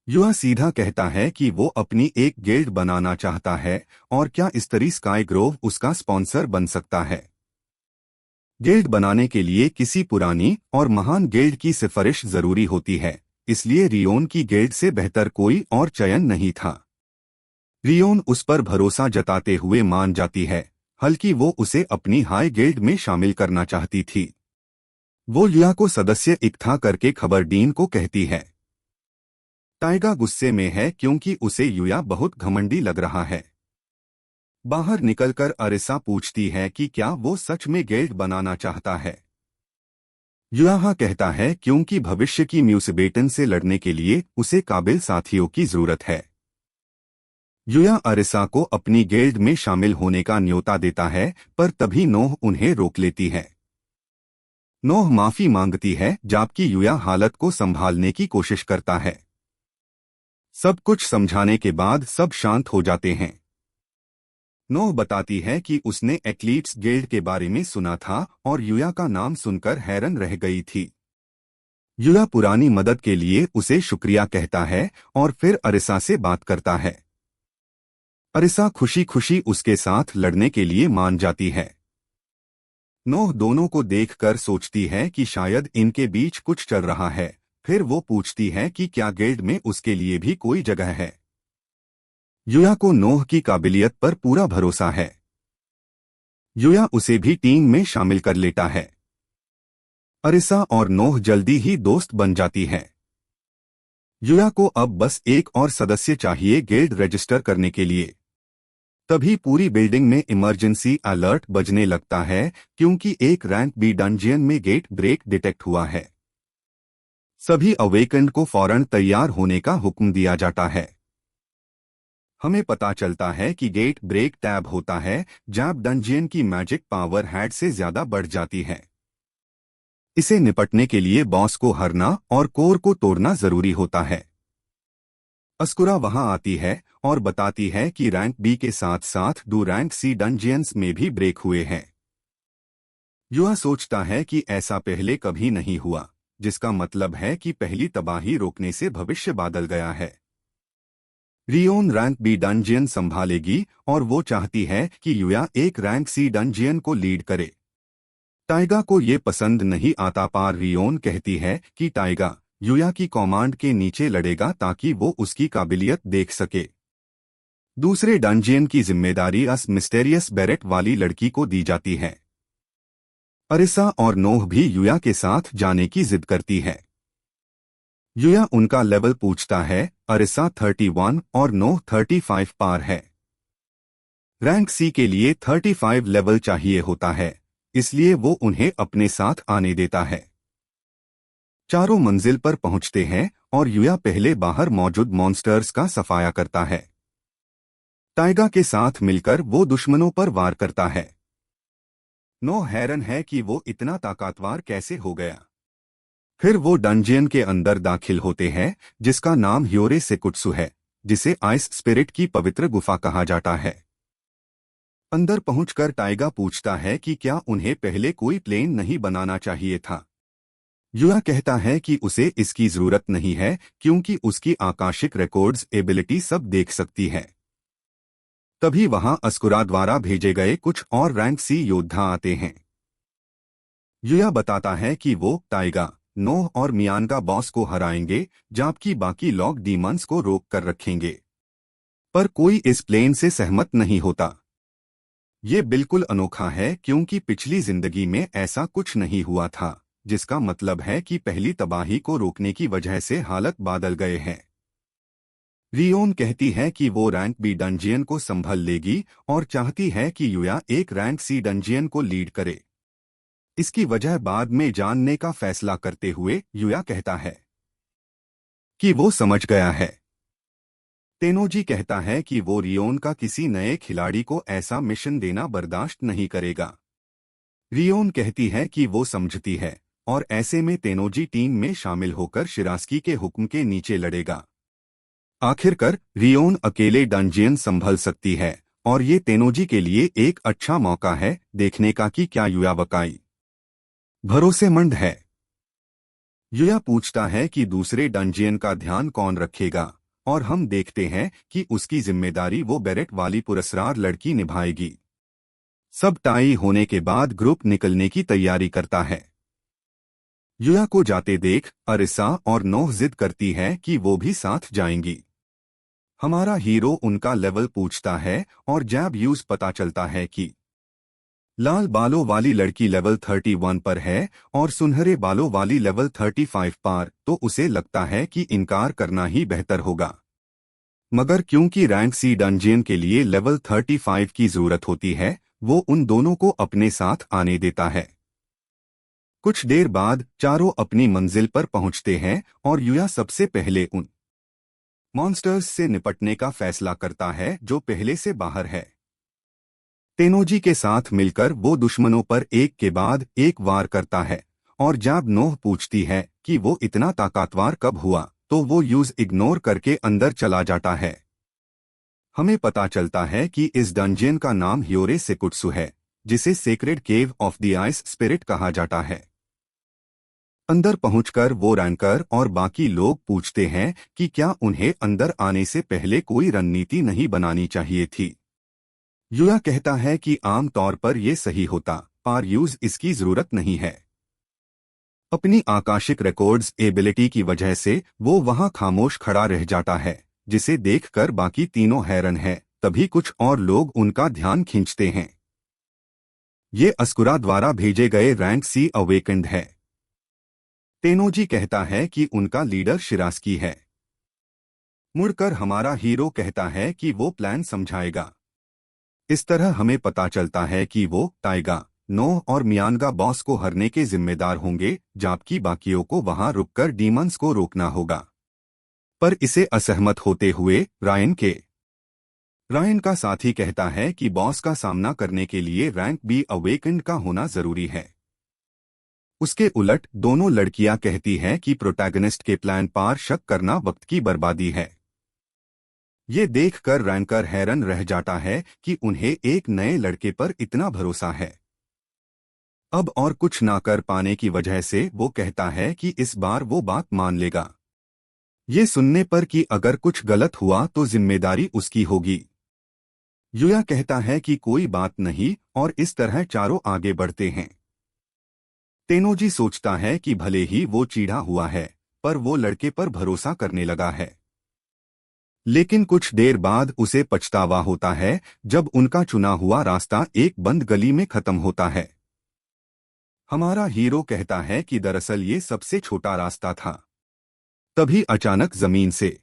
Speaker 1: युवा सीधा कहता है कि वो अपनी एक गिल्ड बनाना चाहता है और क्या इस तरह स्काई ग्रोव उसका स्पॉन्सर बन सकता है। गिल्ड बनाने के लिए किसी पुरानी और महान गिल्ड की सिफारिश जरूरी होती है, इसलिए रियोन की गिल्ड से बेहतर कोई और चयन नहीं था। रियोन उस पर भरोसा जताते हुए मान जाती है, हल्कि वो उसे अपनी हाई गिल्ड में शामिल करना चाहती थी। वो युया को सदस्य इकट्ठा करके खबर डीन को कहती है। टाइगा गुस्से में है क्योंकि उसे युया बहुत घमंडी लग रहा है। बाहर निकलकर अरिसा पूछती है कि क्या वो सच में गिल्ड बनाना चाहता है। युया हाँ कहता है क्योंकि भविष्य की म्यूसिबेटन से लड़ने के लिए उसे काबिल साथियों की जरूरत है। युया अरिसा को अपनी गिल्ड में शामिल होने का न्योता देता है, पर तभी नोह उन्हें रोक लेती है। नोह माफी मांगती है जबकि युया हालत को संभालने की कोशिश करता है। सब कुछ समझाने के बाद सब शांत हो जाते हैं। नोह बताती है कि उसने एथलीट्स गिल्ड के बारे में सुना था और युया का नाम सुनकर हैरान रह गई थी। युया पुरानी मदद के लिए उसे शुक्रिया कहता है और फिर अरिसा से बात करता है। अरिसा खुशी खुशी उसके साथ लड़ने के लिए मान जाती है। नोह दोनों को देखकर सोचती है कि शायद इनके बीच कुछ चल रहा है। फिर वो पूछती है कि क्या गिल्ड में उसके लिए भी कोई जगह है। युया को नोह की काबिलियत पर पूरा भरोसा है। युया उसे भी टीम में शामिल कर लेता है। अरिसा और नोह जल्दी ही दोस्त बन जाती है। युया को अब बस एक और सदस्य चाहिए गिल्ड रजिस्टर करने के लिए। तभी पूरी बिल्डिंग में इमरजेंसी अलर्ट बजने लगता है क्योंकि एक रैंक बी डंजियन में गेट ब्रेक डिटेक्ट हुआ है। सभी अवेकेंड को फौरन तैयार होने का हुक्म दिया जाता है। हमें पता चलता है कि गेट ब्रेक टैब होता है जब डंजियन की मैजिक पावर हैड से ज्यादा बढ़ जाती है। इसे निपटने के लिए बॉस को हरना और कोर को तोड़ना जरूरी होता है। अस्कुरा वहां आती है और बताती है कि रैंक बी के साथ साथ दो रैंक सी डंजियंस में भी ब्रेक हुए हैं। युवा सोचता है कि ऐसा पहले कभी नहीं हुआ, जिसका मतलब है कि पहली तबाही रोकने से भविष्य बदल गया है। रियोन रैंक बी डंजियन संभालेगी और वो चाहती है कि युया एक रैंक सी डंजियन को लीड करे। टाइगा को ये पसंद नहीं आता, पर रियोन कहती है कि टाइगा युया की कमांड के नीचे लड़ेगा ताकि वो उसकी काबिलियत देख सके। दूसरे डंजियन की जिम्मेदारी अस मिस्टेरियस बैरेट वाली लड़की को दी जाती है। अरिसा और नोह भी युया के साथ जाने की जिद करती है। युया उनका लेवल पूछता है। अरिसा 31 और नोह 35 पार है। रैंक सी के लिए 35 लेवल चाहिए होता है, इसलिए वो उन्हें अपने साथ आने देता है। चारों मंजिल पर पहुंचते हैं और युया पहले बाहर मौजूद मॉन्स्टर्स का सफाया करता है। टाइगा के साथ मिलकर वो दुश्मनों पर वार करता है। नोह हैरान है कि वो इतना ताकतवर कैसे हो गया। फिर वो डंजियन के अंदर दाखिल होते हैं, जिसका नाम ह्योरे सेकुत्सु है, जिसे आइस स्पिरिट की पवित्र गुफा कहा जाता है। अंदर पहुंचकर टाइगा पूछता है कि क्या उन्हें पहले कोई प्लेन नहीं बनाना चाहिए था। युया कहता है कि उसे इसकी जरूरत नहीं है क्योंकि उसकी आकाशिक रिकॉर्ड्स एबिलिटी सब देख सकती है। तभी वहां अस्कुरा द्वारा भेजे गए कुछ और रैंक सी योद्धा आते हैं। युया बताता है कि वो टाइगा, नोह और मियान का बॉस को हराएंगे, जबकि बाकी लोग डीमंस को रोक कर रखेंगे। पर कोई इस प्लान से सहमत नहीं होता। ये बिल्कुल अनोखा है क्योंकि पिछली जिंदगी में ऐसा कुछ नहीं हुआ था, जिसका मतलब है कि पहली तबाही को रोकने की वजह से हालत बदल गए हैं। रियोन कहती है कि वो रैंक बी डंजियन को संभल लेगी और चाहती है कि युया एक रैंक सी डंजियन को लीड करे। इसकी वजह बाद में जानने का फैसला करते हुए युया कहता है कि वो समझ गया है। तेनोजी कहता है कि वो रियोन का किसी नए खिलाड़ी को ऐसा मिशन देना बर्दाश्त नहीं करेगा। रियोन कहती है कि वो समझती है और ऐसे में तेनोजी टीम में शामिल होकर शिरास्की के हुक्म के नीचे लड़ेगा। आखिरकार रियोन अकेले डंजियन संभल सकती है और ये तेनोजी के लिए एक अच्छा मौका है देखने का कि क्या युया वकाई भरोसेमंद है। युया पूछता है कि दूसरे डंजियन का ध्यान कौन रखेगा और हम देखते हैं कि उसकी जिम्मेदारी वो बेरेट वाली पुरस्कार लड़की निभाएगी। सब टाई होने के बाद ग्रुप निकलने की तैयारी करता है। युया को जाते देख अरिसा और नोह जिद करती है कि वो भी साथ जाएंगी। हमारा हीरो उनका लेवल पूछता है और जब यूज पता चलता है कि लाल बालों वाली लड़की लेवल 31 पर है और सुनहरे बालों वाली लेवल 35 पर, तो उसे लगता है कि इनकार करना ही बेहतर होगा। मगर क्योंकि रैंक सी डंजियन के लिए लेवल 35 की जरूरत होती है, वो उन दोनों को अपने साथ आने देता है। कुछ देर बाद चारों अपनी मंजिल पर पहुंचते हैं और युया सबसे पहले उन मॉन्स्टर्स से निपटने का फैसला करता है जो पहले से बाहर है। तेनोजी के साथ मिलकर वो दुश्मनों पर एक के बाद एक वार करता है और जब नोह पूछती है कि वो इतना ताकतवर कब हुआ, तो वो यूज इग्नोर करके अंदर चला जाता है। हमें पता चलता है कि इस डंजियन का नाम ह्योरे सेकुत्सु है, जिसे sacred cave of the ice spirit कहा जाता है। अंदर पहुंचकर वो रैंकर और बाकी लोग पूछते हैं कि क्या उन्हें अंदर आने से पहले कोई रणनीति नहीं बनानी चाहिए थी। युया कहता है कि आम तौर पर यह सही होता, पर यूज इसकी जरूरत नहीं है। अपनी आकाशिक रिकॉर्ड्स एबिलिटी की वजह से वो वहां खामोश खड़ा रह जाता है, जिसे देखकर बाकी तीनों हैरान हैं। तभी कुछ और लोग उनका ध्यान खींचते हैं। ये अस्कुरा द्वारा भेजे गए रैंक सी अवेकेंड है। तेनोजी कहता है कि उनका लीडर शिरास्की है। मुड़कर हमारा हीरो कहता है कि वो प्लान समझाएगा। इस तरह हमें पता चलता है कि वो टाइगा, नोह और मियानगा बॉस को हरने के जिम्मेदार होंगे, जबकि बाकियों को वहां रुककर डीमंस को रोकना होगा। पर इसे असहमत होते हुए रायन का साथी कहता है कि बॉस का सामना करने के लिए रैंक बी अवेकेंड का होना जरूरी है। उसके उलट दोनों लड़कियां कहती हैं कि प्रोटैगनिस्ट के प्लान पर शक करना वक्त की बर्बादी है। ये देखकर रैंकर हैरान रह जाता है कि उन्हें एक नए लड़के पर इतना भरोसा है। अब और कुछ ना कर पाने की वजह से वो कहता है कि इस बार वो बात मान लेगा। ये सुनने पर कि अगर कुछ गलत हुआ तो जिम्मेदारी उसकी होगी। युया कहता है कि कोई बात नहीं और इस तरह चारों आगे बढ़ते हैं। तेनोजी सोचता है कि भले ही वो चिढ़ा हुआ है, पर वो लड़के पर भरोसा करने लगा है। लेकिन कुछ देर बाद उसे पछतावा होता है जब उनका चुना हुआ रास्ता एक बंद गली में खत्म होता है। हमारा हीरो कहता है कि दरअसल ये सबसे छोटा रास्ता था। तभी अचानक जमीन से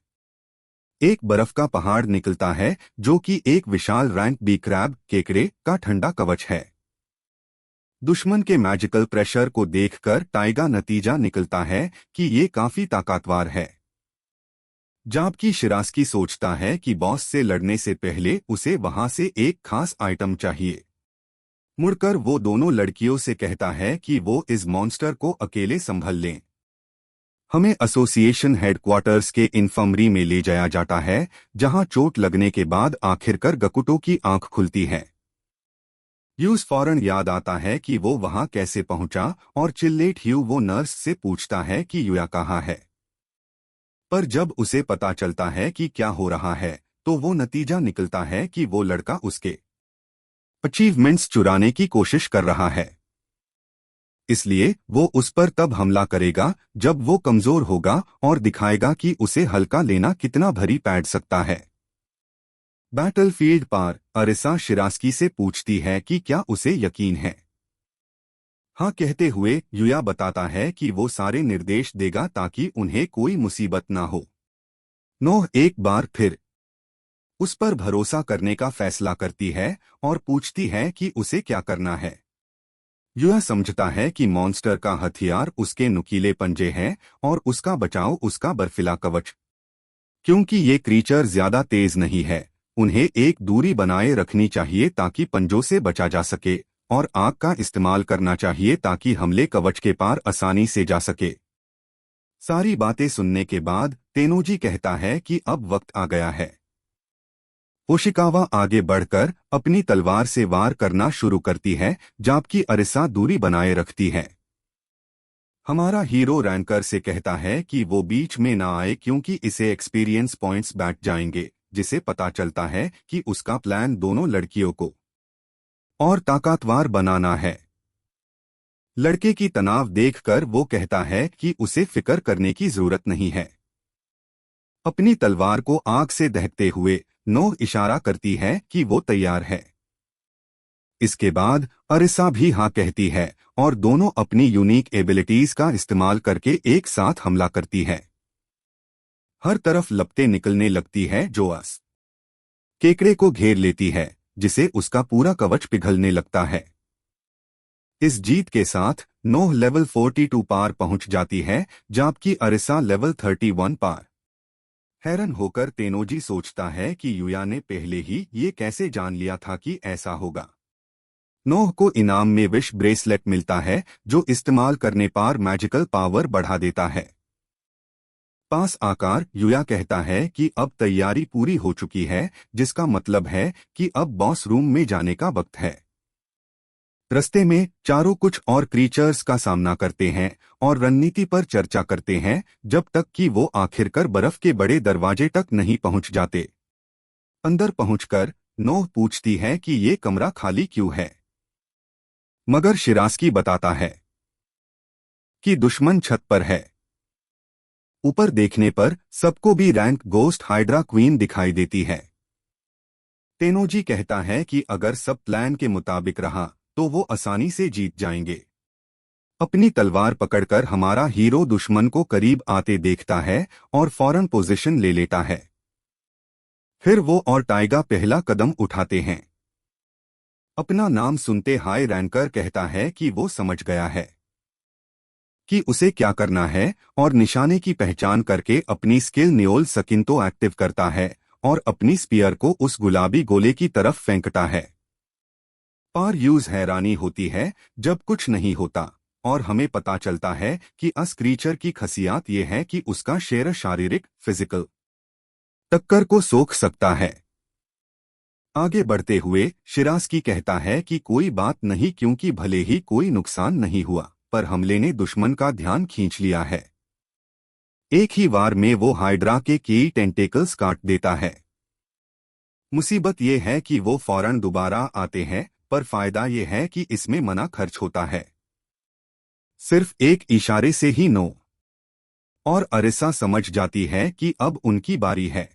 Speaker 1: एक बर्फ का पहाड़ निकलता है, जो कि एक विशाल रैंक बी क्रैब केकड़े का ठंडा कवच है। दुश्मन के मैजिकल प्रेशर को देखकर टाइगा नतीजा निकलता है कि ये काफी ताकतवर है। जबकि शिरास्की सोचता है कि बॉस से लड़ने से पहले उसे वहां से एक खास आइटम चाहिए। मुड़कर वो दोनों लड़कियों से कहता है कि वो इस मॉन्स्टर को अकेले संभल लें। हमें एसोसिएशन हेडक्वार्टर्स के इन्फर्मरी में ले जाया जाता है, जहां चोट लगने के बाद आखिरकार गकुटो की आंख खुलती है। ह्यूज फौरन याद आता है कि वो वहां कैसे पहुंचा और चिल्लेट ह्यू वो नर्स से पूछता है कि युया कहाँ है। पर जब उसे पता चलता है कि क्या हो रहा है, तो वो नतीजा निकलता है कि वो लड़का उसके अचीवमेंट्स चुराने की कोशिश कर रहा है। इसलिए वो उस पर तब हमला करेगा जब वो कमजोर होगा और दिखाएगा कि उसे हल्का लेना कितना भारी पड़ सकता है। बैटलफील्ड पर अरिसा शिरास्की से पूछती है कि क्या उसे यकीन है। हाँ कहते हुए युया बताता है कि वो सारे निर्देश देगा ताकि उन्हें कोई मुसीबत ना हो। नोह एक बार फिर उस पर भरोसा करने का फैसला करती है और पूछती है कि उसे क्या करना है। युया समझता है कि मॉन्स्टर का हथियार उसके नुकीले पंजे हैं और उसका बचाव उसका बर्फीला कवच। क्योंकि ये क्रीचर ज्यादा तेज नहीं है, उन्हें एक दूरी बनाए रखनी चाहिए ताकि पंजों से बचा जा सके, और आग का इस्तेमाल करना चाहिए ताकि हमले कवच के पार आसानी से जा सके। सारी बातें सुनने के बाद तेनोजी कहता है कि अब वक्त आ गया है। होशिकावा आगे बढ़कर अपनी तलवार से वार करना शुरू करती है जबकि अरिसा दूरी बनाए रखती है। हमारा हीरो रैंकर से कहता है कि वो बीच में ना आए क्योंकि इसे एक्सपीरियंस पॉइंट्स बैठ जाएंगे, जिसे पता चलता है कि उसका प्लान दोनों लड़कियों को और ताकतवर बनाना है। लड़के की तनाव देखकर वो कहता है कि उसे फिक्र करने की जरूरत नहीं है। अपनी तलवार को आग से दहकते हुए नोह इशारा करती है कि वो तैयार है। इसके बाद अरिसा भी हाँ कहती है और दोनों अपनी यूनिक एबिलिटीज का इस्तेमाल करके एक साथ हमला करती है। हर तरफ लपटें निकलने लगती है जो अस केकड़े को घेर लेती है, जिसे उसका पूरा कवच पिघलने लगता है। इस जीत के साथ नोह लेवल 42 पार पहुंच जाती है जबकि अरिसा लेवल 31 पार। हैरान होकर तेनोजी सोचता है कि युया ने पहले ही ये कैसे जान लिया था कि ऐसा होगा। नोह को इनाम में विश ब्रेसलेट मिलता है जो इस्तेमाल करने पर मैजिकल पावर बढ़ा देता है। पास आकर युया कहता है कि अब तैयारी पूरी हो चुकी है, जिसका मतलब है कि अब बॉस रूम में जाने का वक्त है। रस्ते में चारों कुछ और क्रीचर्स का सामना करते हैं और रणनीति पर चर्चा करते हैं जब तक कि वो आखिरकार बर्फ के बड़े दरवाजे तक नहीं पहुंच जाते। अंदर पहुंचकर नोह पूछती है कि ये कमरा खाली क्यों है, मगर शिरास्की बताता है कि दुश्मन छत पर है। ऊपर देखने पर सबको भी रैंक गोस्ट हाइड्रा क्वीन दिखाई देती है। तेनोजी कहता है कि अगर सब प्लान के मुताबिक रहा तो वो आसानी से जीत जाएंगे। अपनी तलवार पकड़कर हमारा हीरो दुश्मन को करीब आते देखता है और फौरन पोजीशन ले लेता है। फिर वो और टाइगा पहला कदम उठाते हैं। अपना नाम सुनते हाय रैंकर कहता है कि वो समझ गया है कि उसे क्या करना है और निशाने की पहचान करके अपनी स्किल न्योल सकिंतो एक्टिव करता है और अपनी स्पीयर को उस गुलाबी गोले की तरफ फेंकता है। पर यूज हैरानी होती है जब कुछ नहीं होता और हमें पता चलता है कि अस क्रीचर की खासियत ये है कि उसका शेर शारीरिक फिजिकल टक्कर को सोख सकता है। आगे बढ़ते हुए शिरास्की कहता है कि कोई बात नहीं क्योंकि भले ही कोई नुकसान नहीं हुआ पर हमले ने दुश्मन का ध्यान खींच लिया है। एक ही वार में वो हाइड्रा के कई टेंटेकल्स काट देता है। मुसीबत ये है कि वो फौरन दोबारा आते हैं, पर फायदा ये है कि इसमें मना खर्च होता है। सिर्फ एक इशारे से ही नो और अरिसा समझ जाती है कि अब उनकी बारी है।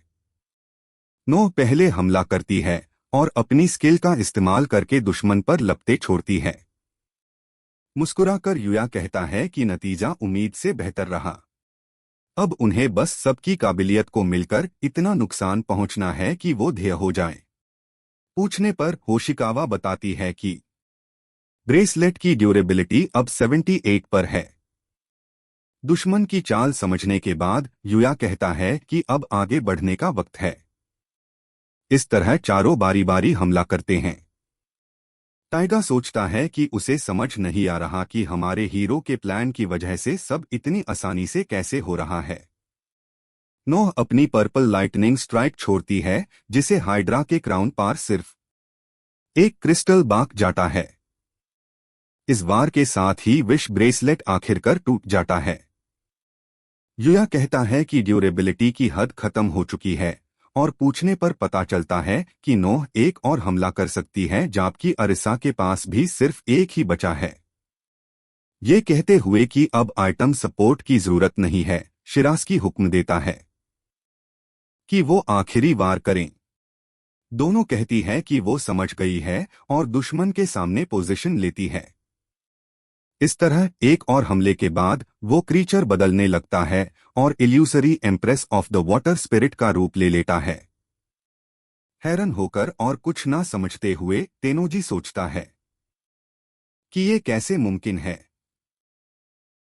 Speaker 1: नो पहले हमला करती है और अपनी स्किल का इस्तेमाल करके दुश्मन पर लपटें छोड़ती है। मुस्कुराकर युया कहता है कि नतीजा उम्मीद से बेहतर रहा। अब उन्हें बस सबकी काबिलियत को मिलकर इतना नुकसान पहुंचना है कि वो ध्येय हो जाए। पूछने पर होशिकावा बताती है कि ब्रेसलेट की ड्यूरेबिलिटी अब 78 पर है। दुश्मन की चाल समझने के बाद युया कहता है कि अब आगे बढ़ने का वक्त है। इस तरह चारों बारी बारी हमला करते हैं। टाइगा सोचता है कि उसे समझ नहीं आ रहा कि हमारे हीरो के प्लान की वजह से सब इतनी आसानी से कैसे हो रहा है। नोह अपनी पर्पल लाइटनिंग स्ट्राइक छोड़ती है जिसे हाइड्रा के क्राउन पर सिर्फ एक क्रिस्टल बाक जाता है। इस वार के साथ ही विश ब्रेसलेट आखिरकार टूट जाता है। युया कहता है कि ड्यूरेबिलिटी की हद खत्म हो चुकी है और पूछने पर पता चलता है कि नोह एक और हमला कर सकती है, जबकि अरिसा के पास भी सिर्फ एक ही बचा है। ये कहते हुए कि अब आइटम सपोर्ट की जरूरत नहीं है, शिरास्की हुक्म देता है कि वो आखिरी वार करें। दोनों कहती है कि वो समझ गई है और दुश्मन के सामने पोजीशन लेती है। इस तरह एक और हमले के बाद वो क्रीचर बदलने लगता है और illusory empress of the water spirit का रूप ले लेता है। हैरान होकर और कुछ ना समझते हुए तेनोजी सोचता है कि ये कैसे मुमकिन है।